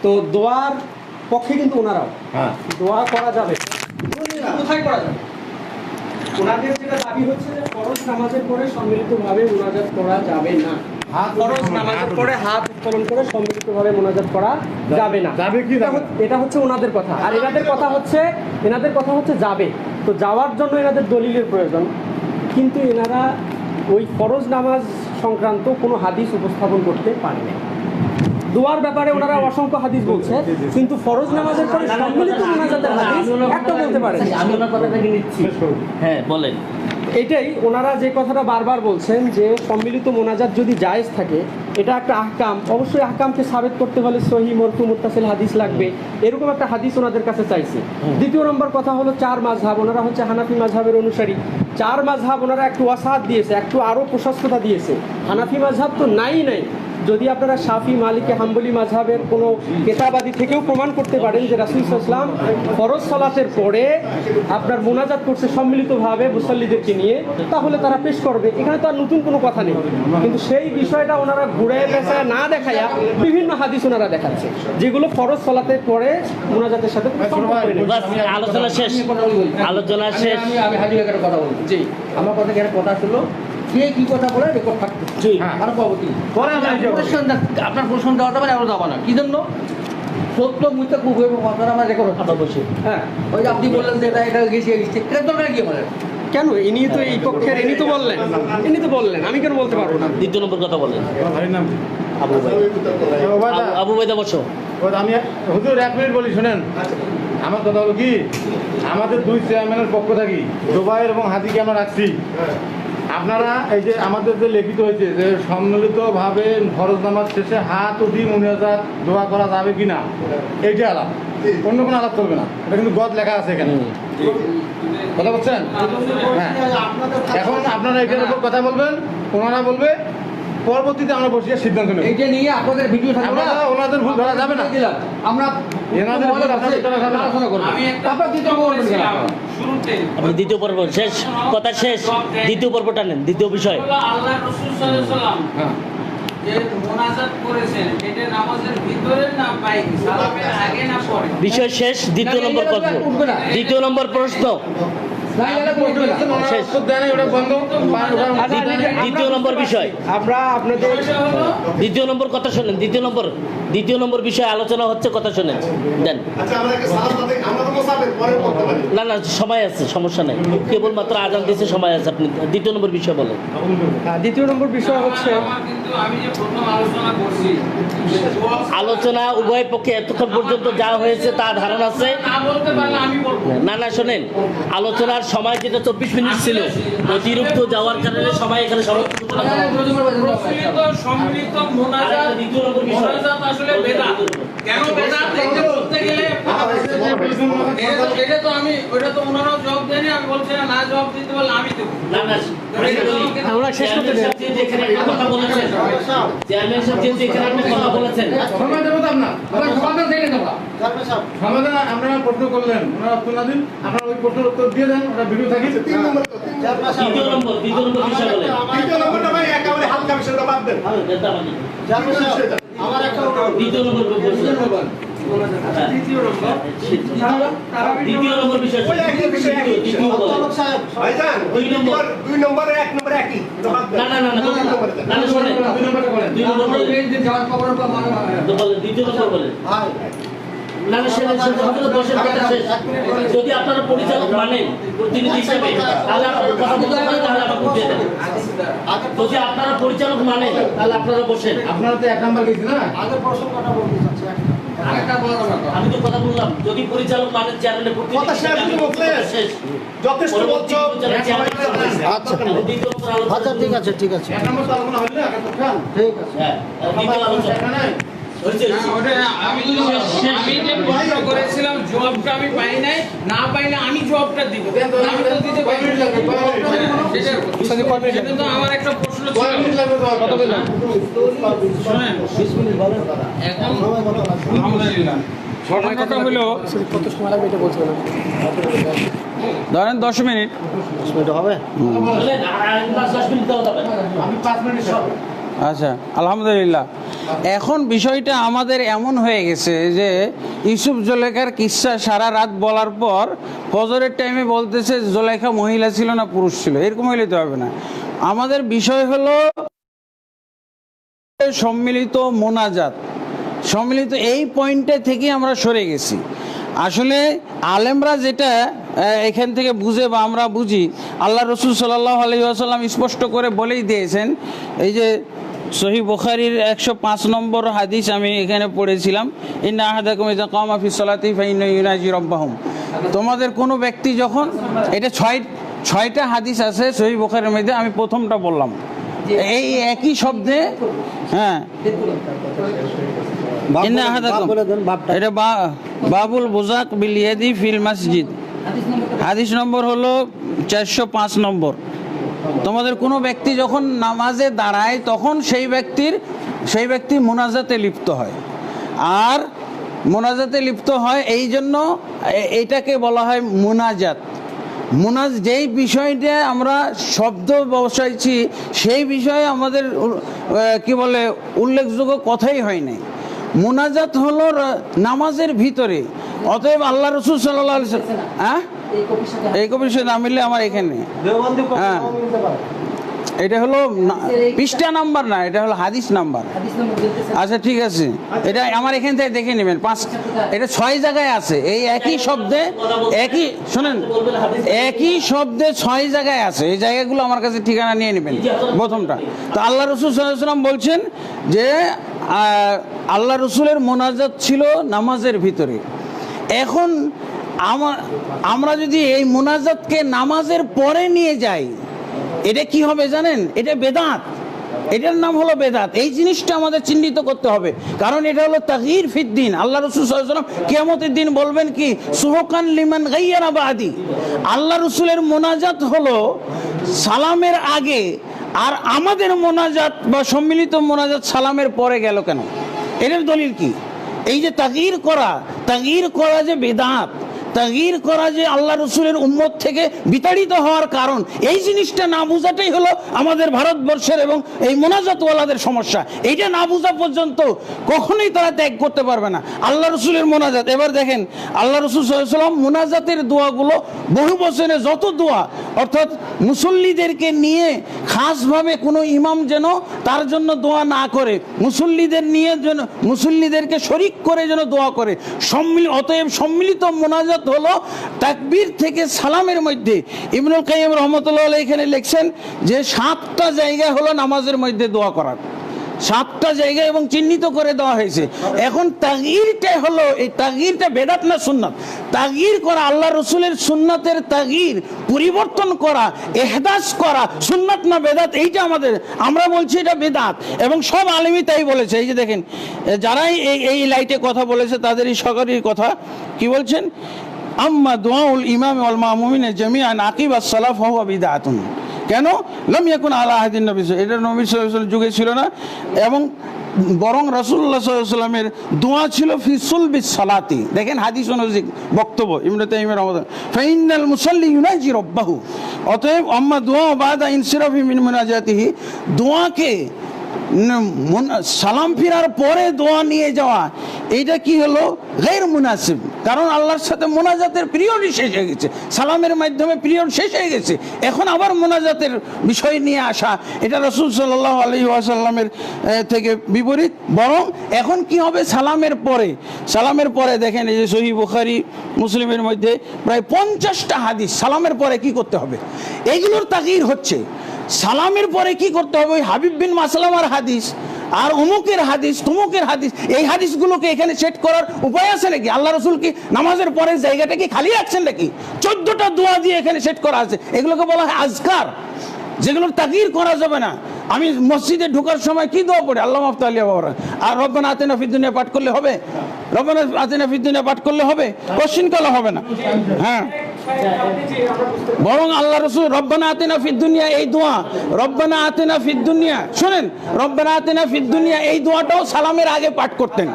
তো দোয়ার পক্ষে কিন্তু ওনারাও হ্যাঁ। দোয়া করা যাবে। কোথায় করা যাবে? ওনাদের যেটা দাবি হচ্ছে যে ফরজ নামাজের পরে সম্মিলিতভাবে মুনাজাত করা যাবে না। ফরজ নামাজের পরে হাত উত্তোলন করে সম্মিলিতভাবে মুনাজাত করা যাবে না। যাবে কি যাবে? এটা হচ্ছে ওনাদের কথা। আর এনাদের কথা হচ্ছে যাবে। তো যাওয়ার জন্য এনাদের দলিলের প্রয়োজন, কিন্তু এনারা ওই ফরজ নামাজ সংক্রান্ত কোনো হাদিস উপস্থাপন করতে পারে না। দোয়ার ব্যাপারে ওনারা অসংখ্য হাদিস বলছে, কিন্তু ফরজ নামাজের পরে সম্মিলিত মুনাজাতের হাদিস একটা বলতে পারে না। আমি ওনার কথাটাকে নিচ্ছি। হ্যাঁ বলেন। এটাই ওনারা যে কথাটা বারবার বলছেন যে সম্মিলিত মোনাজাত যদি জায়েজ থাকে, এটা একটা আহকাম, অবশ্যই আহকামকে সাবেত করতে হলে সহিহ মরফু মুত্তাসিল হাদিস লাগবে, এরকম একটা হাদিস ওনাদের কাছে চাইছে। দ্বিতীয় নম্বর কথা হলো 4 মাযহাব, ওনারা হচ্ছে হানাফি মাযহাবের অনুসারী। 4 মাযহাব ওনারা একটু ওয়াসাত দিয়েছে, একটু আরও প্রশস্ততা দিয়েছে। হানাফি মাযহাব তো নাই। যদি আপনারা শাফি, মালিকি, হাম্বলি মাযহাবের কোনো কেতাবাদি থেকেও প্রমাণ করতে পারেন যে রাসূল সাল্লাল্লাহু আলাইহি ওয়াসাল্লাম ফরজ সালাতের পরে আপনার মুনাজাত করছে সম্মিলিতভাবে মুসাল্লিদেরকে নিয়ে, তাহলে তারা পেশ করবে। এখানে তো আর নতুন কোনো কথা নেই, কিন্তু সেই বিষয়টা ওনারা ঘুরে পেঁচায় না দেখাইয়া বিভিন্ন হাদিস ওনারা দেখাচ্ছে, যেগুলো ফরজ সালাতের পরে মুনাজাতের সাথে কোনো সম্পর্ক নেই। বাস, আলোচনা শেষ। আলোচনা শেষ। আমি হাজি ভাইয়ের কথা বলবো। জি, আমার কথা এখানে কথা ছিল, কে কি কথা বলে রেকর্ড থাকতো। জি। আর পরবর্তী পরে আপনার প্রশ্ন দেওয়া যাবে না, আমরা যাবো না। কি জন্য? সত্য মুহূর্তে খুব হয়ে আপনারা আমার রেকর্ড খাতা বসে। হ্যাঁ, ওই যে আপনি বললেন যে এটা গেছে, এটা দরকার কি আমাদের? কেন? ইনি তো এই পক্ষের, ইনি তো বললেন, আমি কেন বলতে পারবো না? দ্বিতীয় নম্বর কথা বলেন। ভাইয়ের নাম কি? আবু বাইদা। আবু বাইদা বসো। আমি হুজুর 1 মিনিট বলি শুনেন। আমার কথা হলো কি, আমাদের 2 চেয়ারম্যানের পক্ষ থাকি জোবাইর এবং হাদিকে আমরা রাখছি। আপনারা এই যে আমাদের যে লিখিত হয়েছে যে সম্মিলিতভাবে ফরজ নামাজ শেষে হাত উঠি মুনাজাত দোয়া করা যাবে কিনা, এইটা আলাপ, অন্য কোনো আলাপ চলবে না। এটা কিন্তু গদ লেখা আছে এখানে, কথা বলছেন? হ্যাঁ। এখন আপনারা এটার উপর কথা বলবেন, ওনারা বলবে পরবর্তীতে আমরা বসে সিদ্ধান্ত নেব। এইটা নিয়ে আপনাদের ভিডিও থাকবে না, আমরা ওনাদের ভুল ধরা যাবে না। দিলাম আমরা এনাদের ভুল আপনাদের ধরা যাবে না। আলোচনা করব। তারপর দ্বিতীয় পর্ব করবেন কেন আপনারা? আপনি দ্বিতীয় পর্ব শেষ, কথা শেষ, দ্বিতীয় পর্বটা নেন, দ্বিতীয় বিষয়। আল্লাহ রাসূল সাল্লাল্লাহু আলাইহি ওয়াসাল্লাম যে মুনাজাত করেছেন এটা নামাজের ভিতরে না বাইরে, সালামের আগে না পরে? বিষয় শেষ, দ্বিতীয় নম্বর প্রশ্ন, দ্বিতীয় নম্বর প্রশ্ন, না, এটা করবে না। শেষ। দ্বিতীয় নম্বর বিষয়, আমরা আপনাদের দ্বিতীয় নম্বর কথা শোনেন, দ্বিতীয় নম্বর বিষয় আলোচনা হচ্ছে, কথা শোনেন দেন। আচ্ছা আমরা কি সালাত আদায় আমরা তো মুসাফির পরে করতে পারি? না না, সময় আছে, সমস্যা নাই, কেবলমাত্র আজান দিতে সময় আছে। আপনি দ্বিতীয় নম্বর বিষয় বলেন। দ্বিতীয় নম্বর বিষয় হচ্ছে আমার কিন্তু আমি যে প্রথম আলোচনা করছি আলোচনা উভয় পক্ষে এতক্ষণ পর্যন্ত যা হয়েছে তা ধারণা আছে। না বলতে পারলে আমি বলবো। না না, শোনেন, আলোচনার সময় যেটা 24 মিনিট ছিল, অতিরিক্ত যাওয়ার কারণে সময় এখানে প্রচলিত সম্মিলিত মুনাজাত, মুনাজাত আসলে বেদাত। কেন বেদাত? এটা বলতে গেলে এটা তো আমি, ওটা তো ওনারাও জবাব দেয়নি, আমি বলছি না জবাব দিতে বললে আমি দেবো। না না, আমরা শেষ করতে দেন। যেখানে কথা বলেছেন, চেয়ারম্যান সাহেব যেহেতু এখানে আপনি কথা বলেছেন, সময় দেবো তো আপনার আমরা সমাধান থেকে দেবো। সমাধান আপনারা প্রশ্ন করলেন, ওনারা উত্তর না দিন, আপনারা ওই প্রশ্নের উত্তর দিয়ে দেন, ওটা ভিডিও থাকি। দ্বিতীয় নম্বর বিষয় বলেন। দ্বিতীয় নম্বরটা ভাই একেবারে হালকা বিষয়টা বাদ দেন। আমার একটা দ্বিতীয় নম্বর বিষয়, ওই একই বিষয়, একই বিষয়। ভাইজান, ওই দুই নম্বরে এক নম্বরে একই। ওটা বাদ দেন। না না না না, না না, শোনেন, দুই নম্বরটা বলেন। দুই নম্বর বলেন, এই যে যাওয়ার খবরের পর মানে তো বলেন, দ্বিতীয় নম্বর বলেন। না না, সেটা বসের কথা শেষ। যদি আপনারা পরিচালক মানেন প্রতিনিধি হিসেবে, তাহলে আপনারা কথা বলতে পারেন, তাহলে আপনারা বুঝিয়ে দেন। যদি আপনারা পরিচালক মানেন, তাহলে আপনারা বসেন। আপনারা তো এক নাম্বার গেছি না? আগের প্রশ্নটা বলতে চাচ্ছি। আরেকটা বড় কথা। আমি তো কথা বললাম, যদি পরিচালক মানেন, চেয়ারম্যানের কথা শেষ, প্রতিনিধি তুমি বললে। শেষ। যথেষ্ট বলছো। আচ্ছা আচ্ছা, ঠিক আছে ঠিক আছে এক নম্বর তো আলোচনা হইল না, একটা তো খান। ঠিক আছে। দ্বিতীয় আলোচনা এটা নাই। হয়েছে। আমি যে প্রশ্ন করেছিলাম জবাবটা আমি পাই নাই, না পাইলে আমি জবাবটা দিব। আমি তো দিতে পারি না। সেটা তো আমার একটা প্রশ্ন ছিল। শোনেন, এখন আলহামদুলিল্লাহ ঘটনাটা হলো, কত সময় লাগবে এটা বলছো না? ধরেন 10 মিনিট। হবে? বলেন, আর 10 মিনিট দেওয়া যাবে। আমি 5 মিনিট সব। আচ্ছা, আলহামদুলিল্লাহ। এখন বিষয়টা আমাদের এমন হয়ে গেছে যে ইউসুফ জুলেখার কিস্সা সারা রাত বলার পর ফজরের টাইমে বলতেছে জুলেখা মহিলা ছিল না পুরুষ ছিল, এরকম হইলে তো হবে না। আমাদের বিষয় হলো সম্মিলিত মোনাজাত, সম্মিলিত এই পয়েন্টে থেকে আমরা সরে গেছি। আসলে আলেমরা যেটা এখান থেকে বুঝে বা আমরা বুঝি, আল্লাহ রসুল সাল্লাল্লাহু আলাইহি ওয়াসাল্লাম স্পষ্ট করে বলেই দিয়েছেন। এই যে সহিহ বুখারীর 105 নম্বর হাদিস আমি এখানে পড়েছিলাম, ইন্না আহাদাকুম ইযা কামা ফিস সালাতি ফাইন্নাহু ইউনাজি রাব্বাহুম। তোমাদের কোনো ব্যক্তি যখন, এটা ছয়টা হাদিস আছে সহিহ বুখারীর মধ্যে, আমি প্রথমটা বললাম এই একই শব্দে। হ্যাঁ, ইন্না আহাদাকুম, এটা বাবুল বুজাক বিল ইয়াদি ফিল মসজিদ, হাদিস নম্বর হলো 405 নম্বর। তোমাদের কোনো ব্যক্তি যখন নামাজে দাঁড়ায় তখন সেই ব্যক্তি মোনাজাতে লিপ্ত হয়। আর মোনাজাতে লিপ্ত হয় এই জন্য এটাকে বলা হয় মোনাজাত। যেই বিষয়টা আমরা শব্দ বসাইছি সেই বিষয়ে আমাদের কি বলে উল্লেখযোগ্য কথাই হয় নাই। মোনাজাত হলো নামাজের ভিতরে। অতএব আল্লাহ রসুল সাল্লাল্লাহু আলাইহি ওয়াসাল্লাম, হ্যাঁ এই কপির সাথে না মিললে আমার এখানে, হ্যাঁ এটা হলো পৃষ্ঠা নাম্বার না, এটা হলো হাদিস নাম্বার। আচ্ছা ঠিক আছে, এটা আমার এখান থেকে দেখে নেবেন। এটা 6 জায়গায় আছে, এই একই শব্দে শোনেন, একই শব্দে 6 জায়গায় আছে। এই জায়গাগুলো আমার কাছে ঠিকানা নিয়ে নেবেন। প্রথমটা তো আল্লাহ রসুল সাল্লাল্লাহু আলাইহি ওয়াসাল্লাম বলছেন যে আল্লাহ রসুলের মোনাজাত ছিল নামাজের ভিতরে। এখন আমরা যদি এই মোনাজাতকে নামাজের পরে নিয়ে যাই, এটা কি হবে জানেন? এটা বেদাত, এটার নাম হলো বেদাত। এই জিনিসটা আমাদের চিহ্নিত করতে হবে, কারণ এটা হলো তাগয়ীর ফিদ্দিন। আল্লাহ রাসূল সাল্লাল্লাহু আলাইহি ওয়াসাল্লাম কিয়ামতের দিন বলবেন কি, সুহকান লিমান গায়্যারা বাদি। আল্লাহ রাসূলের মোনাজাত হলো সালামের আগে আর আমাদের মোনাজাত বা সম্মিলিত মোনাজাত সালামের পরে গেল কেন? এর দলিল কি? এই যে তাগয়ির করা যে বেদাত, তাগয়ির করা যে আল্লাহ রসুলের উম্মত থেকে বিতাড়িত হওয়ার কারণ, এই জিনিসটা না বোঝাটাই হলো আমাদের ভারতবর্ষের এবং এই মোনাজাতওয়ালাদের সমস্যা। এইটা না বোঝা পর্যন্ত কখনোই তারা ত্যাগ করতে পারবে না আল্লাহ রসুলের মোনাজাত। এবার দেখেন আল্লাহ রসুল সাল্লাল্লাহু আলাইহি ওয়াসাল্লাম মোনাজাতের দোয়াগুলো বহু বছরে যত দোয়া, অর্থাৎ মুসল্লিদেরকে নিয়ে খাসভাবে কোনো ইমাম যেন তার জন্য দোয়া না করে, মুসল্লিদের নিয়ে যেন মুসল্লিদেরকে শরিক করে যেন দোয়া করে। অতএব সম্মিলিত মোনাজাত হলো তাকবীর থেকে সালামের মধ্যে। ইবনুল কাইয়্যিম রাহমাতুল্লাহ আলাইহি এখানে লিখছেন যে 7টা জায়গা হলো নামাজের মধ্যে দোয়া করার, 7টা জায়গা এবং চিহ্নিত করে দেওয়া হয়েছে। এখন তাগয়িরটা হলো, এই তাগয়িরটা বেদাত না সুন্নাত? তাগয়ির করা, আল্লাহ রসুলের সুন্নাতের তাগয়ির, পরিবর্তন করা, ইহদাস করা সুন্নাত না বেদাত? এইটা আমরা বলছি এটা বেদাত, এবং সব আলেমই তাই বলেছে। এই যে দেখেন যারাই এই লাইটে কথা বলেছে তাদের এই সকলের কথা কি বলছেন, আম্মা দুআউল ইমাম ওয়াল মামুমিন জামিআন আকিবাস সালাফ ফাহুয়া বিদআতুন। কেন? লাম ইয়াকুন আলা আহাদিন নবী, এটা নবী সাল্লাল্লাহু আলাইহি ওয়াসাল্লাম যুগে ছিল না, এবং বরং রাসূলুল্লাহ সাল্লাল্লাহু আলাইহি ওয়াসাল্লামের দোয়া ছিল ফি সুলবিস সালাতি। দেখেন হাদিস অনুযায়ী বক্তব্য ইবনে তাইমিয়া রাহমাতুল্লাহ, ফাইনাল মুসাল্লি ইউনাজি রাব্বাহু। অতএব আম্মা দুআ বাদা ইনসিরাফি মিন মুনাজাতিহি, দোয়াকে সালাম ফিরার পরে দোয়া নিয়ে যাওয়া, এইটা কি হলো? গায়র মুনাসিব। কারণ আল্লাহর সাথে মোনাজাতের পিরিয়ডই শেষ হয়ে গেছে, সালামের মাধ্যমে পিরিয়ড শেষ হয়ে গেছে, এখন আবার মোনাজাতের বিষয় নিয়ে আসা, এটা রাসূল সাল্লাল্লাহু আলাইহি ওয়াসাল্লামের থেকে বিপরীত। বরং এখন কি হবে? সালামের পরে দেখেন এই যে সহিহ বুখারী মুসলিমের মধ্যে প্রায় 50টা হাদিস সালামের পরে কি করতে হবে, এইগুলোর তাগয়ির হচ্ছে। সালামের পরে কি করতে হবে? ওই হাবিব বিন মাসলামার হাদিস আর অমুকের হাদিস, তমুকের হাদিস, এই হাদিসগুলোকে এখানে সেট করার উপায় আছে নাকি? আল্লাহ রসুল কি নামাজের পরে জায়গাটা কি খালি রাখছেন নাকি? 14টা দোয়া দিয়ে এখানে সেট করা আছে, এগুলোকে বলা হয় আজকার, যেগুলোর তাগয়ির করা যাবে না। আমি মসজিদে ঢোকার সময় কি দোয়া পড়ি? আল্লাহ মাফতালিয়া বাবা, আর রব্বানা আতিনা ফিদ দুনিয়া পাঠ করলে হবে? রব্বানা আতিনা ফিদ দুনিয়া পাঠ করলে হবে? কোশ্চিন করা হবে না। হ্যাঁ, বরং আল্লাহ রসুল রব্বানা আতিনা ফিদ দুনিয়া, এই দোয়া রব্বানা আতিনা ফিদ দুনিয়া, শুনেন, রব্বানা আতিনা ফিদ দুনিয়া এই দোয়াটাও সালামের আগে পাঠ করতেন।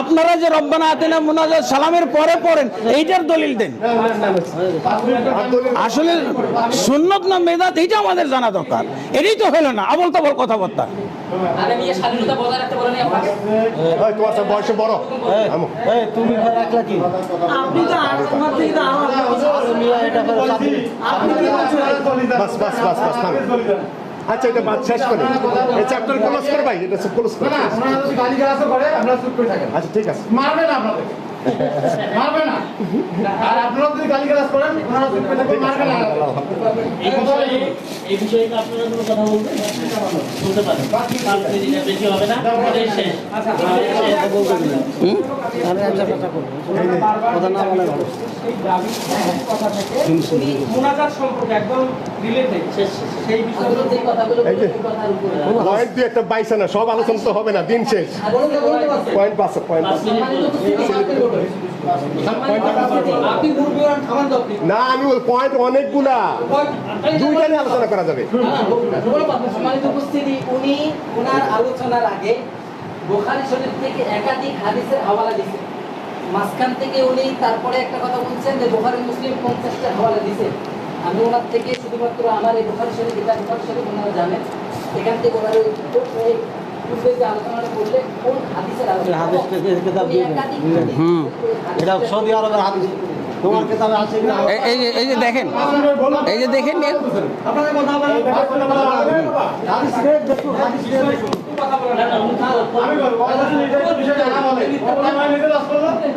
আপনারা যে রব্বানা আতিনা মুনাজাত সালামের পরে পড়েন, এইটার দলিল দেন। আসলে সুন্নত না বেদাত এইটা আমাদের জানা দরকার। এটাই তো হলো না, আবল তাবল কথাবার্তা। স্বাধীনতা বজায় রাখতে বলেন তোমার সব বয়সে বড়, তুমি একলা কি? বাস বাস বাস বাস, থাম। আচ্ছা, এটা বাদ শেষ করে এই চ্যাপ্টার ক্লোজ কর ভাই, এটা ক্লোজ কর। আচ্ছা ঠিক আছে, মারবে না আপনাদের, মারবে না। আর আপনারা যদি গালিগালাজ করেন, ওনারা চুপ করে থাকবে, মারবে না। এই বিষয়ে কি আপনারা কোনো কথা বলবেন? বলতে পারেন, 5 মিনিটের বেশি হবে না, এটাই শেষ। আমি একটা কথা বলবো, কথা না বলে ভালো। মোনাজাত সম্পর্কে একদম রিলেটেড সেই বিষয়গুলো যে কথাগুলো পয়েন্ট দিয়ে একটা বাইসা না, সব আলোচনা তো হবে না, দিন শেষ। পয়েন্ট পাস, পয়েন্ট না, আমি বল পয়েন্ট অনেকগুলা, দুইটা নিয়ে আলোচনা করা যাবে। সম্মানিত উপস্থিতি, উনি ওনার আলোচনার আগে বুখারী শরীফ থেকে একাধিক হাদিসের হাওয়ালা দিয়েছেন। মাঝখান থেকে উনি তারপরে একটা কথা বলছেন যে বুখারী মুসলিম 50টা হাওয়ালা দিয়েছেন। আমি ওনার থেকে শুধুমাত্র আমার এই বুখারী শরীফ, এটা বুখারী শরীফ ওনারা জানেন, এখান থেকে ওনার পূর্বে যে আলোচনাটা করলে কোন হাদিসের আলোচনা, এটা সৌদি আরবের হাদিস, তোমার কিতাবে আছে কিনা? এই যে দেখেন, এই যে দেখেন, আপনাদের কথা বলেন, হাদিস রেট দেখুন, হাদিস রেট দেখুন।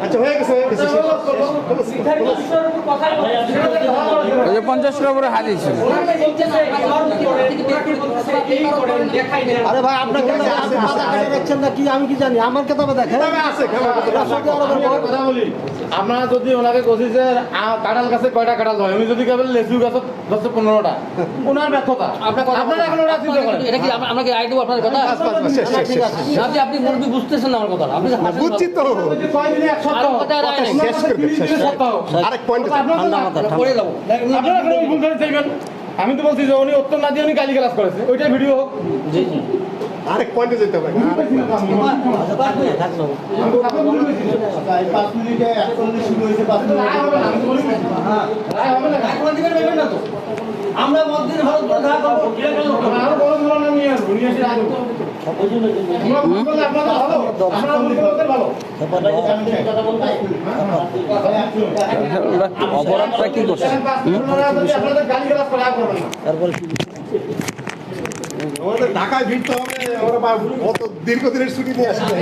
আচ্ছা, হয়ে গেছে। 50টার উপরে হাদিস। আরে ভাই, আপনার কেতাবে দেখছেন না কি? আমি কি জানি? আমার কেতাবে দেখেন। কথা বলি, আপনারা যদি ওনাকে কষি যে কাঁঠাল গাছে কয়টা কাঁঠাল হয়, উনি যদি কেবল লেচু গাছে 10-15টা, ওনার ব্যর্থতা। আপনারা এখন ওরা চিন্তা করেন, এটা কি আমাকে আইডু আপনার কথা? আপনি মুরবি বুঝতেছেন না আমার কথা? আপনি বুঝছি তো, কয়দিনে এক সপ্তাহ শেষ করবে। আরেক পয়েন্ট পড়ে যাবো। আপনারা এখন ভুল করে চাইবেন। আমি তো বলছি যে উনি উত্তর না দিয়ে উনি গালিগালাজ করেছে, ওইটাই ভিডিও হোক। জি জি আরেক পয়েন্টে যেতে হবে। আমরা মন্দির ভারত দেখা করবো অপরাধটা কি করছে? আমাদের ঢাকায় ভিড়তে হবে, আমরা কত দীর্ঘদিনের ছুটি নিয়ে আসছি।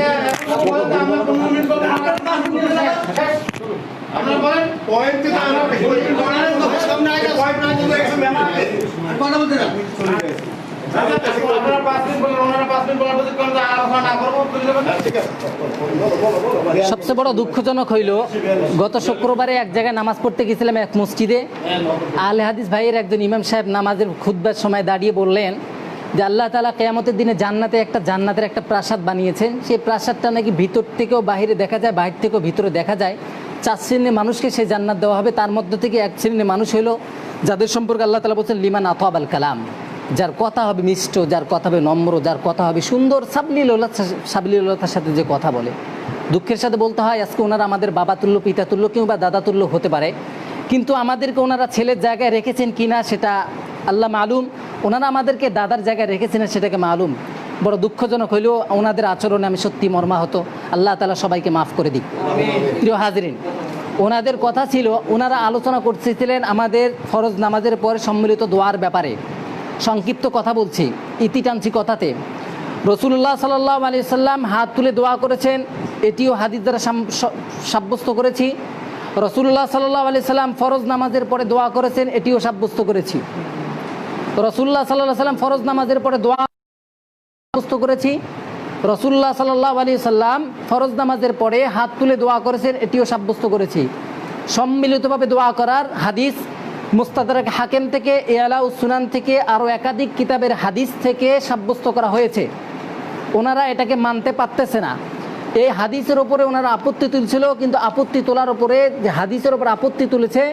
পয়েন্ট সবচেয়ে বড় দুঃখজনক হইল গত শুক্রবারে এক জায়গায় নামাজ পড়তে গেছিলাম এক মসজিদে। আহলে হাদিস ভাইয়ের একজন ইমাম সাহেব নামাজের খুতবার সময় দাঁড়িয়ে বললেন যে আল্লাহ তাআলা কিয়ামতের দিনে জান্নাতের একটা প্রাসাদ বানিয়েছেন। সেই প্রাসাদটা নাকি ভিতর থেকেও বাইরে দেখা যায়, বাইরে থেকেও ভিতরে দেখা যায়। 4 শ্রেণীর মানুষকে সেই জান্নাত দেওয়া হবে। তার মধ্য থেকে এক শ্রেণীর মানুষ হলো যাদের সম্পর্কে আল্লাহ তাআলা বলছেন লিমান আতাবাল কালাম, যার কথা হবে মিষ্ট, যার কথা হবে নম্র, যার কথা হবে সুন্দর, সাবলীলতার সাথে যে কথা বলে। দুঃখের সাথে বলতে হয় আজকে ওনারা আমাদের বাবা তুল্য, পিতা তুল্য কিংবা দাদা তুল্য হতে পারে, কিন্তু আমাদেরকে ওনারা ছেলের জায়গায় রেখেছেন কিনা সেটা আল্লাহ মালুম, ওনারা আমাদেরকে দাদার জায়গায় রেখেছেন সেটাকে মালুম। বড় দুঃখজনক হইলেও ওনাদের আচরণে আমি সত্যি মর্মাহত। আল্লাহ তাআলা সবাইকে মাফ করে দিক। প্রিয় হাজরিন, ওনাদের কথা ছিল, ওনারা আলোচনা করতেছিলেন আমাদের ফরজ নামাজের পরে সম্মিলিত দোয়ার ব্যাপারে। সংক্ষিপ্ত কথা বলছি, ইতি টানছি কথাতে। রসুল্লাহ সাল্লাল্লাহু আলাইহি সাল্লাম হাত তুলে দোয়া করেছেন, এটিও হাদিস দ্বারা সাব্যস্ত করেছি। রসুল্লাহ সাল্লাল্লাহু আলাইহি সাল্লাম ফরজ নামাজের পরে দোয়া করেছেন, এটিও সাব্যস্ত করেছি। রসুল্লাহ সাল্লাল্লাহু আলাইহি সাল্লাম ফরজ নামাজের পরে দোয়া সাব্যস্ত করেছি। রসুল্লাহ সাল্লাল্লাহু আলাইহি সাল্লাম ফরজ নামাজের পরে হাত তুলে দোয়া করেছেন, এটিও সাব্যস্ত করেছি। সম্মিলিতভাবে দোয়া করার হাদিস মুস্তাদরাক হাকিম থেকে, ইআলাউস সুনান থেকে, আরও একাধিক কিতাবের হাদিস থেকে সাব্যস্ত করা হয়েছে। ওনারা এটাকে মানতে পারতেছে না। এই হাদিসের ওপরে ওনারা আপত্তি তুলছিল, কিন্তু আপত্তি তোলার ওপরে যে হাদিসের ওপর আপত্তি তুলেছে,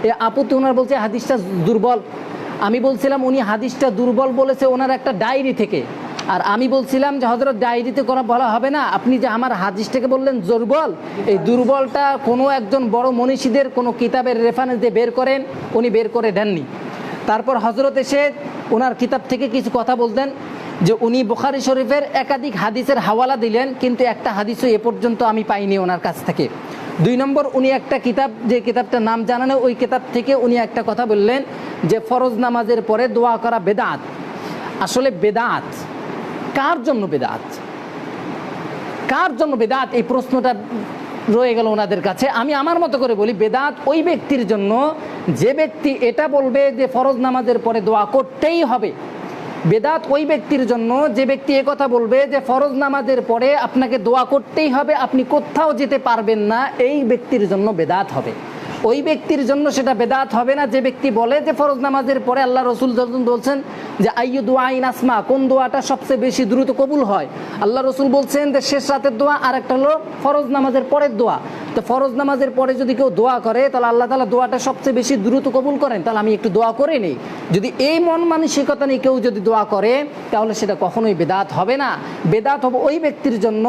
এই আপত্তি ওনারা বলছে হাদিসটা দুর্বল। আমি বলছিলাম উনি হাদিসটা দুর্বল বলেছে ওনার একটা ডায়েরি থেকে, আর আমি বলছিলাম যে হযরত ডায়েরিতে কোনো বলা হবে না, আপনি যে আমার হাদিসটাকে বললেন দুর্বল, এই দুর্বলটা কোনো একজন বড় মনীষীদের কোনো কিতাবের রেফারেন্স দিয়ে বের করেন, উনি বের করে দেননি। তারপর হযরত এসে ওনার কিতাব থেকে কিছু কথা বলতেন যে উনি বুখারী শরীফের একাধিক হাদিসের হাওয়ালা দিলেন, কিন্তু একটা হাদিসও এ পর্যন্ত আমি পাইনি ওনার কাছ থেকে। 2 নম্বর, উনি একটা কিতাব, যে কিতাবটার নাম জানানো, ওই কিতাব থেকে উনি একটা কথা বললেন যে ফরজ নামাজের পরে দোয়া করা বেদাত। আসলে বেদাত কার জন্য বেদাত, কার জন্য বেদাত, এই প্রশ্নটা রয়ে গেল ওনাদের কাছে। আমি আমার মতো করে বলি, বেদাত ওই ব্যক্তির জন্য যে ব্যক্তি এটা বলবে যে ফরজ নামাজের পরে দোয়া করতেই হবে। বেদাত ওই ব্যক্তির জন্য যে ব্যক্তি কথা বলবে যে ফরজ নামাজের পরে আপনাকে দোয়া করতেই হবে, আপনি কোথাও যেতে পারবেন না, এই ব্যক্তির জন্য বেদাত হবে। ওই ব্যক্তির জন্য সেটা বেদাত হবে না যে ব্যক্তি বলে যে ফরজ নামাজের পরে আল্লাহ রসুল বলছেন যে আইয়ু দুআইন আসমা, কোন দোয়াটা সবচেয়ে বেশি দ্রুত কবুল হয়। আল্লাহ রসুল বলছেন যে শেষ রাতের দোয়া, আর একটা হলো ফরজ নামাজের পরের দোয়া। তো ফরজ নামাজের পরে যদি কেউ দোয়া করে তাহলে আল্লাহ তাআলা দোয়াটা সবচেয়ে বেশি দ্রুত কবুল করেন, তাহলে আমি একটু দোয়া করে নেই। যদি এই মন মানসিকতা নিয়ে কেউ যদি দোয়া করে তাহলে সেটা কখনোই বেদাত হবে না। বেদাত হবে ওই ব্যক্তির জন্য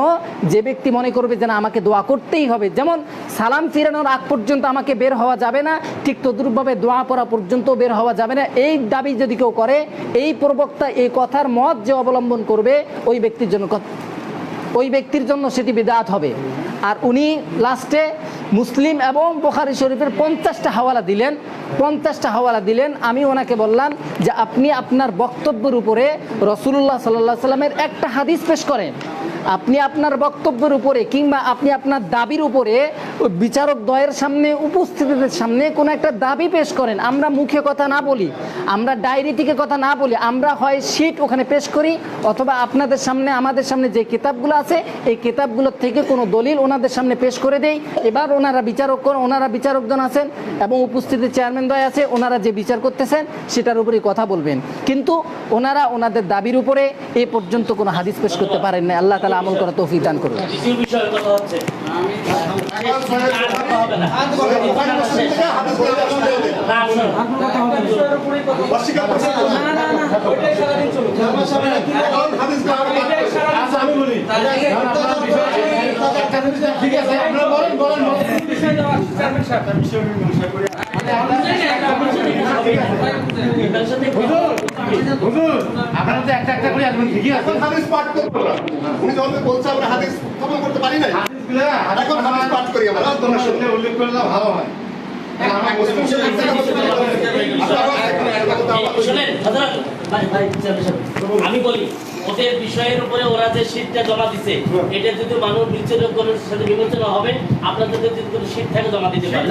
যে ব্যক্তি মনে করবে যে না আমাকে দোয়া করতেই হবে, যেমন সালাম ফিরানোর আগ পর্যন্ত আমাকে বের হওয়া যাবে না, ঠিক তদ্রূপভাবে দোয়া পড়া পর্যন্ত বের হওয়া যাবে না, এই দাবি যদি কেউ করে, এই প্রবক্তা এই কথার মত যে অবলম্বন করবে, ওই ব্যক্তির জন্য সেটি বিদআত হবে। আর উনি লাস্টে মুসলিম এবং বুখারী শরীফের 50টা হাওয়ালা দিলেন। আমি ওনাকে বললাম যে আপনি আপনার বক্তব্যের উপরে রাসূলুল্লাহ সাল্লাল্লাহু আলাইহি সাল্লামের একটা হাদিস পেশ করেন। আপনি আপনার বক্তব্যের উপরে কিংবা আপনি আপনার দাবির উপরে বিচারক দ্বয়ের সামনে, উপস্থিতদের সামনে কোনো একটা দাবি পেশ করেন। আমরা মুখে কথা না বলি, আমরা ডায়েরি থেকে কথা না বলি, আমরা হয় শীট ওখানে পেশ করি, অথবা আপনাদের সামনে আমাদের সামনে যে কিতাবগুলো আছে এই কিতাবগুলোর থেকে কোনো দলিল ওনাদের সামনে পেশ করে দেই। এবার ওনারা বিচারকজন আছেন এবং উপস্থিত চেয়ারম্যান দ্বয় আছে, ওনারা যে বিচার করতেছেন সেটার উপরেই কথা বলবেন। কিন্তু ওনারা ওনাদের দাবির উপরে এ পর্যন্ত কোনো হাদিস পেশ করতে পারেন না। আল্লাহ তাআলা আমল করা তৌফিক দান করুন। দ্বিতীয় বিষয়ের কথা হচ্ছে এখন বুখারী মুসলিম থেকে হাদিসগুলো অস্বীকার করছেন তো? এখন হাদিসগুলো আচ্ছা আমি বলি ঠিক আছে আপনারা বলেন হুজুর আপনারা তো একটা করে আসবেন ঠিকই আছে। এখন হাদিস পাঠ করব না, উনি যখন বলছে আমরা হাদিস খতম করতে পারি না, হাদিসগুলো এখন হাদিস পাঠ করি আমরা তোমরা শুনলে উল্লেখ করলে ভালো হয়। আমরা মুসলিম আমি বলি ওদের বিষয়ের উপরে ওরা যে শীটটা জমা দিছে এটা যদি মানুষ বিচরণের সাথে বিবেচনা হবে আপনাদের যদি কোনো শীট থাকে জমা দিতে পারেন।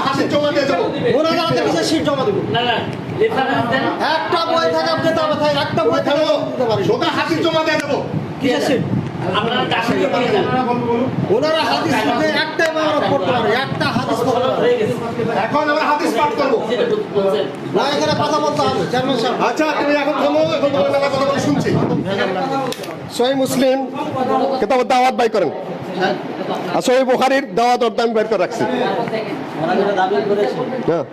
হাদিস জমা দিয়ে যাবো, ওনারা আমাদের কাছে শীট জমা দেবেন। না না রেফারেন্স দেন। একটা বই থাকে আপনি তো আমাদের একটা বই থাকে দিতে পারেন। ওটা হাদিস জমা দিয়ে যাবো। কিসের শীট? আপনারা কাশ্মীরে পড়ে যান। ওনারা হাদিস থেকে একটাই আমরা পড়তে পারে, একটা হাদিস পড়তে পারে। হয়ে গেছে। এখন আমরা হাদিস পাঠ করবো। যেটা বলছেন না এখানে কথা বলতে হবে চেয়ারম্যান সাহেব। আচ্ছা তুমি এখন থামো, এখন তোমার মেলা কথা বলে শুনছি। সহিহ মুসলিম কিতাব দাওয়াত বাই করেন, আর সহিহ বুখারীর দাওয়াত অর্থ আমি বের করে রাখছি। হ্যাঁ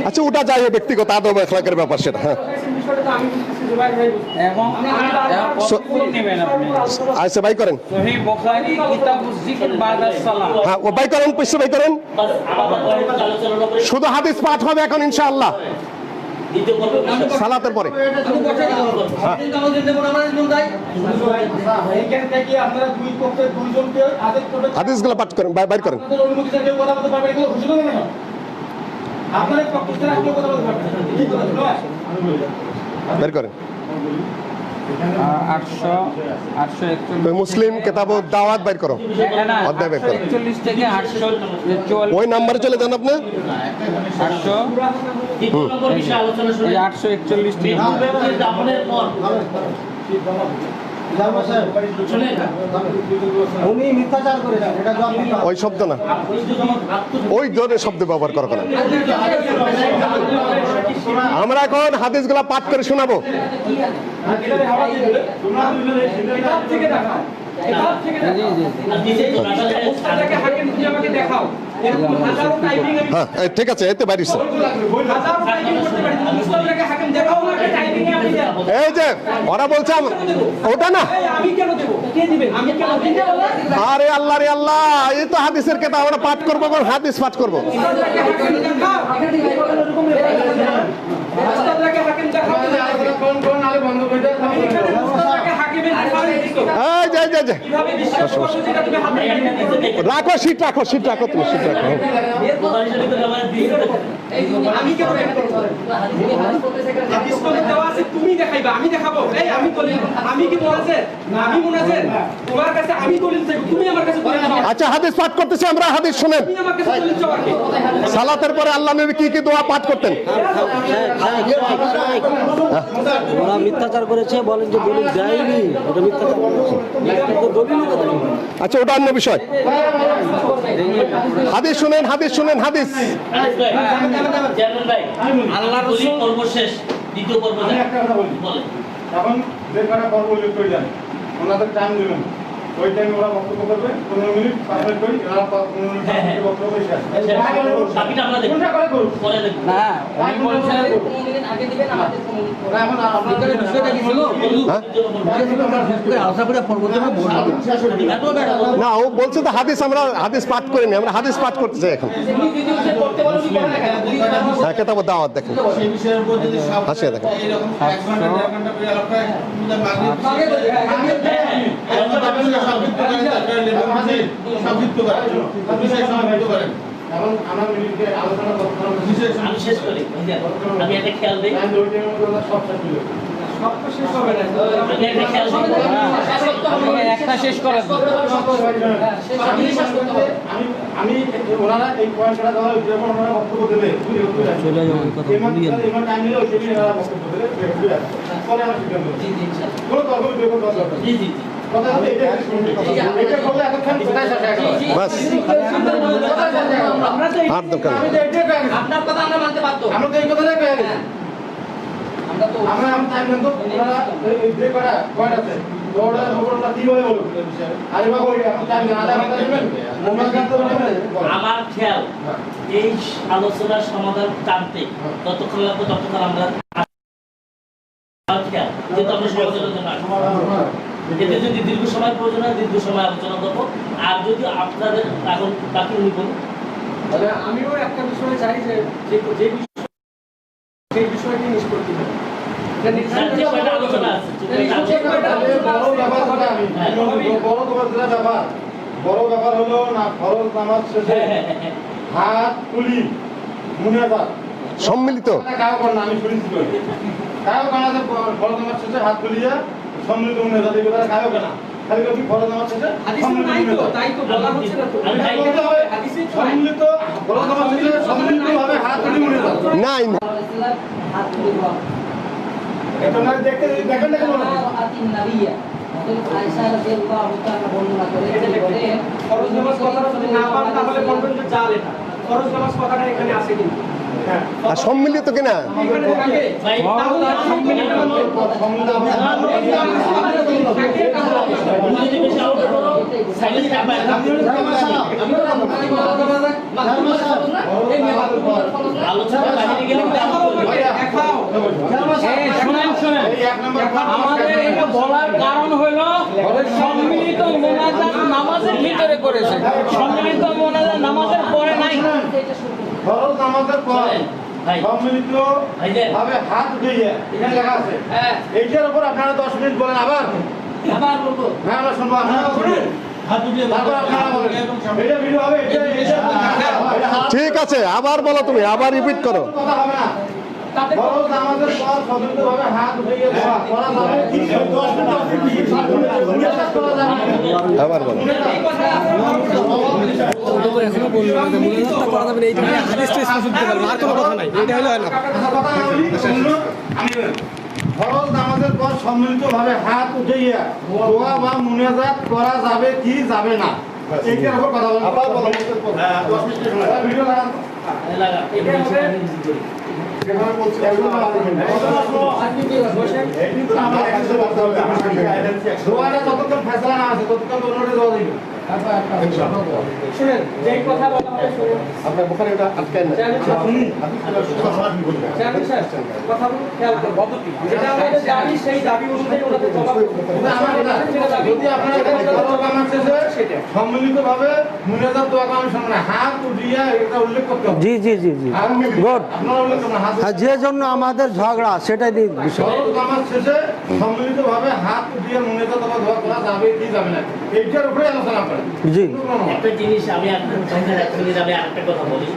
আচ্ছা ওটা যাই ব্যক্তিগত আদব এখলাকের ব্যাপার সেটা। হ্যাঁ আচ্ছা বাই করেন, হ্যাঁ ও বাই করেন, পয়সা বাই করেন। বাস আমাদের আলোচনার উপরে শুধু হাদিস পাঠ হবে এখন ইনশাআল্লাহ দ্বিতীয় পর্ব সালাতের পরে। হাদিসগুলো পাঠ করেন, বাইর করেন। বের করেন। মুসলিম কিতাব দাওয়াত বাইর করো, অধ্যায় বের করো। ওই নাম্বারে চলে যান আপনি। দ্বিতীয় নম্বর বিষয়ে আলোচনা শুনে 841 দাফনের পর শুনেন উনি মিথ্যাচার করেছেন, এটা জবাব দিতে হবে। ওই শব্দ না, ওই ধরনের শব্দ ব্যবহার করা কেন? আমরা এখন হাদিসগুলা পাঠ করে শোনাবো। হ্যাঁ ঠিক আছে, এতে বাইরে এই যে ওরা বলছে ওটা না। আরে আল্লাহ রে আল্লাহ, এই তো হাদিসের কেতাব আমরা পাঠ করবো, হাদিস পাঠ করবো। রাখো সিট, রাখো সিট, রাখো তুমি সিট রাখো। তুমি দেখাইবা, আমি দেখাবো। আমি কি বলেছে? আমি মনে আছে তোমার কাছে আমি দলিল চাইবো, তুমি আমার কাছে দলিল চাও। আচ্ছা হাদিস পাঠ করতেছি আমরা, হাদিস শুনেন। তুমি আমার কাছে দলিল চাও। সালাতের পরে আল্লাহ নবী কি কি দোয়া পাঠ করতেন? ওরা মিথ্যাচার করেছে, বলেন যে দলিল দেয়নি, ওটা মিথ্যাচার করেছে। দলিল আচ্ছা ওটা অন্য বিষয়। হাদিস শুনেন, হাদিস শুনেন, হাদিস। চেয়ারম্যান ভাই আল্লাহর রাসূল পর্ব শেষ, দ্বিতীয় পর্ব আমি একটা কথা বলি। বলেন। এখন যে কটা পর্ব উল্লেখ করে যান, ওনাদের টাইম দেবেন, ওই টাইমে ওরা বক্তব্য করবে 15 মিনিট, 5 মিনিট করে ওরা 15 মিনিট বক্তব্য করে শেষ। বাকিটা আমরা দেখব, কোনটা করে করুন? পরে দেখব। না উনি বলছেন ওরা এখন আপনাদের বিষয়টা কি ছিল? না ও বলছে তো হাদিস, আমরা হাদিস পাঠ করিনি, আমরা হাদিস পাঠ করতে চাই এখন। হ্যাঁ কেতাব দাওয়াত দেখেন, সেই বিষয়ের উপর যদি সব হাসিয়ে দেখেন। এরকম 1 ঘন্টা 1.5 ঘন্টা করে আলোচনা এখন আমরা মিনিটে আলোচনা করতে আমি শেষ করি। আমি একটা খেয়াল দিই, সব শেষ হলো। আমি একটা খেয়াল দিই। একটা শেষ করেন। আমি ওনারা এই পয়েন্টটা দেওয়া হয়েছে, যখন ওনারা বক্তব্য দেবে টাইম নিলে ওই ওনারা বক্তব্য দেবে, পরে আমরা সিদ্ধান্ত নেব। কোনো তর্ক বিতর্ক দরকার নেই। জি জি জি। কথা হলো এটা এটা করলে এতক্ষণ কোথায় শেষ হয়ে গেল? বাস আমরা তো আর দরকার নেই। আমি তো এটাই কয়ে গেছি। আপনার কথা আমরা মানতে বাধ্য। আমরা তো এই কথাটাই কয়ে গেছি। আমরা তো আমরা আমি চাইবেন তো ওনারা এই যে কয়টা আছে ওরা ওরা কিভাবে বলবো আরে বাবা ওই আপনি চাইবেন আধা ঘন্টা দিবেন মোবাইল তো আমার খেয়াল এই আলোচনার সমাধান টানতে ততক্ষণ লাগবে ততক্ষণ আমরা খেয়াল যেহেতু আমরা সমাধানের জন্য আসবো। এতে যদি দীর্ঘ সময় প্রয়োজন হয় দীর্ঘ সময় আলোচনা করবো, আর যদি আপনাদের এখন বাকি উনি বলুন। তাহলে আমিও একটা বিষয় চাই যে সেই বিষয়টি নিষ্পত্তি হবে। যে কয়টা আলোচনা আছে বড় ব্যাপার হলো না ফরজ নামাজ শেষে হাত তুলি মুনাজাত সম্মিলিত কাউ না আমি শুনেছি কাউ কানাতে ফরজ নামাজ শেষে হাত তুলিয়া সম্মিলিত মুনাজাত এই কথা কাউ না খালি কি ফরজ নামাজ শেষে তাই তো বলা হচ্ছে না তো। সম্মিলিত ফরজ নামাজ শেষে সম্মিলিতভাবে হাত তুলি মুনাজাত নাই না। এটা না দেখতে দেখেন না কেন ফরজ নামাজ কথাটা যদি না পান তাহলে বলবেন যে জাল এটা। ফরজ নামাজ কথাটা এখানে আছে কিন্তু। আর সম্মিলিত কিনা এখানে থাকে। তাহলে সম্মিলিত আলোচনা বাইরে গেলে আমাদের এটা বলার কারণ হলো সম্মিলিত মোনাজাত নামাজের ভিতরে করেছে, সম্মিলিত মোনাজাত নামাজের পরে নাই। ফরজ নামাজের পর সম্মিলিত ভাবে হাত উঠিয়ে এখানে লেখা আছে এইটার উপর আপনারা 10 মিনিট বলেন আবার বলবো। হ্যাঁ আমরা শুনবো আপনারা শুনুন হাত উঠিয়ে তারপর আপনারা বলেন এটা ভিডিও হবে এটা ঠিক আছে, আবার বলো, তুমি আবার রিপিট করো। কথা হবে না ফরজ নামাজের পর সম্মিলিতভাবে হাত উঠিয়ে দোয়া করা যাবে কি 10 মিনিট করা যাবে আবার বলো। ফরজ নামাজের পর সম্মিলিতভাবে হাত উঠাইয়া দোয়া বা মুনাজাত করা যাবে কি যাবে না এইটার উপর কথা বলবো। আবার বলো 10 মিনিট ভিডিও লাগান লাগা এখানে বলছি এগুলো দোয়াটা যতক্ষণ ফেসলা না আছে ততক্ষণ অনুরোধ দেওয়া যাবে। শুনেন যেই কথা বলা হবে শুনুন। আপনার বুখারী এটা আটকায় না। চেয়ারম্যান সাহেব, কথা বলুন, খেয়াল করুন। যেটা আমাদের দাবি সেই দাবি অনুযায়ী ওনাদের জবাব করতে হবে। যদি আপনারা সম্মিলিতভাবে মুনাজাত দোয়া করার সামনে হাত উঠিয়ে এটা উল্লেখ করতে হবে। জি জি জি জি গুড। আপনারা উল্লেখ করবেন হাত হ্যাঁ, যে জন্য আমাদের ঝগড়া সেটাই বিষয়। ফরজ নামাজ শেষে সম্মিলিতভাবে হাত উঠিয়ে মুনাজাত বা দোয়া করা যাবে কি যাবে না এইটার উপরে আলোচনা করেন। জি একটা জিনিস আমি আপনার সঙ্গে আমি আরেকটা কথা বলি,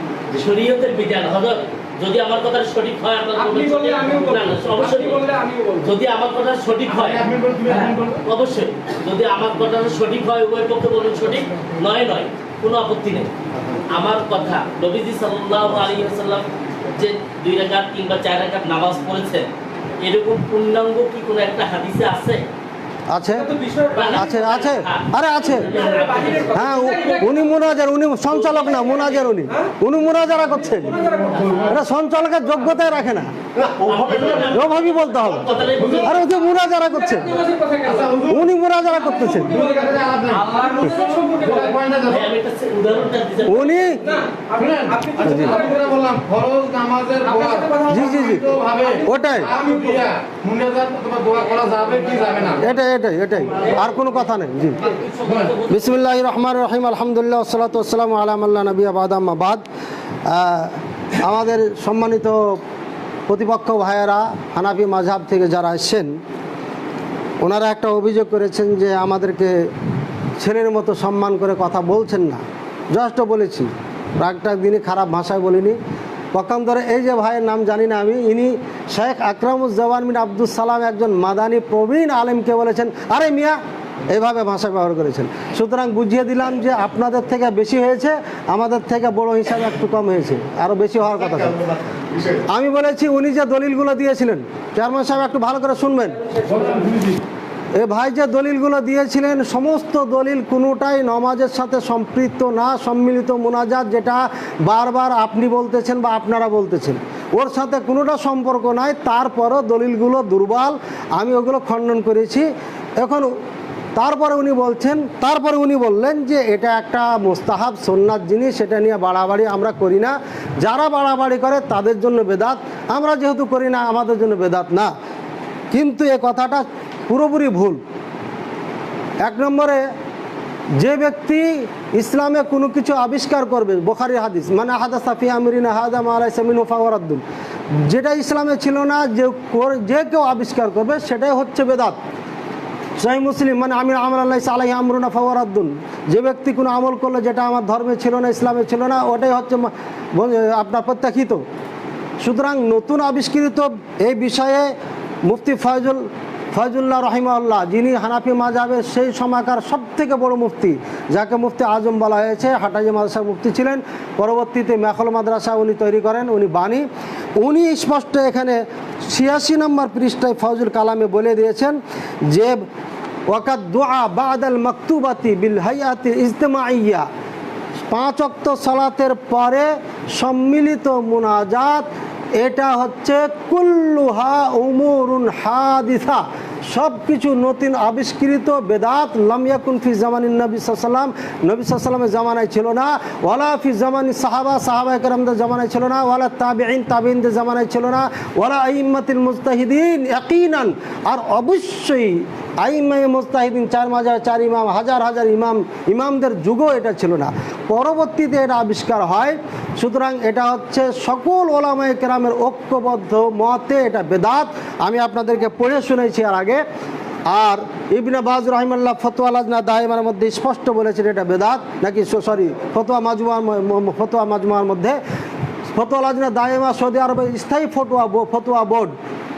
শরীয়তের বিধান হযরত যদি আমার কথা সঠিক হয় আপনি বললে আমিও বলবো, অবশ্যই বললে আমিও বলবো। যদি আমার কথা সঠিক হয় অবশ্যই যদি আমার কথা সঠিক হয় উভয় পক্ষে বলুন সঠিক নয় নয় কোনো আপত্তি নেই। আমার কথা নবীজি সাল্লাল্লাহু আলাইহি ওয়াসাল্লাম যে 2 রাকাত 3 বা 4 রাকাত নামাজ পড়েছেন এরকম পূর্ণাঙ্গ কি কোনো একটা হাদিসে আছে? আছে আছে আছে আরে আছে। হ্যাঁ উনি মুনাজার, উনি সঞ্চালক না, মুনাজার উনি মুনাজারা করছেন। এটা সঞ্চালকের যোগ্যতায় রাখে না, ওভাবেই বলতে হবে। আরে ওই যে মুনাজারা করছেন, উনি মুনাজারা করতেছেন, উনি বললাম ফরজ নামাজের জি জি জি ওটাই মুনাজাত অথবা দোয়া করা যাবে কি যাবে না এটাই এটাই এটাই, আর কোনো কথা নেই। জি বিসমিল্লাহির রহমানির রহিম, আলহামদুলিল্লাহ ওয়াসসালাতু ওয়াসসালামু আলা মান লা নাবিয়্যা বা'দা, আম্মা বাদ। আমাদের সম্মানিত প্রতিপক্ষ ভাইয়েরা হানাফি মাযহাব থেকে যারা এসেছেন ওনারা একটা অভিযোগ করেছেন যে আমাদেরকে ছেলের মতো সম্মান করে কথা বলছেন না। জাস্ট বলেছি, রাগটা দিনই খারাপ ভাষায় বলিনি। পক্ষান্তরে এই যে ভাইয়ের নাম জানি না আমি, ইনি শেখ আকরামুজ্জামান বিন আব্দুস সালাম, একজন মাদানী প্রবীণ আলেমকে বলেছেন আরে মিয়া, এইভাবে ভাষা ব্যবহার করেছেন। সুতরাং বুঝিয়ে দিলাম যে আপনাদের থেকে বেশি হয়েছে, আমাদের থেকে বড় হিসাবে একটু কম হয়েছে, আরও বেশি হওয়ার কথা। আমি বলেছি উনি যে দলিলগুলো দিয়েছিলেন, চেয়ারম্যান সাহেব একটু ভালো করে শুনবেন। এ ভাই যে দলিলগুলো দিয়েছিলেন সমস্ত দলিল কোনোটাই নামাজের সাথে সম্পৃক্ত না, সম্মিলিত মুনাজাত যেটা বারবার আপনি বলতেছেন বা আপনারা বলতেছেন ওর সাথে কোনোটা সম্পর্ক নাই, তারপরও দলিলগুলো দুর্বল, আমি ওগুলো খণ্ডন করেছি। এখন তারপরে উনি বললেন যে এটা একটা মুস্তাহাব সুন্নাত জিনিস, এটা নিয়ে বাড়াবাড়ি আমরা করি না, যারা বাড়াবাড়ি করে তাদের জন্য বেদাত, আমরা যেহেতু করি না আমাদের জন্য বেদাত না। কিন্তু এ কথাটা পুরোপুরি ভুল। এক নম্বরে, যে ব্যক্তি ইসলামে কোনো কিছু আবিষ্কার করবে, বুখারী হাদিস, মানে হাদাসা ফি আমরিনা হাযা মা লাইসা মিনহু ফাহুয়া রাদ্দুন, যেটা ইসলামে ছিল না যে কেউ আবিষ্কার করবে সেটাই হচ্ছে বেদাত। সহিহ মুসলিম, মানে আমি আমরান লাইসা আলাইহি আমরুনা ফাহুয়া রাদ্দুন, যে ব্যক্তি কোনো আমল করলো যেটা আমার ধর্মে ছিল না, ইসলামে ছিল না, ওটাই হচ্ছে আপনার প্রত্যাখ্যিত। সুতরাং নতুন আবিষ্কৃত এই বিষয়ে মুফতি ফয়জুল্লাহ রহিমাহুল্লাহ, যিনি হানাফি মাযহাবের সেই সময়কার সবথেকে বড় মুফতি, যাকে মুফতি আজম বলা হয়েছে, হাটাজি মাদ্রাসার মুফতি ছিলেন, পরবর্তীতে মেখল মাদ্রাসা উনি তৈরি করেন, উনি বাণী, উনি স্পষ্ট এখানে 86 নম্বর পৃষ্ঠায় ফয়জুল কালামে বলে দিয়েছেন যে ওয়াকাদ দুআ বাদাল মাকতুবাতি বিল হাইয়াতি ইজতিমাইয়া, 5 ওয়াক্ত সালাতের পরে সম্মিলিত মুনাজাত, এটা হচ্ছে কুল্লুহা উমুরুন হাদিসা, সব কিছু নতুন আবিষ্কৃত বেদাত। লাম ইয়াকুন ফি জামানিন নবী সাল্লাল্লাহু আলাইহি ওয়াসাল্লাম, নবী সাল্লাল্লাহু আলাইহি ওয়াসাল্লামের জামানায় ছিল না, ওয়ালা ফি জামানি সাহাবায়ে কেরামদের জামানায় ছিল না, ওয়ালা তাবিঈনদের জামানায় ছিল না, ওয়ালা আইম্মাতিল মুজতাহিদিন ইয়াকিনান, আর অবশ্যই আইম্মায়ে মুজতাহিদিন 4 মাযহাব 4 ইমাম, হাজার হাজার ইমামদের যুগও এটা ছিল না, পরবর্তীতে এটা আবিষ্কার হয়। সুতরাং এটা হচ্ছে সকল ওলামায়ে কেরামের ঐক্যবদ্ধ মতে এটা বেদাত। আমি আপনাদেরকে পড়ে শুনেছি আর আগে। আর ইবনে বাজ রাহিমাহুল্লাহ ফতোয়া লাজনা দায়েমার মধ্যে স্পষ্ট বলেছেন এটা বেদাত, নাকি সরি ফতোয়া মাজমুয়ার মধ্যে, ফতোয়া লাজনা দায়েমা সৌদি আরবের স্থায়ী ফতোয়া বোর্ড,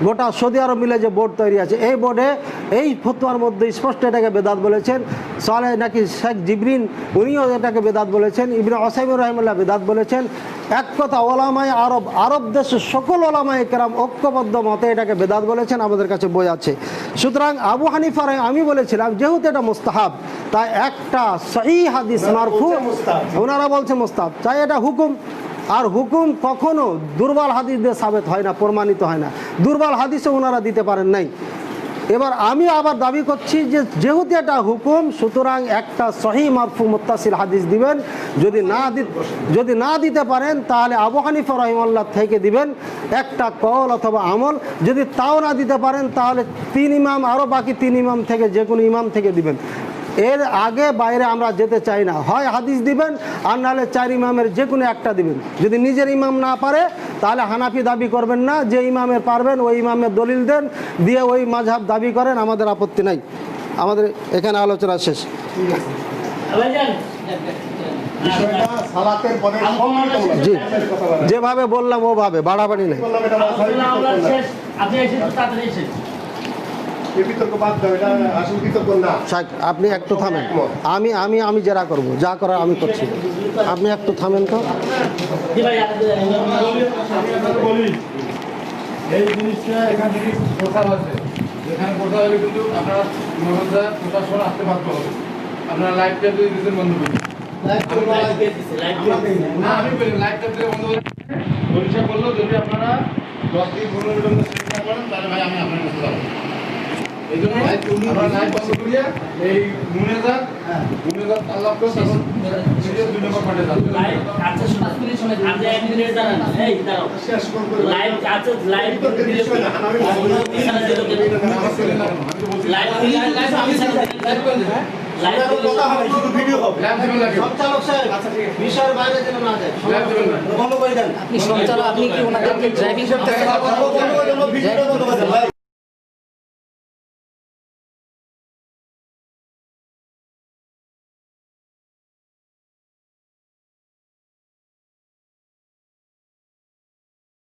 গোটা সৌদি আরব মিলে যে বোর্ড তৈরি আছে, এই বোর্ডে এই ফতোয়ার মধ্যে স্পষ্ট এটাকে বেদাত বলেছেন। সালেহ নাকি শেখ জিবরিন উনিও এটাকে বেদাত বলেছেন, ইবনে উসাইমিন রাহিমাহুল্লাহ বেদাত বলেছেন। এক কথা, ওলামায়ে আরব দেশের সকল ওলামায়ে কেরাম ঐক্যবদ্ধ মতে এটাকে বেদাত বলেছেন, আমাদের কাছে বই আছে। সুতরাং আবু হানিফা আমি বলেছিলাম যেহেতু এটা মুস্তাহাব, তাই একটা সহিহ হাদিস মারফু, ওনারা বলছে মুস্তাহাব, তাই এটা হুকুম। আর হুকুম কখনো দুর্বল হাদিস দিয়ে সাবেত হয় না, প্রমাণিত হয় না, দুর্বল হাদিসও ওনারা দিতে পারেন নাই। এবার আমি আবার দাবি করছি যে যেহেতু এটা হুকুম, সুতরাং একটা সহিহ মারফু মুত্তাসিল হাদিস দিবেন, যদি না দিতে পারেন তাহলে আবু হানিফা রাহিমাহুল্লাহ থেকে দিবেন একটা কওল অথবা আমল, যদি তাও না দিতে পারেন তাহলে 3 ইমাম, আরও বাকি 3 ইমাম থেকে যে কোনো ইমাম থেকে দিবেন। এর আগে বাইরে আমরা যেতে চাই না, হয় হাদিস দিবেন আর নাহলে 4 ইমামের যে কোনো একটা দিবেন। যদি নিজের ইমাম না পারে তাহলে হানাফি দাবি করবেন না, যে ইমামের পারবেন ওই ইমামের দলিল দেন, দিয়ে ওই মাযহাব দাবি করেন, আমাদের আপত্তি নাই। আমাদের এখানে আলোচনা শেষ। জি, যেভাবে বললাম ওভাবে, বাড়াবাড়ি নেই। আপনি একটু থামেন, আমি জেরা করবো, যা করার আমি করছি, আপনি একটু থামেন তো। এই জিনিসটা এখান থেকে প্রচার আছে, যেখানে প্রচার হলে কিন্তু আপনারা প্রশাসন আসতে বাধ্য হবে। আপনারা লাইভটা যদি দিতেন বন্ধ করুন, না আমি বলি লাইভটা দিতে বন্ধ করে পরীক্ষা করলো, যদি আপনারা 10 থেকে 15 মিনিটের মধ্যে চেষ্টা করেন তাহলে ভাই আমি আপনার কাছে যাবো। এই জন্য আমরা লাইভ বন্ধ করিয়া এই মুনেজাত আল্লাহ তখন ভিডিও 2 নম্বর পাঠিয়ে দাও। আপনি কি ওনাদেরকে ড্রাইভিং করতে